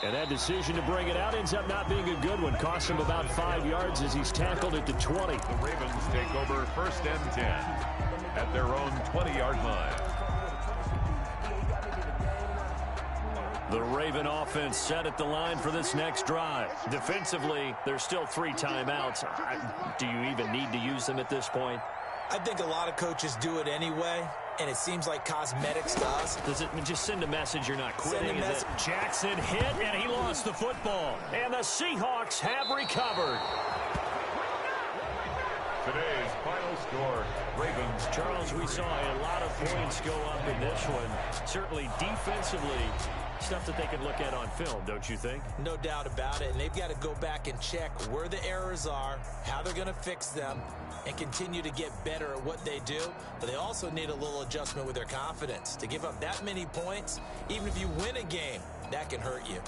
And that decision to bring it out ends up not being a good one. Cost him about 5 yards as he's tackled at the 20. The Ravens take over 1st and 10 at their own 20-yard line. The Raven offense set at the line for this next drive. Defensively, there's still 3 timeouts. Do you even need to use them at this point? I think a lot of coaches do it anyway, and it seems like cosmetics to us. Does it just send a message you're not quitting? Jackson hit, and he lost the football. And the Seahawks have recovered. Today's final score, Ravens. Charles, we saw a lot of points go up in this one. Certainly defensively, stuff that they can look at on film, don't you think? No doubt about it, and they've got to go back and check where the errors are, how they're going to fix them, and continue to get better at what they do. But they also need a little adjustment with their confidence. To give up that many points, even if you win a game, that can hurt you.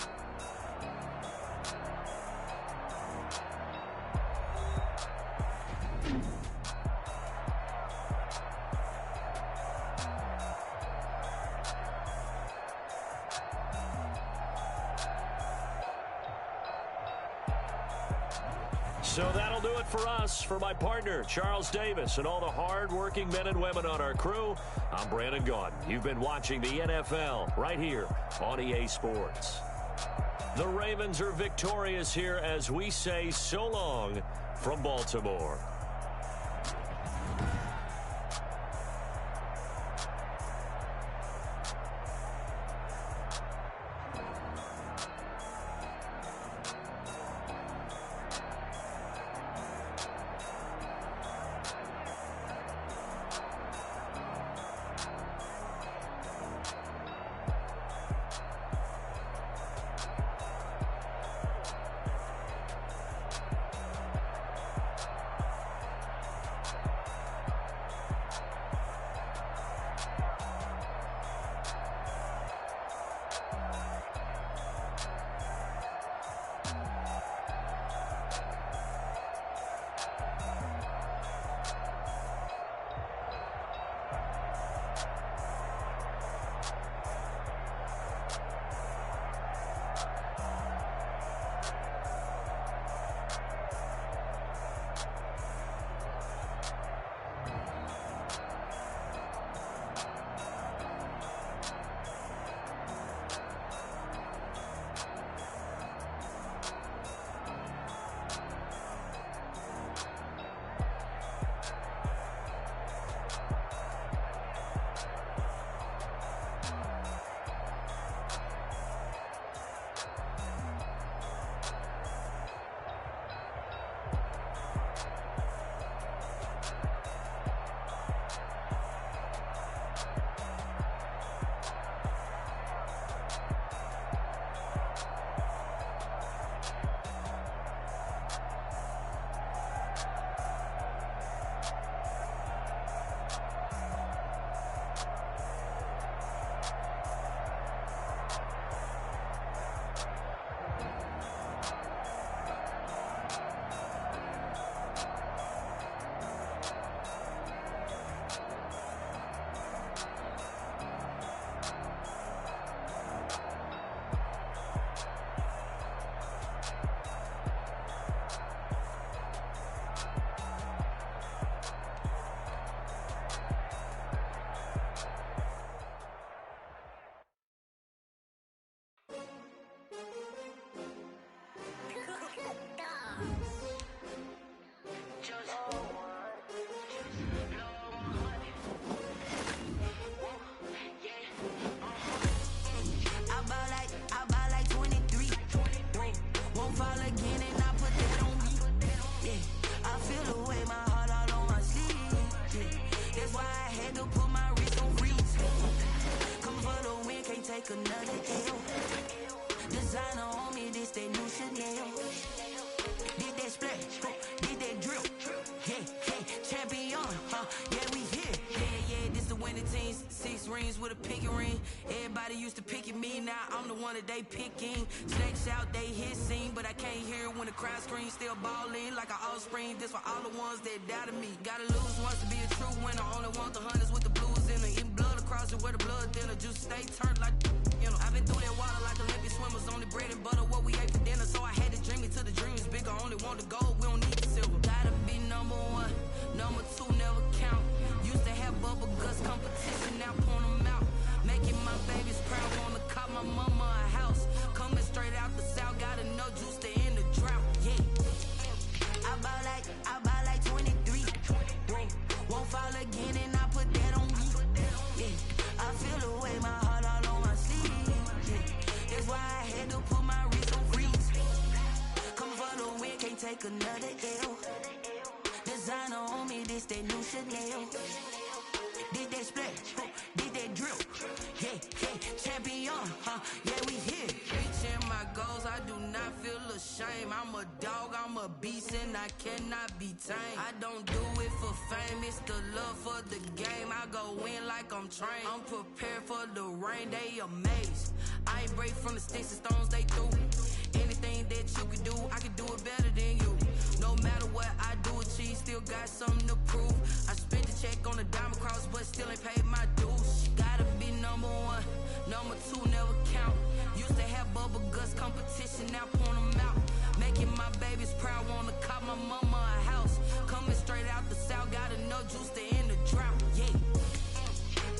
So that'll do it for us. For my partner, Charles Davis, and all the hard-working men and women on our crew, I'm Brandon Gaudin. You've been watching the NFL right here on EA Sports. The Ravens are victorious here as we say so long from Baltimore. Take another L. Designer on me, this they new Chanel. Did that splash, did that drip. Yeah, champion, yeah, we here. Yeah, this the winning teams. 6 rings with a pinky ring. Everybody used to picking me, now I'm the one that they picking. Snakes out, they hit scene, but I can't hear it when the crowd screams. Still balling like an offspring. This for all the ones that doubted me. Gotta lose once to be a true winner. Only want the hunters with the blues in it. Eating blood across it where the blood thinner. Juice stay turned like, you know. I've been through that water like Olympic swimmers. Only bread and butter, what we ate for dinner. So I had to dream it till the dream is bigger. Only want the gold, we don't need the silver. Gotta be number 1, number 2 never count. Used to have bubble guts competition, now point them out. Making my babies proud on the couch. caught my mama a house. Coming straight out the south, got enough juice to end the drought. Yeah. I bought like 23. Won't fall again and I put that on me. Yeah. I feel the way, my heart all on my sleeve. Yeah. That's why I had to put my wrist on freeze. Come for the win, can't take another L. Designer on me, this that new Chanel. Did that splash, did that drill. Yeah, champion, yeah, we here. Reaching my goals, I do not feel ashamed. I'm a dog, I'm a beast, and I cannot be tamed. I don't do it for fame, it's the love for the game. I go in like I'm trained. I'm prepared for the rain, they amazed. I ain't break from the sticks and stones they threw. Anything that you can do, I can do it better than you. No matter what I do, achieve, still got something to prove. I spent the check on the diamond cross, but still ain't paid my dues. Gotta be number one, number two never count. Used to have bubble guts competition, now point them out. Making my babies proud, wanna cop my mama a house. Coming straight out the south, got enough juice to end the drought. Yeah.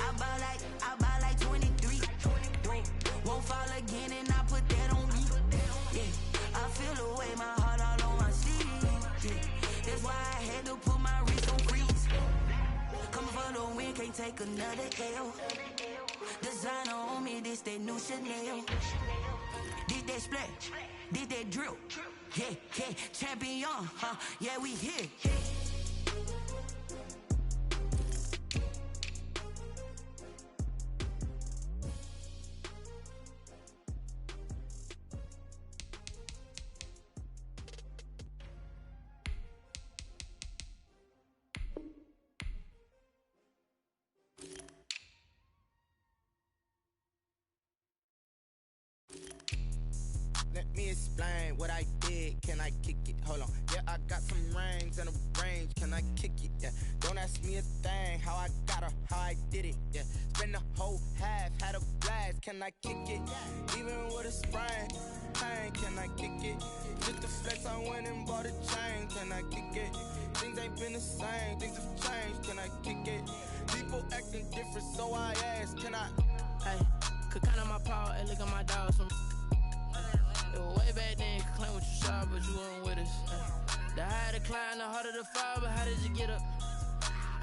I bought like 23. Won't fall again and I put that on me. Yeah. I feel the way, my heart all on my sleeve. Yeah. That's why I had to put my wrist on freeze. Coming for the win, can't take another L. Designer on me, this that new Chanel. Did that splash, did that drill. Yeah, champion, yeah, we here. Let me explain what I did. Can I kick it? Hold on. Yeah, I got some rings and a range. Can I kick it? Yeah. Don't ask me a thing. How I got her, how I did it. Yeah. Spend the whole half, had a blast. Can I kick it? Even with a sprain, pain. Can I kick it? Just to flex, I went and bought a chain. Can I kick it? Things ain't been the same. Things have changed. Can I kick it? People acting different, so I asked. Can I? Hey, could count on my paw and look at my dogs from. It was way back then, could claim what you saw, but you weren't with us. The higher the climb, the harder the fall, but how did you get up?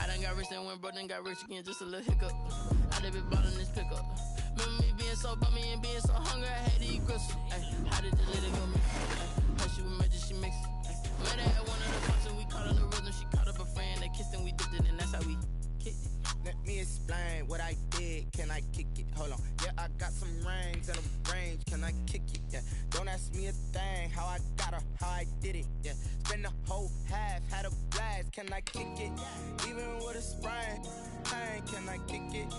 I done got rich and went broke, then got rich again, just a little hiccup. I done been ballin' this pickup. Remember me being so bummy and being so hungry, I had to eat gristle. How did you let it go, man? How she was magic, she mixed it. Met her at one of the clubs and we caught on the rhythm. She caught up a friend, they kissed and we dipped it, and that's how we kicked it. Let me explain what I did. Can I kick it? Hold on. Yeah, I got some rings and a range. Can I kick it? Yeah. Don't ask me a thing. How I got her, how I did it. Yeah. Spend the whole half, had a blast. Can I kick it? Even with a sprain, pain. Can I kick it?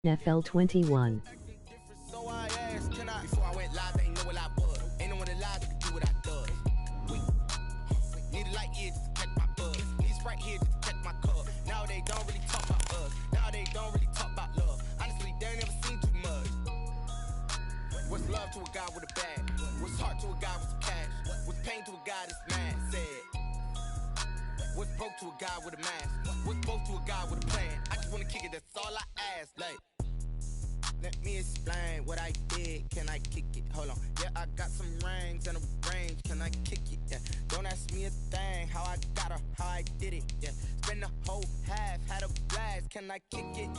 FL21. So I asked, can I? Before I went live, they ain't know what I was. Ain't no one alive that could do what I does. Need a light here just to catch my buzz. Need Sprite here just to catch my cup. Now they don't really talk about us. Now they don't really talk about love. Honestly, they ain't never seen too much. What's love to a guy with a bag? What's heart to a guy with some cash? What's pain to a guy that's mad? Said. What's broke to a guy with a mask? What's both to a guy with a plan? I just wanna kick it, that's all I ask. Like, let me explain what I did. Can I kick it? Hold on. Yeah, I got some rings and a range. Can I kick it? Yeah. Don't ask me a thing. How I got her, how I did it. Yeah. Spend the whole half, had a blast. Can I kick it?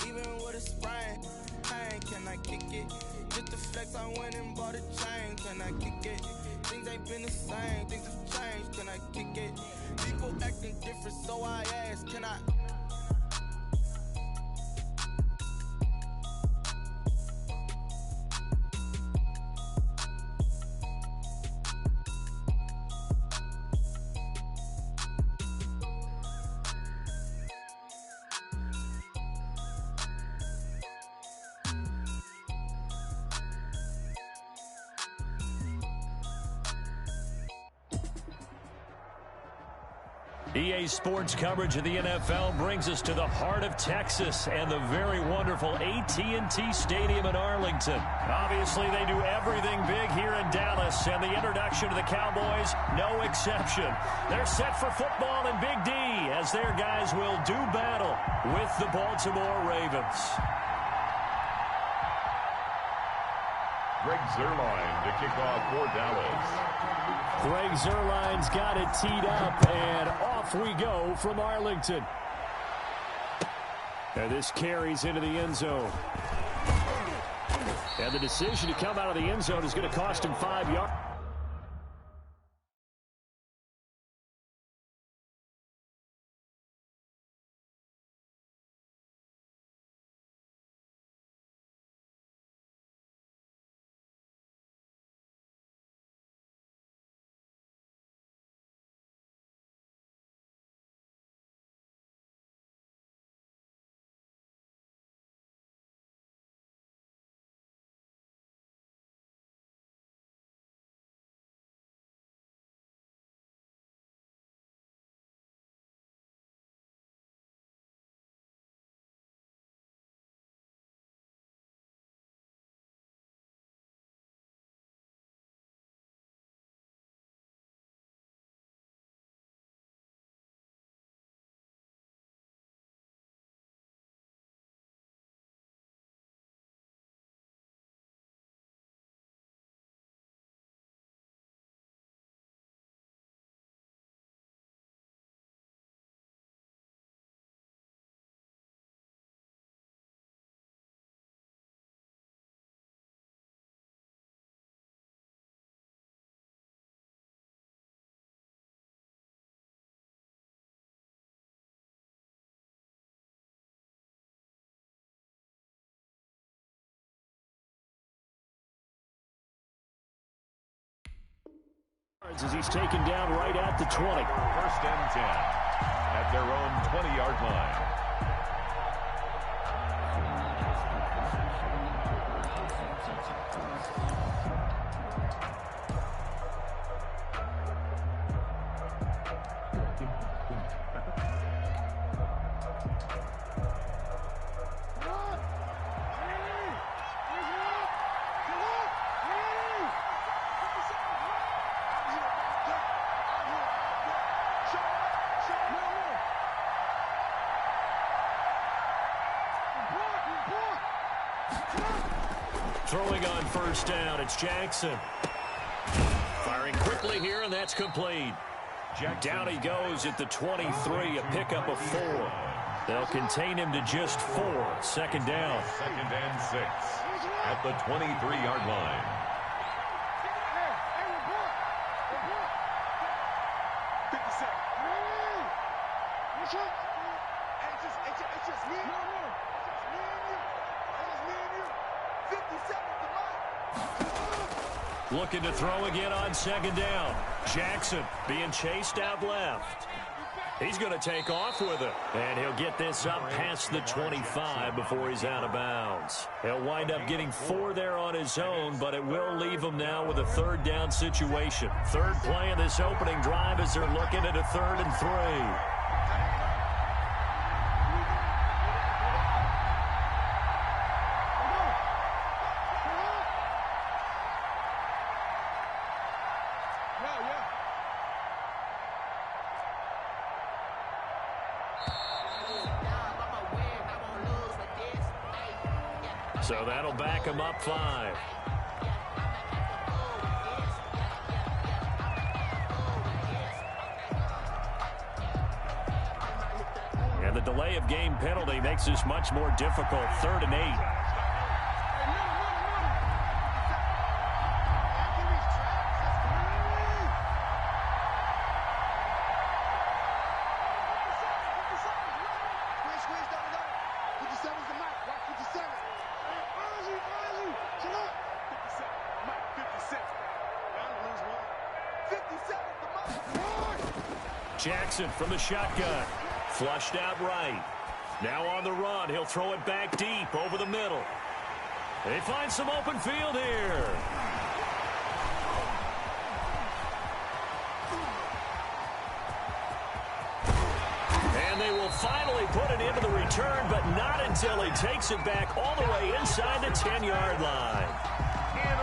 Even with a sprain, pain. Can I kick it? Just to flex, I went and bought a chain. Can I kick it? Things ain't been the same. Things have changed. Can I kick it? People acting different, so I asked. Can I? EA Sports coverage of the NFL brings us to the heart of Texas and the very wonderful AT&T Stadium in Arlington. Obviously, they do everything big here in Dallas, and the introduction to the Cowboys, no exception. They're set for football in Big D as their guys will do battle with the Baltimore Ravens. Greg Zuerlein to kick off for Dallas. Greg Zuerlein's got it teed up, and off we go from Arlington. And this carries into the end zone. And the decision to come out of the end zone is going to cost him 5 yards. As he's taken down right at the 20. First and 10 at their own 20-yard line. Throwing on first down, it's Jackson. Firing quickly here, and that's complete. Down he goes at the 23, a pickup of 4. They'll contain him to just 4. Second down. Second and 6 at the 23-yard line. Looking to throw again on second down. Jackson being chased out left. He's going to take off with it. And he'll get this up past the 25 before he's out of bounds. He'll wind up getting 4 there on his own, but it will leave him now with a third down situation. Third play of this opening drive as they're looking at a 3rd and 3. So that'll back him up 5. And the delay of game penalty makes this much more difficult. 3rd and 8. Jackson from the shotgun. Flushed out right. Now on the run. He'll throw it back deep over the middle. They find some open field here. return, but not until he takes it back all the way inside the 10-yard line.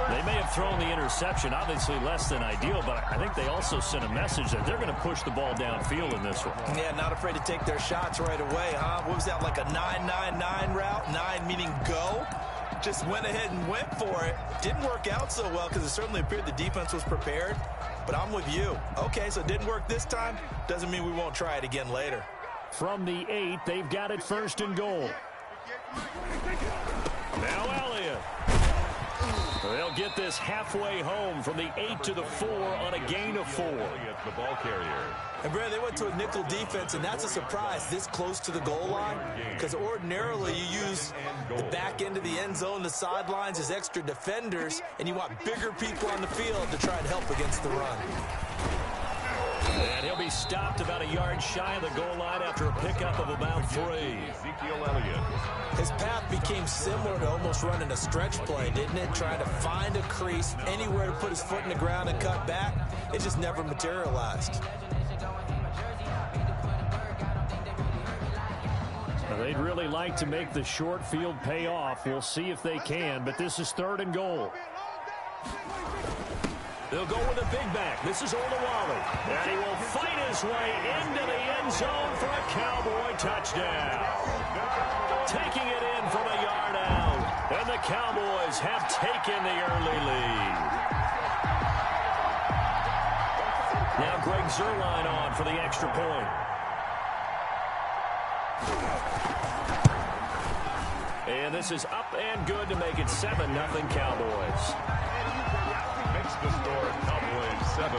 They may have thrown the interception, obviously less than ideal, but I think they also sent a message that they're going to push the ball downfield in this one. Yeah, not afraid to take their shots right away, huh? What was that, like a 9-9-9 route? 9 meaning go? Just went ahead and went for it. Didn't work out so well because it certainly appeared the defense was prepared, but I'm with you. Okay, so it didn't work this time. Doesn't mean we won't try it again later. From the 8, they've got it 1st and goal. Now Elliott. They'll get this halfway home from the 8 to the 4 on a gain of 4. The ball carrier. And Brad, they went to a nickel defense, and that's a surprise this close to the goal line, because ordinarily you use the back end of the end zone, the sidelines as extra defenders, and you want bigger people on the field to try and help against the run. And he'll be stopped about a yard shy of the goal line after a pickup of about 3. Ezekiel Elliott. His path became similar to almost running a stretch play, didn't it? Trying to find a crease, anywhere to put his foot in the ground and cut back. It just never materialized. Well, they'd really like to make the short field pay off. We'll see if they can, but this is 3rd and goal. They'll go with a big back. This is Olawale. And he will fight his way into the end zone for a Cowboy touchdown. Taking it in from a yard out. And the Cowboys have taken the early lead. Now Greg Zuerlein on for the extra point. And this is up and good to make it 7-0 Cowboys. The score, Cowboys 7,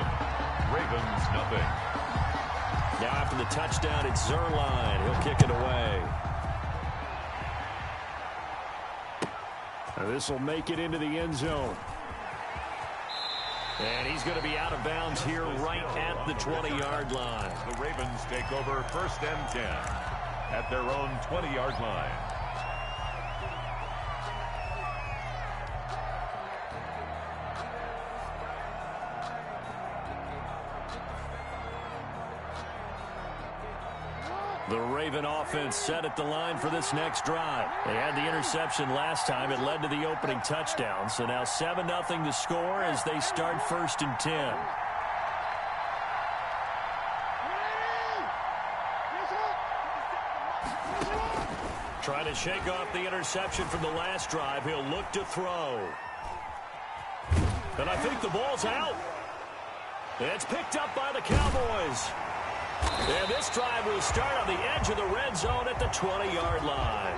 Ravens nothing. Now after the touchdown, it's Zuerlein. He'll kick it away. This will make it into the end zone. And he's going to be out of bounds here right at the 20-yard line. The Ravens take over 1st and 10 at their own 20-yard line. The Raven offense set at the line for this next drive. They had the interception last time. It led to the opening touchdown. So now 7-0 to score as they start 1st and 10. Trying to shake off the interception from the last drive. He'll look to throw. And I think the ball's out. It's picked up by the Cowboys. And this drive will start on the edge of the red zone at the 20-yard line.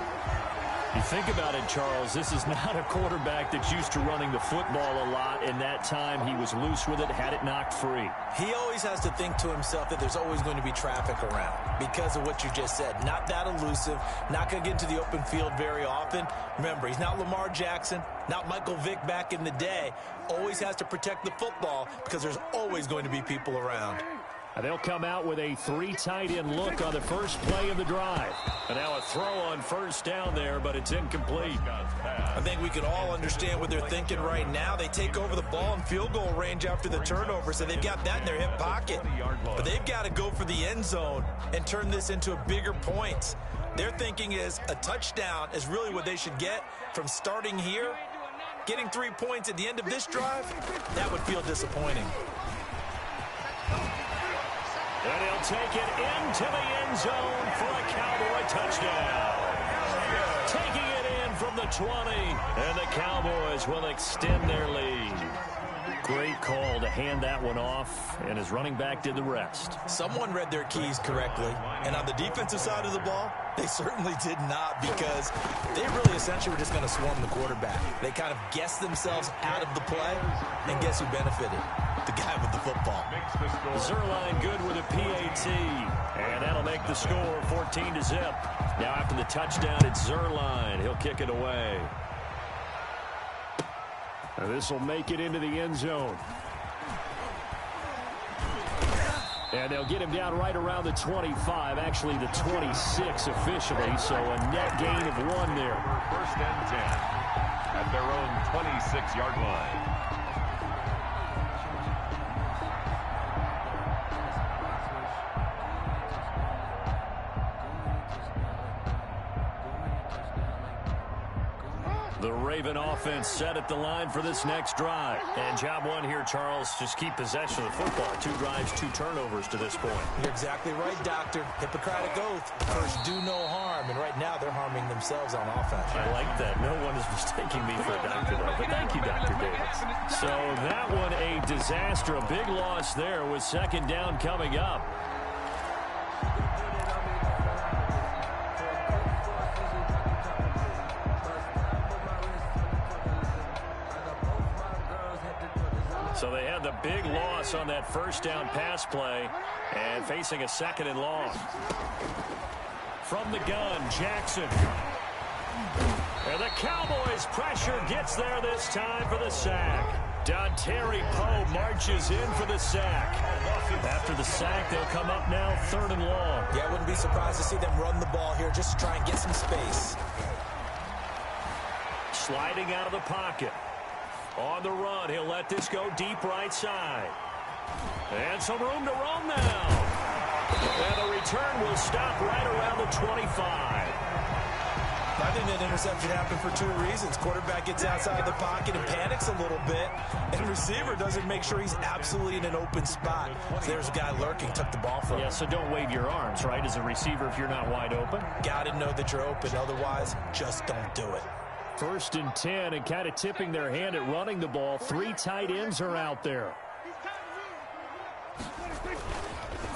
You think about it, Charles, this is not a quarterback that's used to running the football a lot, and that time he was loose with it, had it knocked free. He always has to think to himself that there's always going to be traffic around because of what you just said. Not that elusive, not going to get into the open field very often. Remember, he's not Lamar Jackson, not Michael Vick back in the day. Always has to protect the football because there's always going to be people around. They'll come out with a 3 tight end look on the first play of the drive. And now a throw on 1st down there, but it's incomplete. I think we can all understand what they're thinking right now. They take over the ball in field goal range after the turnover, so they've got that in their hip pocket. But they've got to go for the end zone and turn this into a bigger point. Their thinking is a touchdown is really what they should get from starting here. Getting 3 points at the end of this drive, that would feel disappointing. And he'll take it into the end zone for a Cowboy touchdown. Taking it in from the 20, and the Cowboys will extend their lead. Great call to hand that one off, and his running back did the rest. Someone read their keys correctly, and on the defensive side of the ball, they certainly did not, because they really essentially were just going to swarm the quarterback. They kind of guessed themselves out of the play, and guess who benefited? The guy with the football. Zuerlein good with a PAT, and that'll make the score 14-0. Now after the touchdown, it's Zuerlein. He'll kick it away. This will make it into the end zone. And they'll get him down right around the 25, actually the 26 officially, so a net gain of 1 there. 1st and 10 at their own 26-yard line. Raven offense set at the line for this next drive. And job one here, Charles, just keep possession of the football. 2 drives, 2 turnovers to this point. You're exactly right, Doctor. Hippocratic oath. First, do no harm. And right now, they're harming themselves on offense. I like that. No one is mistaking me for a doctor, though. But thank you, Dr. Davis. So that one a disaster. A big loss there with second down coming up. So they had the big loss on that first down pass play and facing a 2nd and long. From the gun, Jackson. And the Cowboys pressure gets there this time for the sack. Dontari Poe marches in for the sack. After the sack, they'll come up now 3rd and long. Yeah, I wouldn't be surprised to see them run the ball here just to try and get some space. Sliding out of the pocket. On the run, he'll let this go deep right side. And some room to roam now. And the return will stop right around the 25. I think that interception happened for 2 reasons. Quarterback gets outside the pocket and panics a little bit, and receiver doesn't make sure he's absolutely in an open spot. So there's a guy lurking, took the ball from him. Yeah, so don't wave your arms, right, as a receiver if you're not wide open. Got to know that you're open. Otherwise, just don't do it. 1st and 10, and kind of tipping their hand at running the ball. 3 tight ends are out there.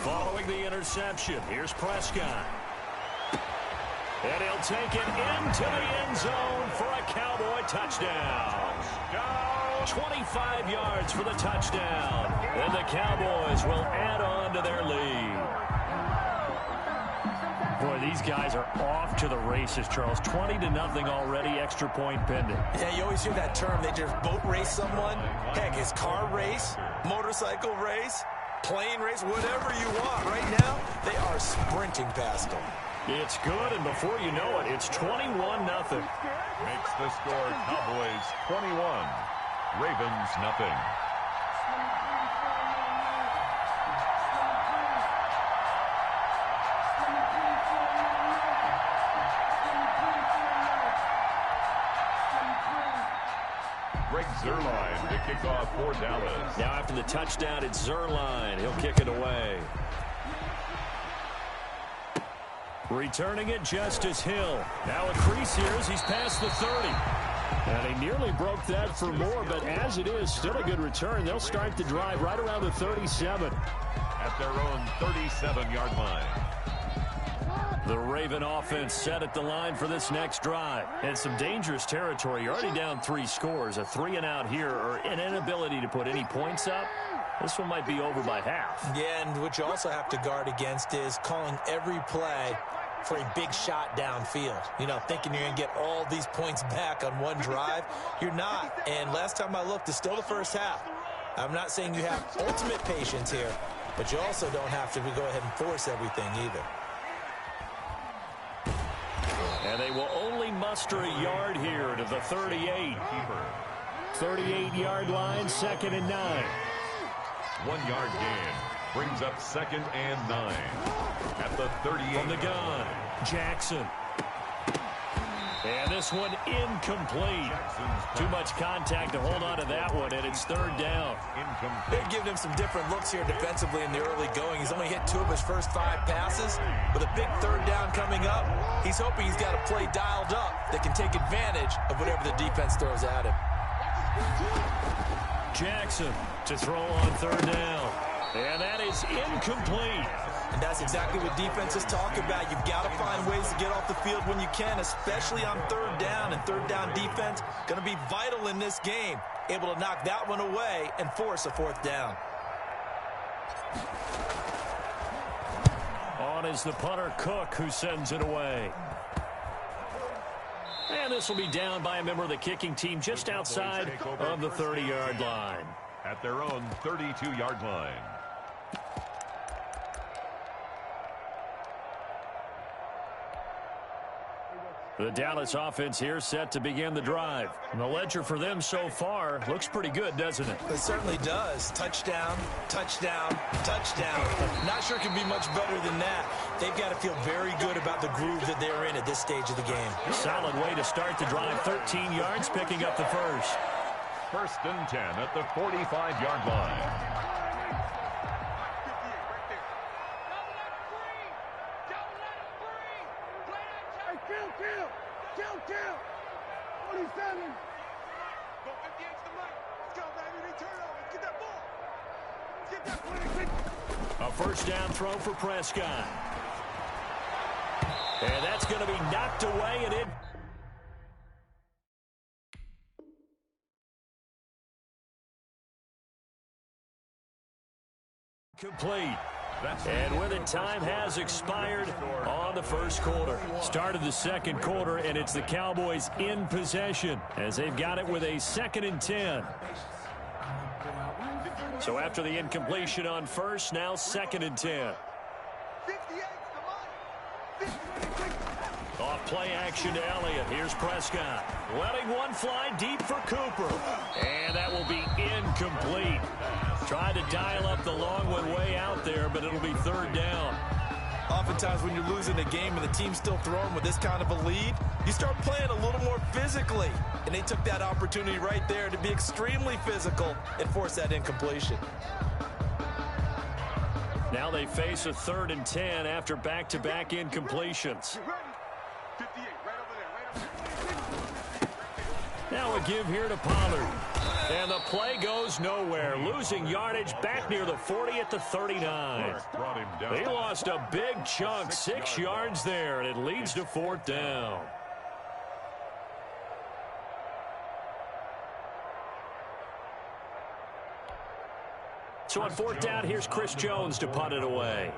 Following the interception, here's Prescott. And he'll take it into the end zone for a Cowboy touchdown. 25 yards for the touchdown. And the Cowboys will add on to their lead. Boy, these guys are off to the races, Charles. 20-0 already, extra point pending. Yeah, you always hear that term. They just boat race someone. Heck, it's car race, motorcycle race, plane race, whatever you want. Right now, they are sprinting past them. It's good, and before you know it, it's 21-0. Makes the score Cowboys 21, Ravens nothing. Greg Zuerlein to kick off for Dallas. Now after the touchdown, it's Zuerlein. He'll kick it away. Returning it, Justice Hill. Now a crease here as he's past the 30. And he nearly broke that for more, but as it is, still a good return. They'll start the drive right around the 37. At their own 37-yard line. The Raven offense set at the line for this next drive. And some dangerous territory. You're already down 3 scores. A 3-and-out here, or an inability to put any points up. This one might be over by half. Yeah, and what you also have to guard against is calling every play for a big shot downfield. You know, thinking you're going to get all these points back on one drive. You're not. And last time I looked, it's still the first half. I'm not saying you have ultimate patience here, but you also don't have to go ahead and force everything either. And they will only muster a yard here to the 38. 38-yard line, 2nd and 9. 1-yard gain brings up 2nd and 9 at the 38. From the gun, Jackson. And this one incomplete. Too much contact to hold on to that one, and it's 3rd down. They're giving him some different looks here defensively in the early going. He's only hit 2 of his first 5 passes. With a big 3rd down coming up, he's hoping he's got a play dialed up that can take advantage of whatever the defense throws at him. Jackson to throw on 3rd down. And that is incomplete. And that's exactly what defenses talk about. You've got to find ways to get off the field when you can, especially on 3rd down. And 3rd down defense going to be vital in this game. Able to knock that one away and force a 4th down. On is the punter, Cook, who sends it away. And this will be down by a member of the kicking team just outside of the 30-yard line. At their own 32-yard line. The Dallas offense here set to begin the drive. And the ledger for them so far looks pretty good, doesn't it? It certainly does. Touchdown, touchdown, touchdown. Not sure it can be much better than that. They've got to feel very good about the groove that they're in at this stage of the game. Solid way to start the drive. 13 yards, picking up the first. 1st and 10 at the 45-yard line. Kill! 47! Go 58 to the mic. Let's go, baby. They turn over. Let's get that ball. Let's get that play. A first down throw for Prescott. And that's going to be knocked away and in. Complete. And with it, time has expired on the first quarter. Start of the second quarter, and it's the Cowboys in possession as they've got it with a 2nd and 10. So after the incompletion on first, now 2nd and 10. Off play action to Elliott. Here's Prescott. Letting one fly deep for Cooper. And that will be incomplete. Tried to dial up the long one way out there, but it'll be 3rd down. Oftentimes when you're losing a game and the team's still throwing with this kind of a lead, you start playing a little more physically. And they took that opportunity right there to be extremely physical and force that incompletion. Now they face a 3rd and 10 after back-to-back incompletions. Now a give here to Pollard. And the play goes nowhere. Losing yardage back near the 40 at the 39. They lost a big chunk, 6 yards there, and it leads to 4th down. So on 4th down, here's Chris Jones to punt it away.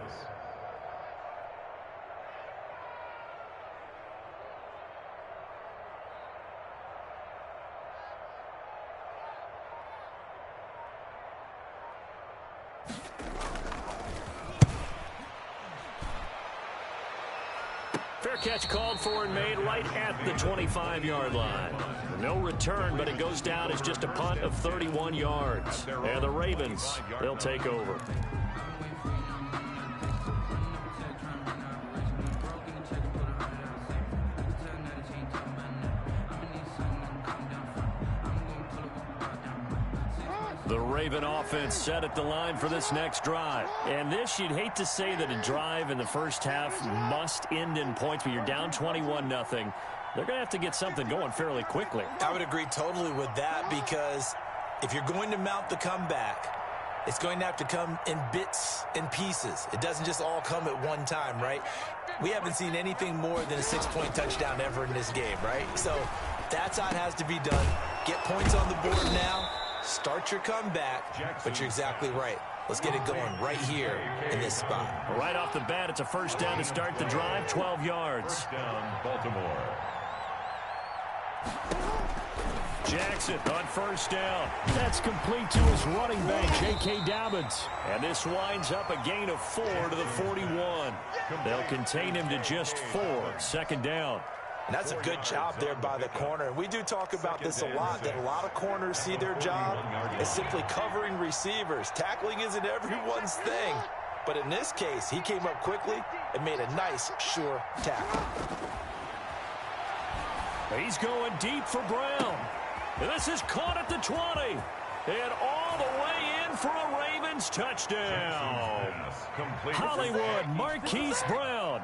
Fair catch called for and made right at the 25-yard line. No return, but it goes down as just a punt of 31 yards. And the Ravens, they'll take over. The Raven offense set at the line for this next drive. And this, you'd hate to say that a drive in the first half must end in points, but you're down 21-0. They're going to have to get something going fairly quickly. I would agree totally with that, because if you're going to mount the comeback, it's going to have to come in bits and pieces. It doesn't just all come at one time, right? We haven't seen anything more than a 6-point touchdown ever in this game, right? So that's how it has to be done. Get points on the board now. Start your comeback, but you're exactly right. Let's get it going right here in this spot. Right off the bat, it's a first down to start the drive, 12 yards. First down, Baltimore. Jackson on first down. That's complete to his running back, J.K. Dobbins. And this winds up a gain of 4 to the 41. They'll contain him to just 4. 2nd down. And that's a good job there by the corner. And we do talk about this a lot, that a lot of corners see their job as simply covering receivers. Tackling isn't everyone's thing. But in this case, he came up quickly and made a nice, sure tackle. He's going deep for Brown. And this is caught at the 20. And all the way in for a Ravens touchdown. Hollywood Marquise Brown,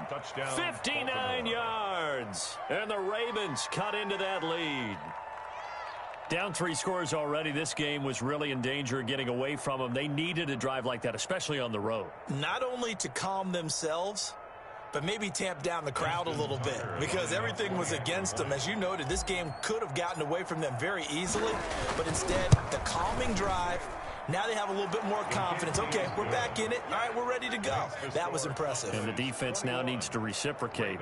59 yards. And the Ravens cut into that lead. Down 3 scores already. This game was really in danger of getting away from them. They needed a drive like that, especially on the road. Not only to calm themselves, but maybe tamp down the crowd a little bit, because everything was against them. As you noted, this game could have gotten away from them very easily, but instead, the calming drive, now they have a little bit more confidence. Okay, we're back in it. All right, we're ready to go. That was impressive. And the defense now needs to reciprocate.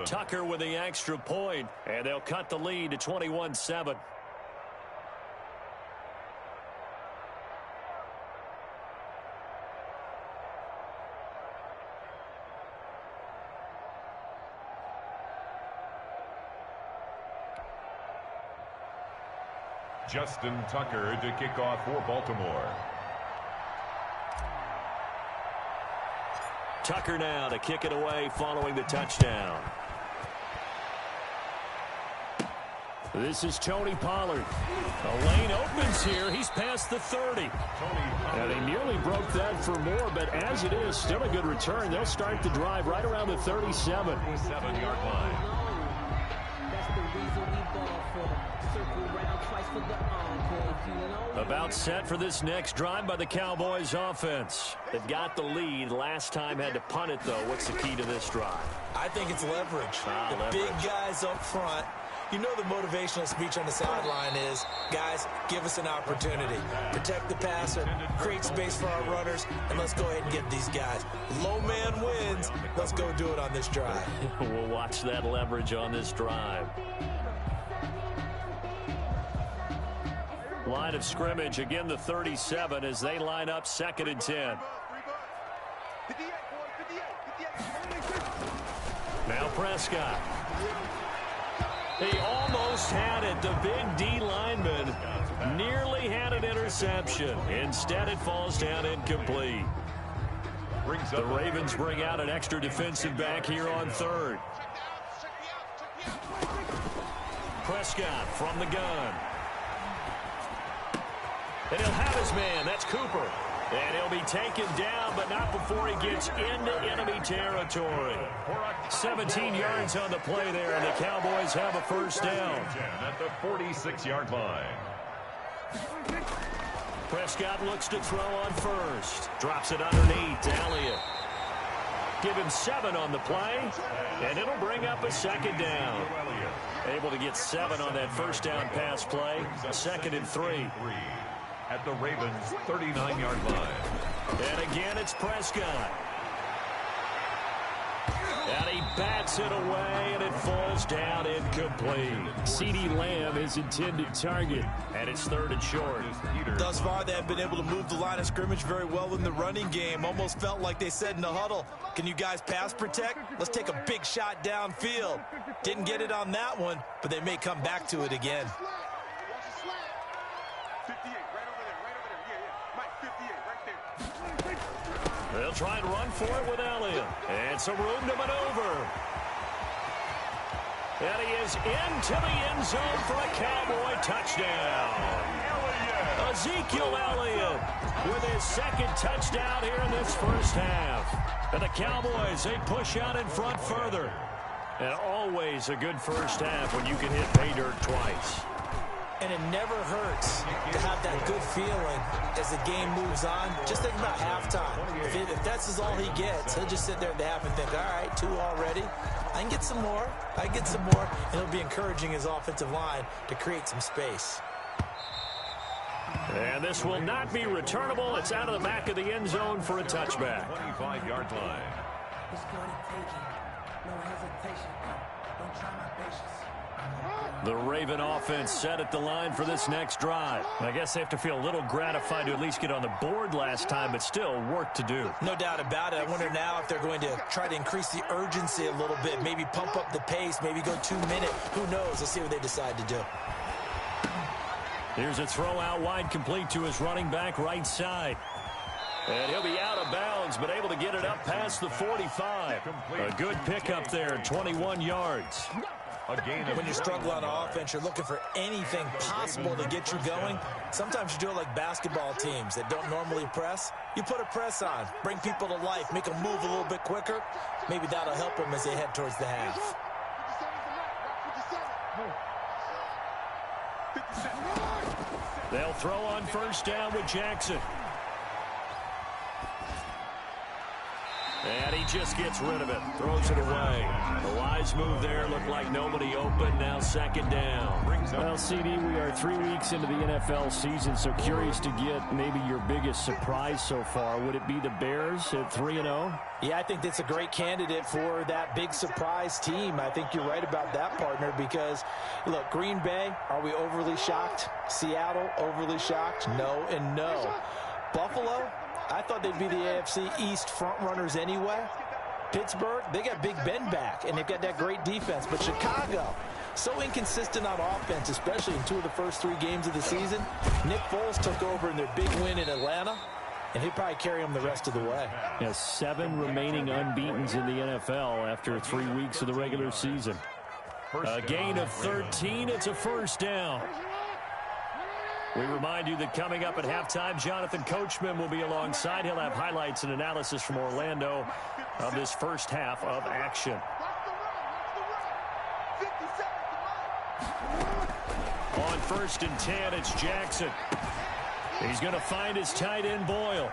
Tucker with the extra point, and they'll cut the lead to 21-7. Justin Tucker to kick off for Baltimore. Tucker now to kick it away following the touchdown. This is Tony Pollard. The lane opens here. He's past the 30. And they nearly broke that for more, but as it is, still a good return. They'll start the drive right around the 37. 7-yard line. That's the reason we ball for. Circle round twice for the encore. If you know. About set for this next drive by the Cowboys offense. They've got the lead. Last time had to punt it, though. What's the key to this drive? I think it's leverage. Leverage. Big guys up front. You know the motivational speech on the sideline is, guys, give us an opportunity. Protect the passer, create space for our runners, and let's go ahead and get these guys. Low man wins. Let's go do it on this drive. We'll watch that leverage on this drive. Line of scrimmage, again the 37 as they line up 2nd and 10. Now Prescott. He almost had it. The big D lineman nearly had an interception. Instead, it falls down incomplete. The Ravens bring out an extra defensive back here on 3rd. Prescott from the gun. And he'll have his man. That's Cooper. And he'll be taken down, but not before he gets into enemy territory. 17 yards on the play there, and the Cowboys have a first down. At the 46-yard line. Prescott looks to throw on first. Drops it underneath to Elliott. Give him 7 on the play, and it'll bring up a 2nd down. Able to get 7 on that first down pass play. 2nd and 3. At the Ravens' 39-yard line. And again, it's Prescott. And he bats it away, and it falls down incomplete. CeeDee Lamb is intended target, and it's 3rd and short. Thus far, they have been able to move the line of scrimmage very well in the running game. Almost felt like they said in the huddle, can you guys pass protect? Let's take a big shot downfield. Didn't get it on that one, but they may come back to it again. They'll try and run for it with Elliott. And some room to maneuver. And he is into the end zone for a Cowboy touchdown. Ezekiel Elliott with his 2nd touchdown here in this first half. And the Cowboys, they push out in front further. And always a good first half when you can hit pay dirt twice. And it never hurts to have that good feeling as the game moves on. Just think about halftime. If that's all he gets, he'll just sit there at the half and think, all right, 2 already. I can get some more. I can get some more. And he'll be encouraging his offensive line to create some space. And this will not be returnable. It's out of the back of the end zone for a touchback. 25-yard line. No hesitation. Don't try my patience. The Raven offense set at the line for this next drive. I guess they have to feel a little gratified to at least get on the board last time, but still work to do. No doubt about it. I wonder now if they're going to try to increase the urgency a little bit, maybe pump up the pace, maybe go 2-minute. Who knows? Let's see what they decide to do. Here's a throw out wide, complete to his running back right side. And he'll be out of bounds, but able to get it up past the 45. A good pickup there, 21 yards. When you struggle on offense, you're looking for anything possible to get you going. Sometimes you do it like basketball teams that don't normally press. You put a press on, bring people to life, make them move a little bit quicker. Maybe that'll help them as they head towards the half. They'll throw on first down with Jackson. And he just gets rid of it. Throws it away. The wise move there. Looked like nobody open. Now 2nd down. Well, CD, we are 3 weeks into the NFL season, so curious to get maybe your biggest surprise so far. Would it be the Bears at 3-0? Yeah, I think that's a great candidate for that big surprise team. I think you're right about that, partner, because, look, Green Bay, are we overly shocked? Seattle, overly shocked? No and no. Buffalo, I thought they'd be the AFC East frontrunners anyway. Pittsburgh, they got Big Ben back, and they've got that great defense. But Chicago, so inconsistent on offense, especially in 2 of the first 3 games of the season. Nick Foles took over in their big win in Atlanta, and he'll probably carry them the rest of the way. Has 7 remaining unbeatens in the NFL after 3 weeks of the regular season. A gain of 13. It's a first down. We remind you that coming up at halftime, Jonathan Coachman will be alongside. He'll have highlights and analysis from Orlando of this first half of action. On 1st and 10, it's Jackson. He's going to find his tight end, Boyle.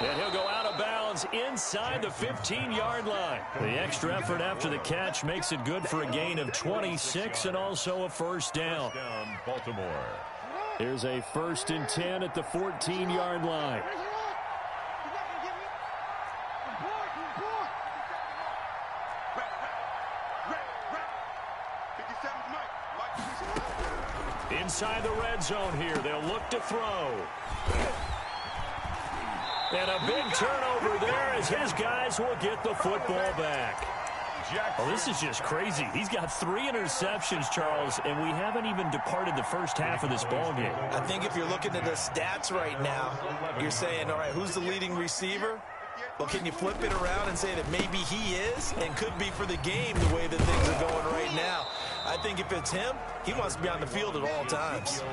And he'll go out of bounds inside the 15-yard line. The extra effort after the catch makes it good for a gain of 26 and also a first down. Baltimore. Here's a 1st and 10 at the 14-yard line. Inside the red zone here, they'll look to throw. And a big turnover there as his guys will get the football back. Oh, this is just crazy. He's got 3 interceptions, Charles, and we haven't even departed the first half of this ballgame. I think if you're looking at the stats right now, you're saying, all right, who's the leading receiver? Well, can you flip it around and say that maybe he is and could be for the game the way that things are going right now? I think if it's him, he wants to be on the field at all times.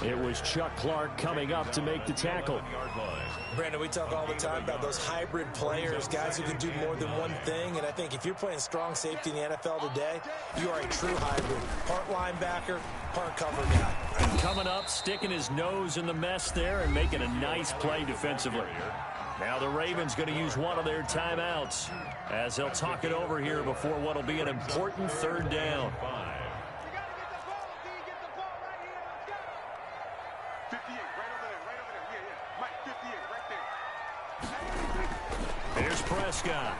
It was Chuck Clark coming up to make the tackle. Brandon, we talk all the time about those hybrid players, guys who can do more than one thing. And I think if you're playing strong safety in the NFL today, you are a true hybrid. Part linebacker, part cover guy. Coming up, sticking his nose in the mess there and making a nice play defensively. Now the Ravens going to use one of their timeouts as they'll talk it over here before what will be an important 3rd down. 58, right over there. Yeah. Mike, 58, right there. Here's Prescott.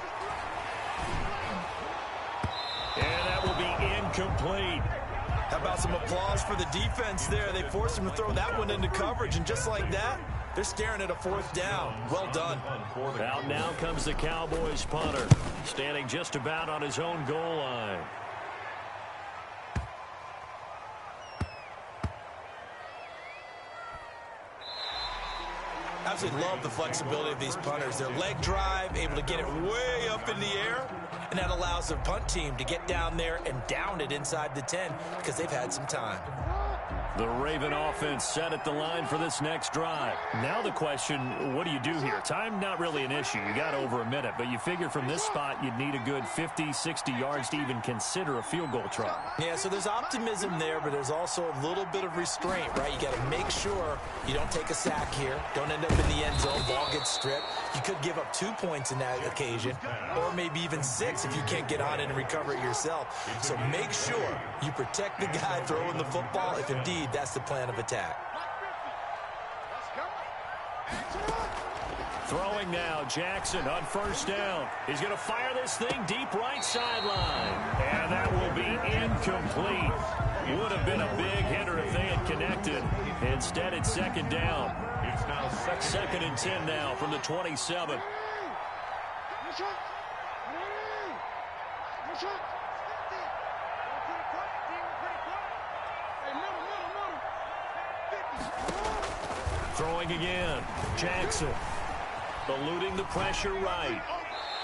And that will be incomplete. How about some applause for the defense there? They forced him to throw that one into coverage, and just like that, they're staring at a 4th down. Well done. Out now comes the Cowboys punter, standing just about on his own goal line. Absolutely love the flexibility of these punters. Their leg drive, able to get it way up in the air, and that allows their punt team to get down there and down it inside the 10 because they've had some time. The Raven offense set at the line for this next drive. Now the question, what do you do here? Time, not really an issue. You got over a minute, but you figure from this spot you'd need a good 50, 60 yards to even consider a field goal try. Yeah, so there's optimism there, but there's also a little bit of restraint, right? You got to make sure you don't take a sack here, don't end up in the end zone, ball gets stripped. You could give up 2 points in that occasion, or maybe even 6 if you can't get on it and recover it yourself. So make sure you protect the guy throwing the football if indeed that's the plan of attack. Throwing now, Jackson on 1st down. He's going to fire this thing deep right sideline. And that will be incomplete. Would have been a big hitter if they had connected. Instead, it's 2nd down. It's now 2nd and 10 now from the 27. Throwing again. Jackson eluding the pressure right.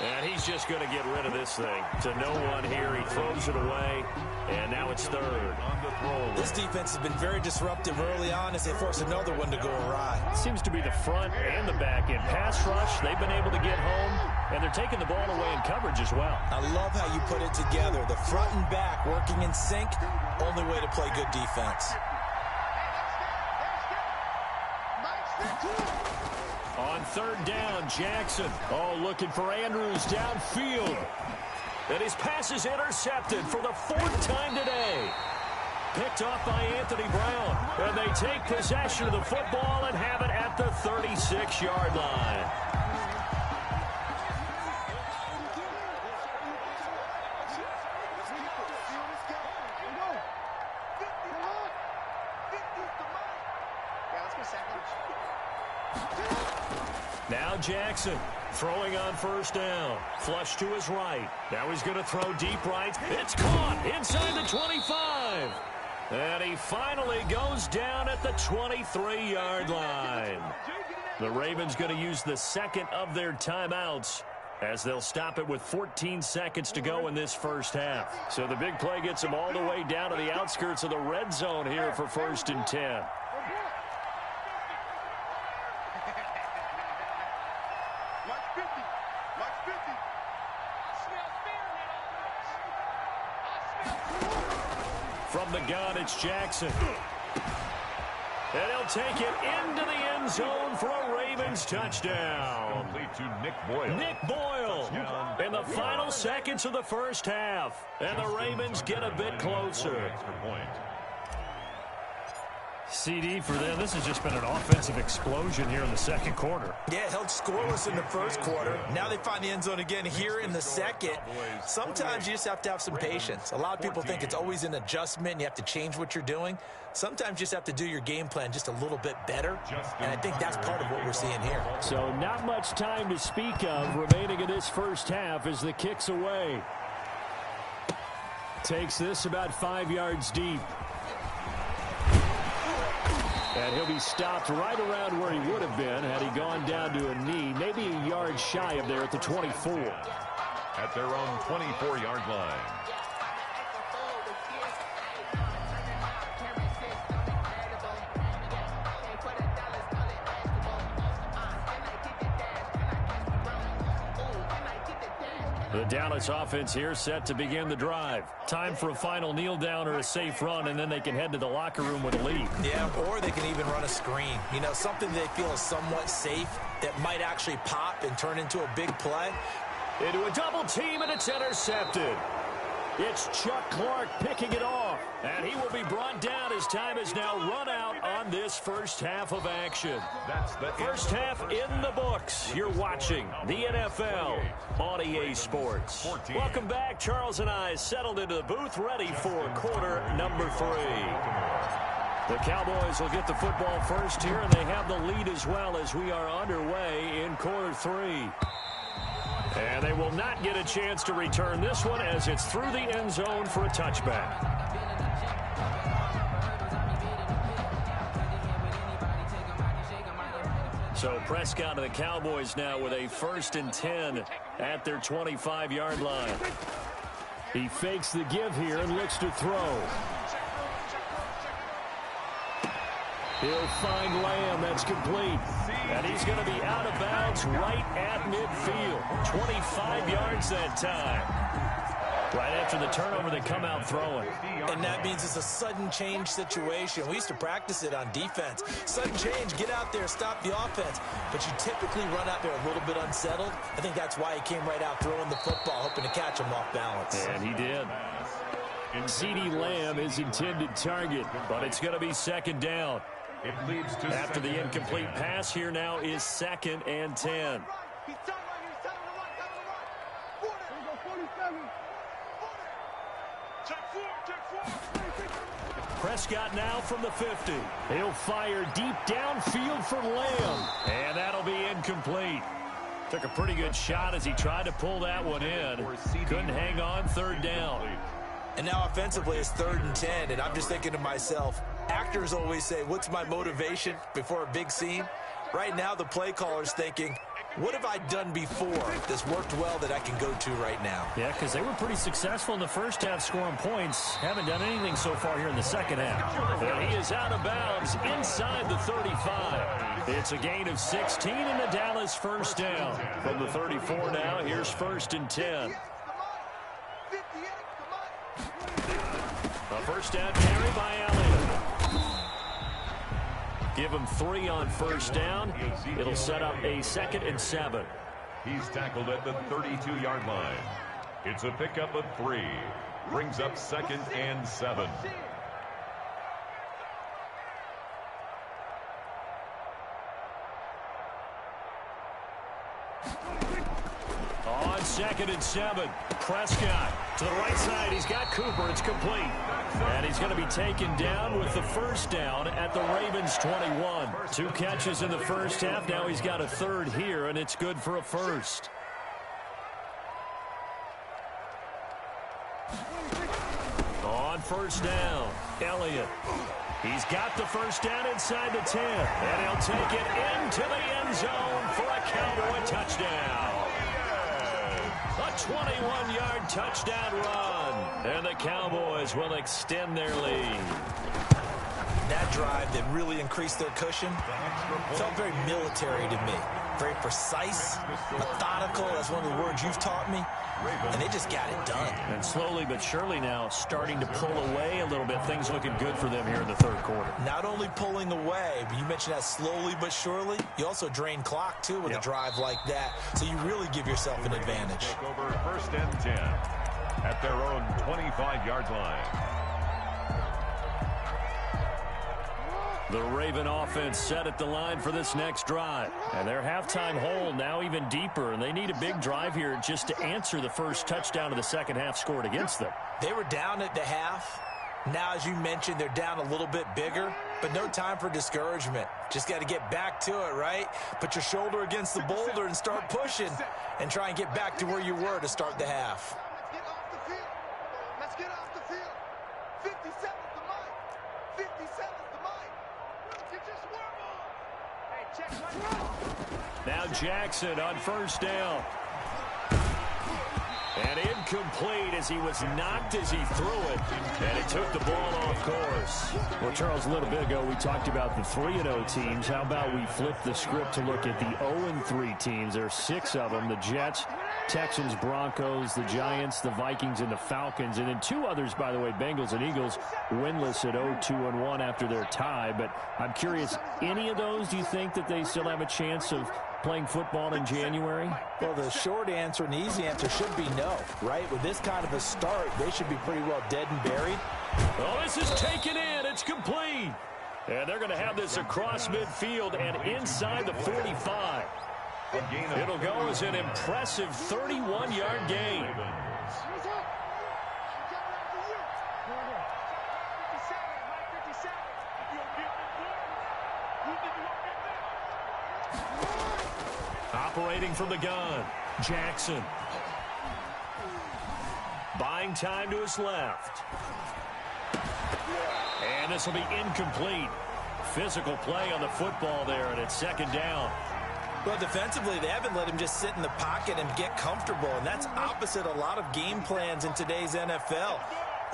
And he's just going to get rid of this thing to no one here. He throws it away, and now it's 3rd. This defense has been very disruptive early on as they force another one to go awry. Seems to be the front and the back end. Pass rush, they've been able to get home, and they're taking the ball away in coverage as well. I love how you put it together. The front and back working in sync, only way to play good defense. On 3rd down, Jackson. Oh, looking for Andrews downfield. And his pass is intercepted for the 4th time today. Picked off by Anthony Brown. And they take possession of the football and have it at the 36-yard line. Now Jackson Throwing on first down. Flush to his right. Now he's going to throw deep right. It's caught inside the 25. And he finally goes down at the 23-yard line. The Ravens going to use the second of their timeouts as they'll stop it with 14 seconds to go in this first half. So the big play gets them all the way down to the outskirts of the red zone here for 1st and 10. From the gun, it's Jackson. And he'll take it into the end zone for a Ravens touchdown. Complete to Nick Boyle. Nick Boyle in the final seconds of the first half. And the Ravens get a bit closer. CD for them. This has just been an offensive explosion here in the second quarter. Yeah, held scoreless in the first quarter. Now they find the end zone again here in the second. Sometimes you just have to have some patience. A lot of people think it's always an adjustment. You have to change what you're doing. Sometimes you just have to do your game plan just a little bit better. And I think that's part of what we're seeing here. So not much time to speak of remaining in this first half as the kick's away. Takes this about 5 yards deep. And he'll be stopped right around where he would have been had he gone down to a knee, maybe a yard shy of there at the 24. At their own 24-yard line. The Dallas offense here set to begin the drive. Time for a final kneel down or a safe run, and then they can head to the locker room with a lead. Yeah, or they can even run a screen. You know, something they feel is somewhat safe that might actually pop and turn into a big play. Into a double team, and it's intercepted. It's Chuck Clark picking it off, and he will be brought down as time has now run out on this first half of action. That's the first half in the books. You're watching the NFL on EA Sports. Welcome back. Charles and I settled into the booth ready for quarter number 3. The Cowboys will get the football first here, and they have the lead as well as we are underway in quarter 3. And they will not get a chance to return this one as it's through the end zone for a touchback. So Prescott and the Cowboys now with a 1st and 10 at their 25-yard line. He fakes the give here and looks to throw. He'll find Lamb. That's complete. And he's going to be out of bounds right at midfield. 25 yards that time. Right after the turnover, they come out throwing. And that means it's a sudden change situation. We used to practice it on defense. Sudden change, get out there, stop the offense. But you typically run out there a little bit unsettled. I think that's why he came right out throwing the football, hoping to catch him off balance. And he did. CeeDee Lamb is intended target, but it's going to be second down. It leads to after the incomplete pass here now is 2nd and 10. Prescott now from the 50. He'll fire deep downfield for Lamb. And that'll be incomplete. Took a pretty good shot as he tried to pull that one in. Couldn't hang on, 3rd down. And now offensively it's 3rd and 10, and I'm just thinking to myself, actors always say, what's my motivation before a big scene? Right now the play caller's thinking, what have I done before that's worked well that I can go to right now? Yeah, because they were pretty successful in the first half scoring points. Haven't done anything so far here in the second half. And he is out of bounds inside the 35. It's a gain of 16 and the Dallas first down. From the 34 now, here's 1st and 10. A first down carry by Elliott. Give him 3 on first down. It'll set up a 2nd and 7. He's tackled at the 32-yard line. It's a pickup of 3. Brings up 2nd and 7. On 2nd and 7, Prescott to the right side. He's got Cooper. It's complete. And he's going to be taken down with the first down at the Ravens 21. 2 catches in the first half. Now he's got a third here, and it's good for a first. On first down, Elliott. He's got the first down inside the 10. And he'll take it into the end zone for a Cowboy touchdown. A 21-yard touchdown run. And the Cowboys will extend their lead. That drive that really increased their cushion felt very military to me. Very precise, methodical. That's one of the words you've taught me. And they just got it done. And slowly but surely now starting to pull away a little bit. Things looking good for them here in the third quarter. Not only pulling away, but you mentioned that slowly but surely. You also drain clock, too, with a drive like that. So you really give yourself an advantage. Take over 1st and 10 at their own 25-yard line. The Raven offense set at the line for this next drive. And their halftime hole now even deeper. And they need a big drive here just to answer the first touchdown of the second half scored against them. They were down at the half. Now, as you mentioned, they're down a little bit bigger. But no time for discouragement. Just got to get back to it, right? Put your shoulder against the boulder and start pushing. And try and get back to where you were to start the half. Let's get off the field. 57's the mic. 57's the mic. Get your swerve on. Hey, check my. Now Jackson on first down. And incomplete as he was knocked as he threw it. And he took the ball off course. Well, Charles, a little bit ago we talked about the 3-0 teams. How about we flip the script to look at the 0-3 teams? There are 6 of them. The Jets, Texans, Broncos, the Giants, the Vikings, and the Falcons. And then 2 others, by the way, Bengals and Eagles, winless at 0-2-1 after their tie. But I'm curious, any of those, do you think that they still have a chance of playing football in January? Well, the short answer and the easy answer should be no, right? With this kind of a start, they should be pretty well dead and buried. Oh, this is taken in. It's complete. And they're going to have this across midfield and inside the 45. It'll go as an impressive 31-yard gain. Operating from the gun, Jackson. Buying time to his left. And this will be incomplete. Physical play on the football there, and it's second down. Well, defensively, they haven't let him just sit in the pocket and get comfortable, and that's opposite a lot of game plans in today's NFL.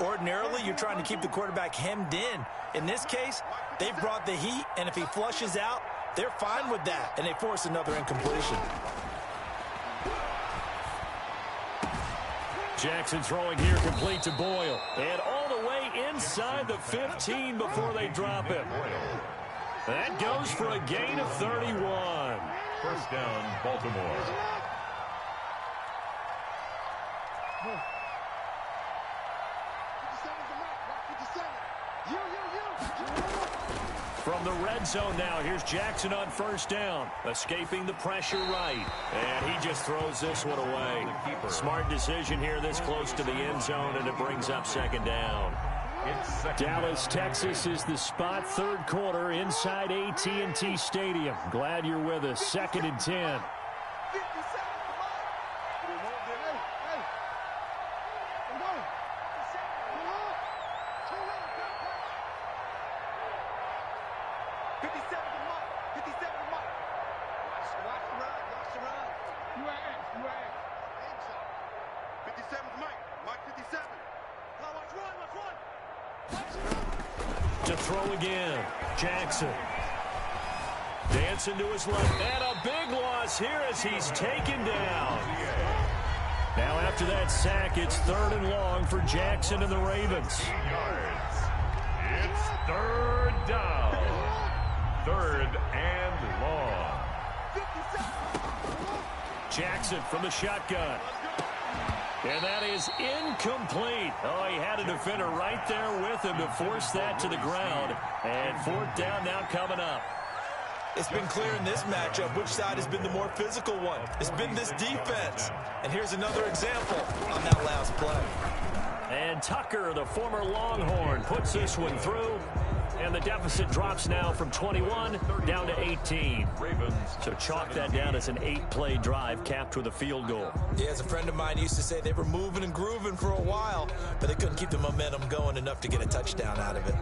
Ordinarily, you're trying to keep the quarterback hemmed in. In this case, they've brought the heat, and if he flushes out, they're fine with that, and they force another incompletion. Jackson throwing here complete to Boyle. And all the way inside the 15 before they drop him. That goes for a gain of 31. First down, Baltimore. From the red zone now, here's Jackson on first down, escaping the pressure right. And he just throws this one away. Smart decision here this close to the end zone, and it brings up second down. Dallas, Texas is the spot, third quarter inside AT&T Stadium. Glad you're with us. 2nd and 10. To throw again, Jackson. Dancing to his left, and a big loss here as he's taken down. Now after that sack, it's 3rd and long for Jackson and the Ravens. It's 3rd down. 3rd and long. Jackson from the shotgun. And that is incomplete. Oh, he had a defender right there with him to force that to the ground. And 4th down now coming up. It's been clear in this matchup which side has been the more physical one. It's been this defense. And here's another example on that last play. And Tucker, the former Longhorn, puts this one through. And the deficit drops now from 21 down to 18. So chalk that down as an 8-play drive capped with a field goal. Yeah, as a friend of mine used to say, they were moving and grooving for a while, but they couldn't keep the momentum going enough to get a touchdown out of it.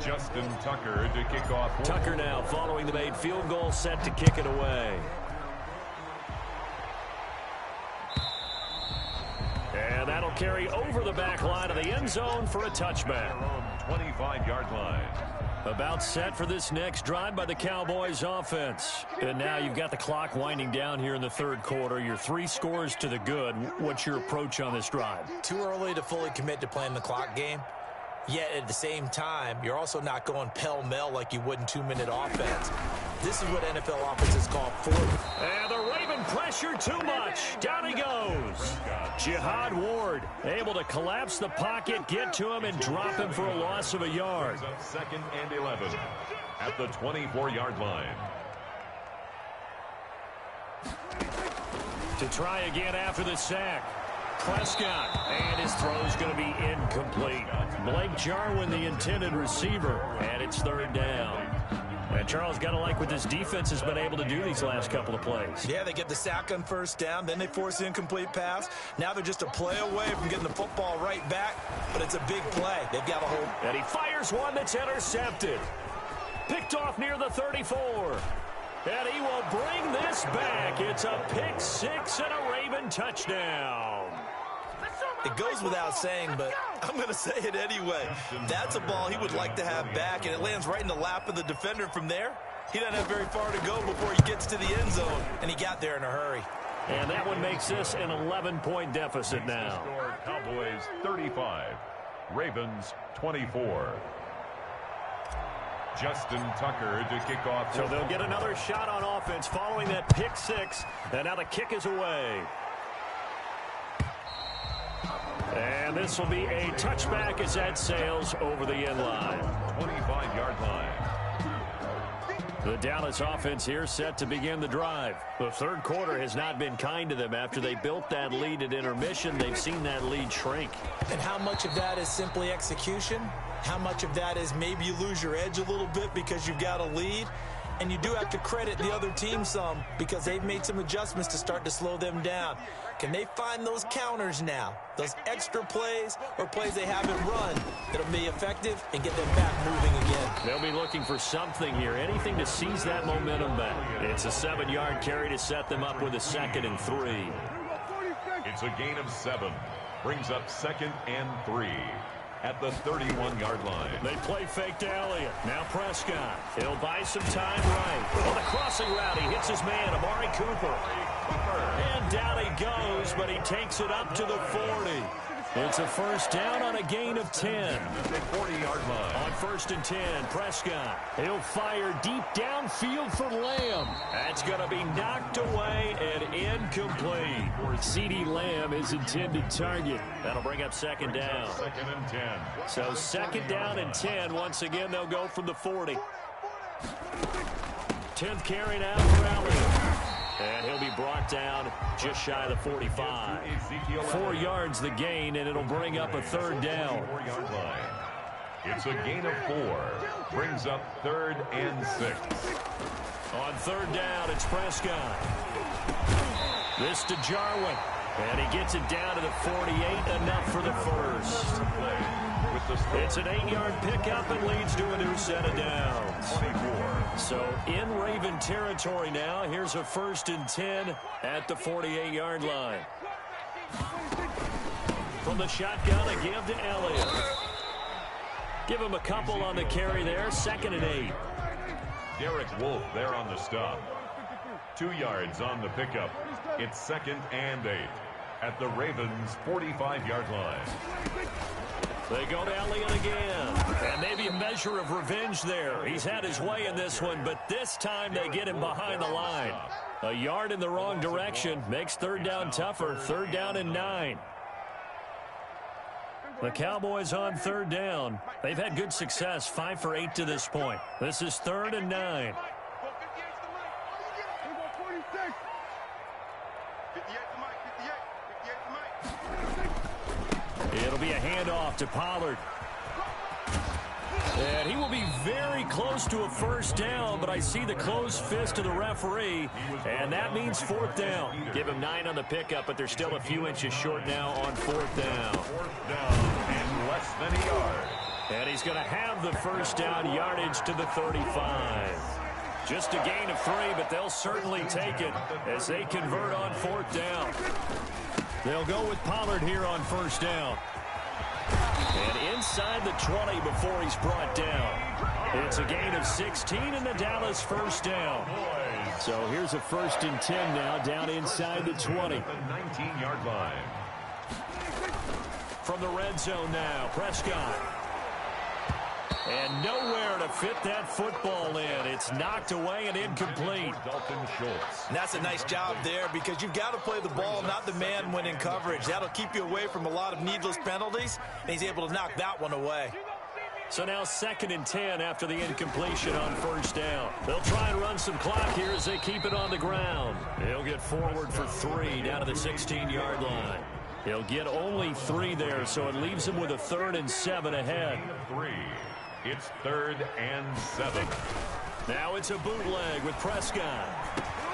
Justin Tucker to kick off. Tucker now following the made field goal, set to kick it away. And that'll carry over the back line of the end zone for a touchback. 25-yard line. About set for this next drive by the Cowboys offense. And now you've got the clock winding down here in the third quarter. Your 3 scores to the good. What's your approach on this drive? Too early to fully commit to playing the clock game. Yet at the same time, you're also not going pell-mell like you would in 2-minute offense. This is what NFL offenses call fourth. And the Raven pressure too much. Down he goes. Jihad Ward able to collapse the pocket, get to him, and drop him for a loss of a yard. Second and 11 at the 24-yard line. To try again after the sack. Prescott, and his throw is going to be incomplete. Blake Jarwin, the intended receiver, and it's third down. And Charles, got to like what this defense has been able to do these last couple of plays. Yeah, they get the sack on first down, then they force the incomplete pass. Now they're just a play away from getting the football right back, but it's a big play. They've got a hold. And he fires one that's intercepted. Picked off near the 34. And he will bring this back. It's a pick six and a Raven touchdown. It goes without saying, but I'm going to say it anyway. That's a ball he would like to have back, and it lands right in the lap of the defender from there. He doesn't have very far to go before he gets to the end zone, and he got there in a hurry. And that one makes this an 11-point deficit now. Cowboys 35, Ravens 24. Justin Tucker to kick off. So they'll get another shot on offense following that pick six, and now the kick is away. And this will be a touchback as that sails over the end line. 25-yard line. The Dallas offense here set to begin the drive. The third quarter has not been kind to them. After they built that lead at intermission, they've seen that lead shrink. And how much of that is simply execution? How much of that is maybe you lose your edge a little bit because you've got a lead? And you do have to credit the other team some because they've made some adjustments to start to slow them down. Can they find those counters now, those extra plays or plays they haven't run that'll be effective and get them back moving again? They'll be looking for something here, anything to seize that momentum back. It's a 7-yard carry to set them up with a 2nd and 3. It's a gain of 7. Brings up 2nd and 3. At the 31-yard line. They play fake to Elliott. Now Prescott. He'll buy some time right. On the crossing route, he hits his man, Amari Cooper. And down he goes, but he takes it up to the 40. It's a first down on a gain of 10. 40-yard line. On 1st and 10, Prescott. He'll fire deep downfield for Lamb. That's going to be knocked away and incomplete. CeeDee Lamb is intended target. That'll bring up 2nd down. 2nd and 10. So 2nd down and 10. Once again, they'll go from the 40. 10th carry now for Elliott. And he'll be brought down just shy of the 45. 4 yards the gain, and it'll bring up a 3rd down. 4-yard line. It's a gain of 4. Brings up 3rd and 6. On 3rd down, it's Prescott. This to Jarwin. And he gets it down to the 48, enough for the first. It's an 8-yard pickup and leads to a new set of downs. 24. So in Raven territory now, here's a 1st and 10 at the 48-yard line. From the shotgun, a give to Elliott. Give him a couple on the carry there, 2nd and 8. Derek Wolfe there on the stop. 2 yards on the pickup. It's 2nd and 8 at the Ravens' 45-yard line. They go to Elliott again. And maybe a measure of revenge there. He's had his way in this one, but this time they get him behind the line. A yard in the wrong direction makes 3rd down tougher. 3rd down and 9. The Cowboys on third down. They've had good success, 5 for 8 to this point. This is 3rd and 9. It'll be a handoff to Pollard. And he will be very close to a first down, but I see the closed fist of the referee, and that means 4th down. Give him 9 on the pickup, but they're still a few inches short now on 4th down. 4th down and less than a yard. And he's going to have the first down yardage to the 35. Just a gain of 3, but they'll certainly take it as they convert on 4th down. They'll go with Pollard here on first down. And inside the 20 before he's brought down. It's a gain of 16 and the Dallas first down. So here's a 1st and 10 now down inside the 20. The 19-yard line. From the red zone now, Prescott. And nowhere to fit that football in. It's knocked away and incomplete. Dalton Schultz. And that's a nice job there because you've got to play the ball, not the man when in coverage. That'll keep you away from a lot of needless penalties, and he's able to knock that one away. So now 2nd and 10 after the incompletion on first down. They'll try and run some clock here as they keep it on the ground. He'll get forward for 3 down to the 16-yard line. He'll get only 3 there, so it leaves him with a 3rd and 7 ahead. 3. It's 3rd and 7. Now it's a bootleg with Prescott.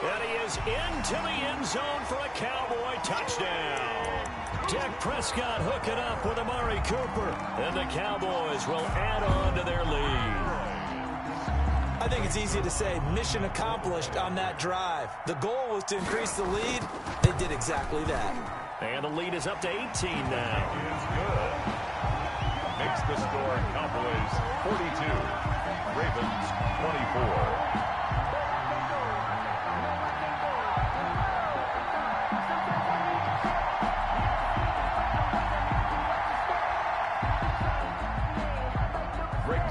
And he is into the end zone for a Cowboy touchdown. Dak Prescott hooking up with Amari Cooper. And the Cowboys will add on to their lead. I think it's easy to say mission accomplished on that drive. The goal was to increase the lead. They did exactly that. And the lead is up to 18 now. It's good. Makes the score Cowboys 42, Ravens 24.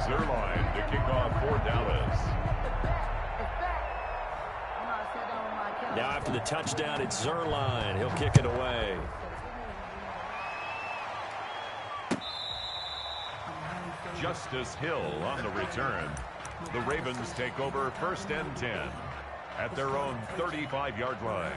Zerline to kick off for Dallas. Now after the touchdown, it's Zerline. He'll kick it away. Justice Hill on the return. The Ravens take over 1st and 10 at their own 35-yard line.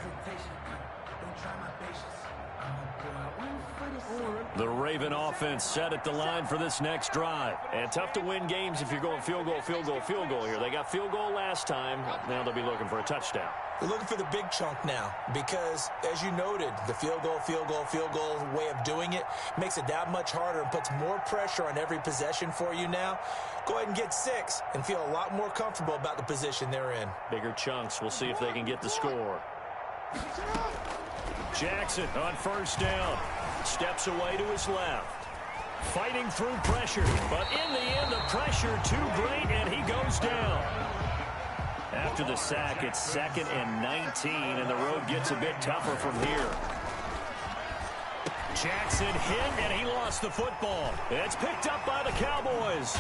The Raven offense set at the line for this next drive. And tough to win games if you're going field goal, field goal, field goal here. They got field goal last time. Now they'll be looking for a touchdown. They're looking for the big chunk now because, as you noted, the field goal way of doing it makes it that much harder and puts more pressure on every possession for you now. Go ahead and get 6 and feel a lot more comfortable about the position they're in. Bigger chunks. We'll see if they can get the score. Jackson on first down. Steps away to his left. Fighting through pressure. But in the end, the pressure too great, and he goes down. After the sack, it's 2nd and 19, and the road gets a bit tougher from here. Jackson hit, and he lost the football. It's picked up by the Cowboys.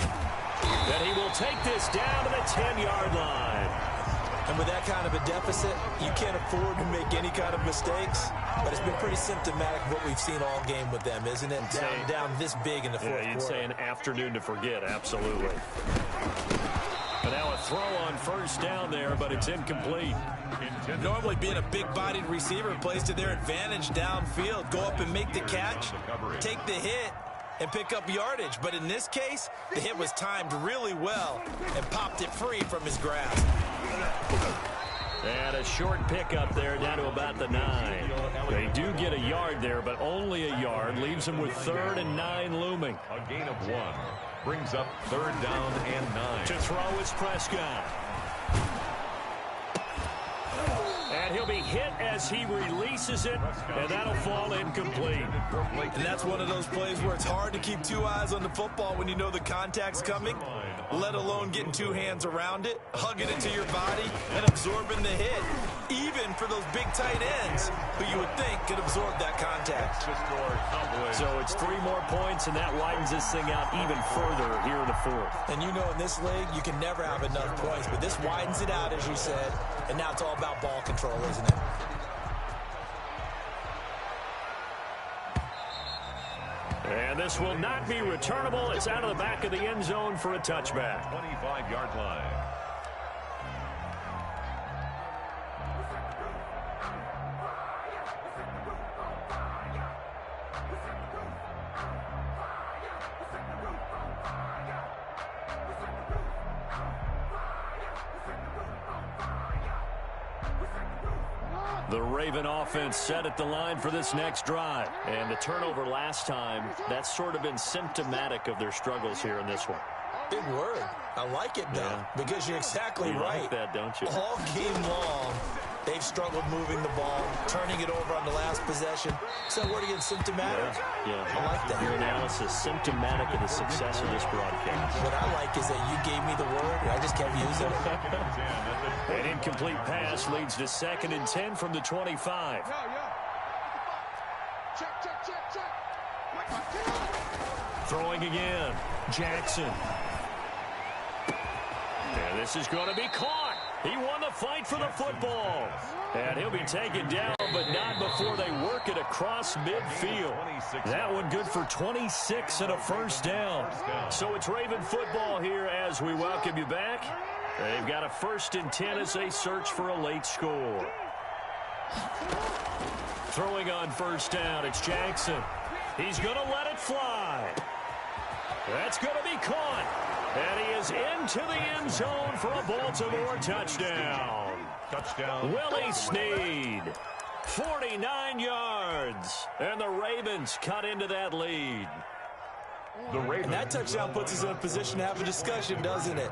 And he will take this down to the 10-yard line. And with that kind of a deficit, you can't afford to make any kind of mistakes. But it's been pretty symptomatic of what we've seen all game with them, isn't it? Down this big in the fourth quarter. You'd say an afternoon to forget, absolutely. But now a throw on first down there, but it's incomplete. Normally being a big-bodied receiver plays to their advantage downfield. Go up and make the catch, take the hit, and pick up yardage. But in this case, the hit was timed really well and popped it free from his grasp. And a short pickup there down to about the 9. They do get a yard there, but only a yard. Leaves them with 3rd and 9 looming. A gain of 1 brings up 3rd down and 9. To throw is Prescott. And he'll be hit as he releases it, and that'll fall incomplete. And that's one of those plays where it's hard to keep 2 eyes on the football when you know the contact's coming, let alone getting 2 hands around it, hugging it to your body, and absorbing the hit, even for those big tight ends who you would think could absorb that contact. So it's 3 more points, and that widens this thing out even further here in the 4th. And you know in this league, you can never have enough points, but this widens it out, as you said, and now it's all about ball control, isn't it? And And this will not be returnable. It's out of the back of the end zone for a touchback. 25-yard line. The Raven offense set at the line for this next drive. And the turnover last time, that's sort of been symptomatic of their struggles here in this one. Big word. I like it, though, because you're exactly you right. Like that, don't you? All game long, they've struggled moving the ball, turning it over on the last possession. So word again, symptomatic? Yeah. I like that. Your analysis, symptomatic of the success of this broadcast. What I like is that you gave me the word, and I just kept using it. An incomplete pass leads to 2nd and 10 from the 25. Throwing again. Jackson. And this is going to be caught. He won the fight for the football. And he'll be taken down, but not before they work it across midfield. That one good for 26 and a first down. So it's Raven football here as we welcome you back. They've got a 1st and 10 as they search for a late score. Throwing on 1st down, it's Jackson. He's going to let it fly. That's going to be caught. And he is into the end zone for a Baltimore touchdown. Willie Snead, 49 yards. And the Ravens cut into that lead. And that touchdown puts us in a position to have a discussion, doesn't it?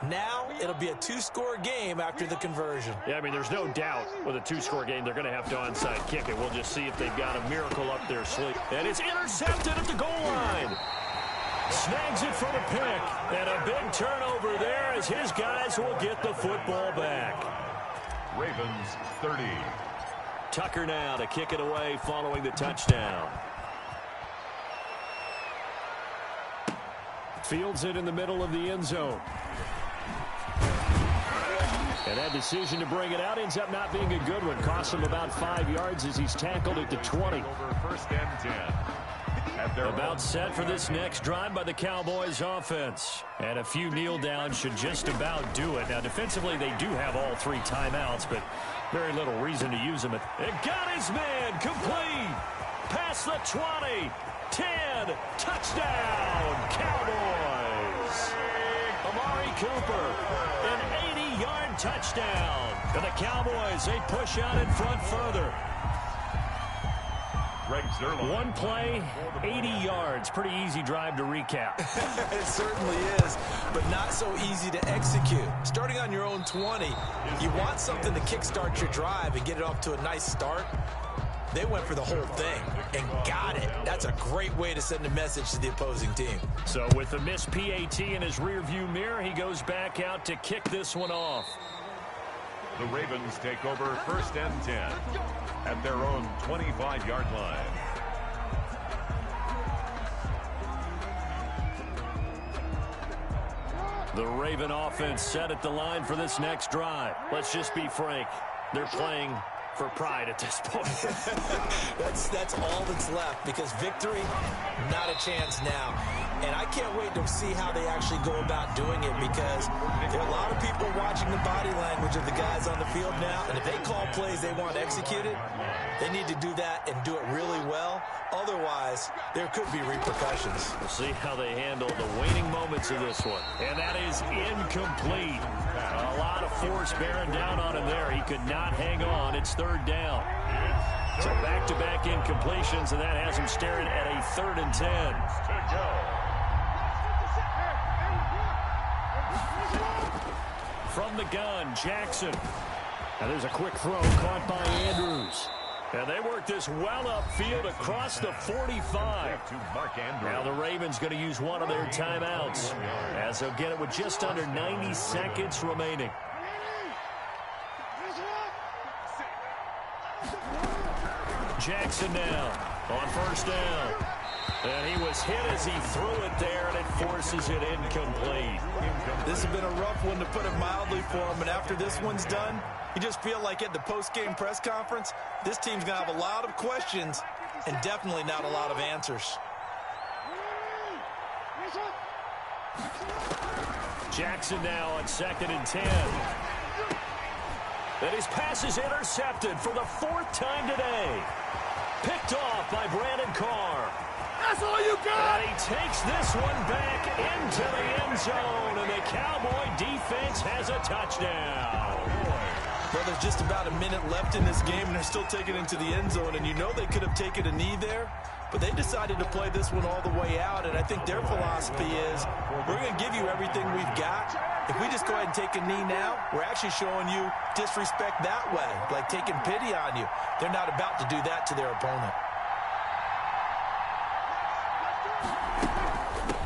Now it'll be a 2-score game after the conversion. Yeah, I mean, there's no doubt with a 2-score game they're going to have to onside kick it. We'll just see if they've got a miracle up their sleeve. And it's intercepted at the goal line. Snags it for the pick. And a big turnover there as his guys will get the football back. Ravens 30. Tucker now to kick it away following the touchdown. Fields it in the middle of the end zone. And that decision to bring it out ends up not being a good one. Costs him about 5 yards as he's tackled at the 20. Over 1st and 10. About set for this next drive by the Cowboys offense. And a few kneel downs should just about do it. Now, defensively, they do have all 3 timeouts, but very little reason to use them. It got his man complete. Past the 20. 10. Touchdown, Cowboys. Amari Cooper, an 80-yard touchdown. And the Cowboys, they push out in front further. One play, 80 yards. Pretty easy drive to recap. It certainly is, but not so easy to execute. Starting on your own 20, you want something to kickstart your drive and get it off to a nice start. They went for the whole thing and got it. That's a great way to send a message to the opposing team. So with the missed PAT in his rearview mirror, he goes back out to kick this one off. The Ravens take over 1st and 10 at their own 25-yard line. The Raven offense set at the line for this next drive. Let's just be frank. They're playing for pride at this point. That's all that's left, because victory, not a chance now. And I can't wait to see how they actually go about doing it, because there are a lot of people watching the body language of the guys on the field now, and if they call plays they want executed, they need to do that and do it really well. Otherwise, there could be repercussions. We'll see how they handle the waning moments of this one. And that is incomplete. A lot of force bearing down on him there. He could not hang on. It's 3rd down. So back-to-back incompletions, and that has him staring at a 3rd and 10. From the gun, Jackson. Now there's a quick throw caught by Andrews. And they work this well upfield across the 45. Now the Ravens going to use one of their timeouts, as they'll get it with just under 90 seconds remaining. Jackson now on 1st down. And he was hit as he threw it there, and it forces it incomplete. This has been a rough one, to put it mildly, for him. And after this one's done, you just feel like at the post-game press conference, this team's going to have a lot of questions and definitely not a lot of answers. Jackson now on 2nd and 10. And his pass is intercepted for the 4th time today. Picked off by Brandon Carr. That's all you got! And he takes this one back into the end zone, and the Cowboy defense has a touchdown. Well, there's just about a minute left in this game, and they're still taking it into the end zone, and you know they could have taken a knee there, but they decided to play this one all the way out, and I think their philosophy is, we're going to give you everything we've got. If we just go ahead and take a knee now, we're actually showing you disrespect that way, like taking pity on you. They're not about to do that to their opponent.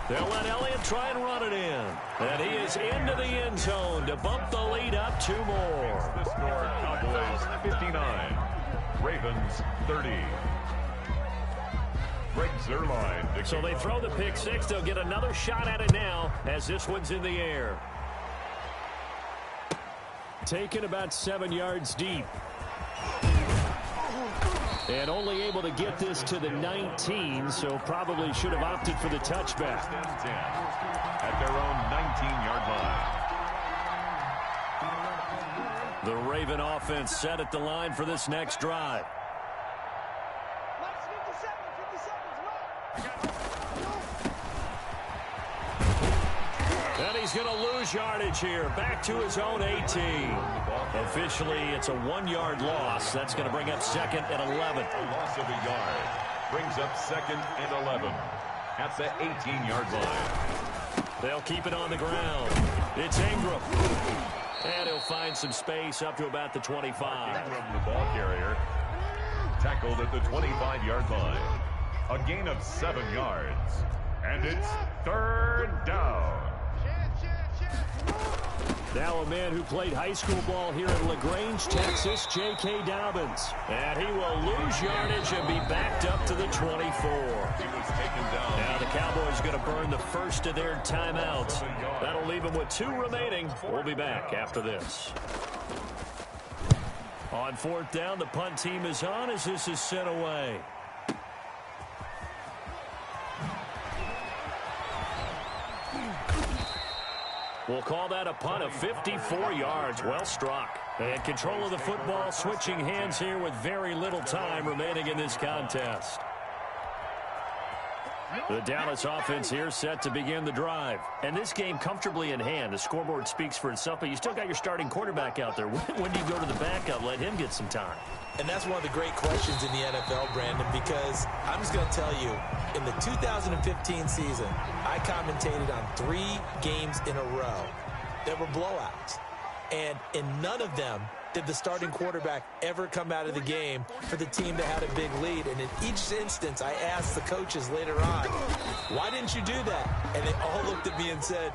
They'll let Elliott try and run it in. And he is into the end zone to bump the lead up 2 more. The score, Cowboys 59, Ravens 30. Greg Zuerlein. So they throw the pick 6. They'll get another shot at it now as this one's in the air. Taken about 7 yards deep. And only able to get this to the 19, so probably should have opted for the touchback. At their own 19-yard line. The Raven offense set at the line for this next drive. And he's going to lose yardage here. Back to his own 18. Officially, it's a 1-yard loss. That's going to bring up 2nd and 11. A loss of a yard brings up 2nd and 11 at the 18-yard line. They'll keep it on the ground. It's Ingram. And he'll find some space up to about the 25. Ingram, the ball carrier, tackled at the 25-yard line. A gain of 7 yards. And it's 3rd down. Now a man who played high school ball here in LaGrange, Texas, J.K. Dobbins. And he will lose yardage and be backed up to the 24. He was taken down. Now the Cowboys going to burn the first of their timeouts. That'll leave them with 2 remaining. We'll be back after this. On 4th down, the punt team is on as this is sent away. We'll call that a punt of 54 yards. Well struck. And control of the football switching hands here with very little time remaining in this contest. The Dallas offense here set to begin the drive. And this game comfortably in hand. The scoreboard speaks for itself, but you still got your starting quarterback out there. When do you go to the backup? Let him get some time. And that's one of the great questions in the NFL, Brandon, because I'm just going to tell you, in the 2015 season, I commentated on 3 games in a row that were blowouts. And in none of them did the starting quarterback ever come out of the game for the team that had a big lead. And in each instance, I asked the coaches later on, why didn't you do that? And they all looked at me and said,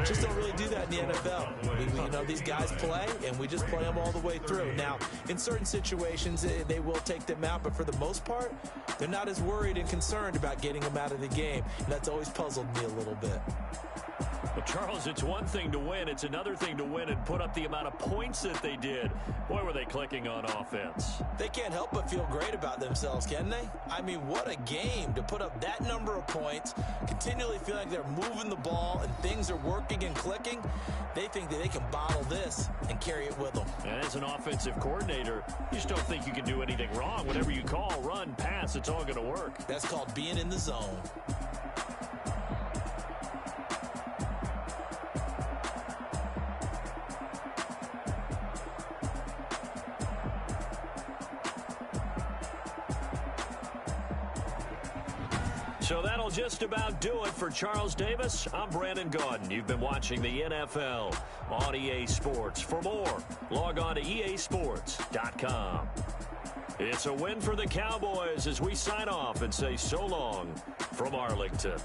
just don't really do that in the NFL. You know, these guys play, and we just play them all the way through. Now, in certain situations, they will take them out, but for the most part, they're not as worried and concerned about getting them out of the game. And that's always puzzled me a little bit. Well, Charles, it's one thing to win. It's another thing to win and put up the amount of points that they did. Boy, were they clicking on offense. They can't help but feel great about themselves, can they? I mean, what a game to put up that number of points, continually feel like they're moving the ball and things are working and clicking. They think that they can bottle this and carry it with them. And as an offensive coordinator, you just don't think you can do anything wrong. Whatever you call, run, pass, it's all going to work. That's called being in the zone. So that'll just about do it for Charles Davis. I'm Brandon Gaudin. You've been watching the NFL on EA Sports. For more, log on to easports.com. It's a win for the Cowboys as we sign off and say so long from Arlington.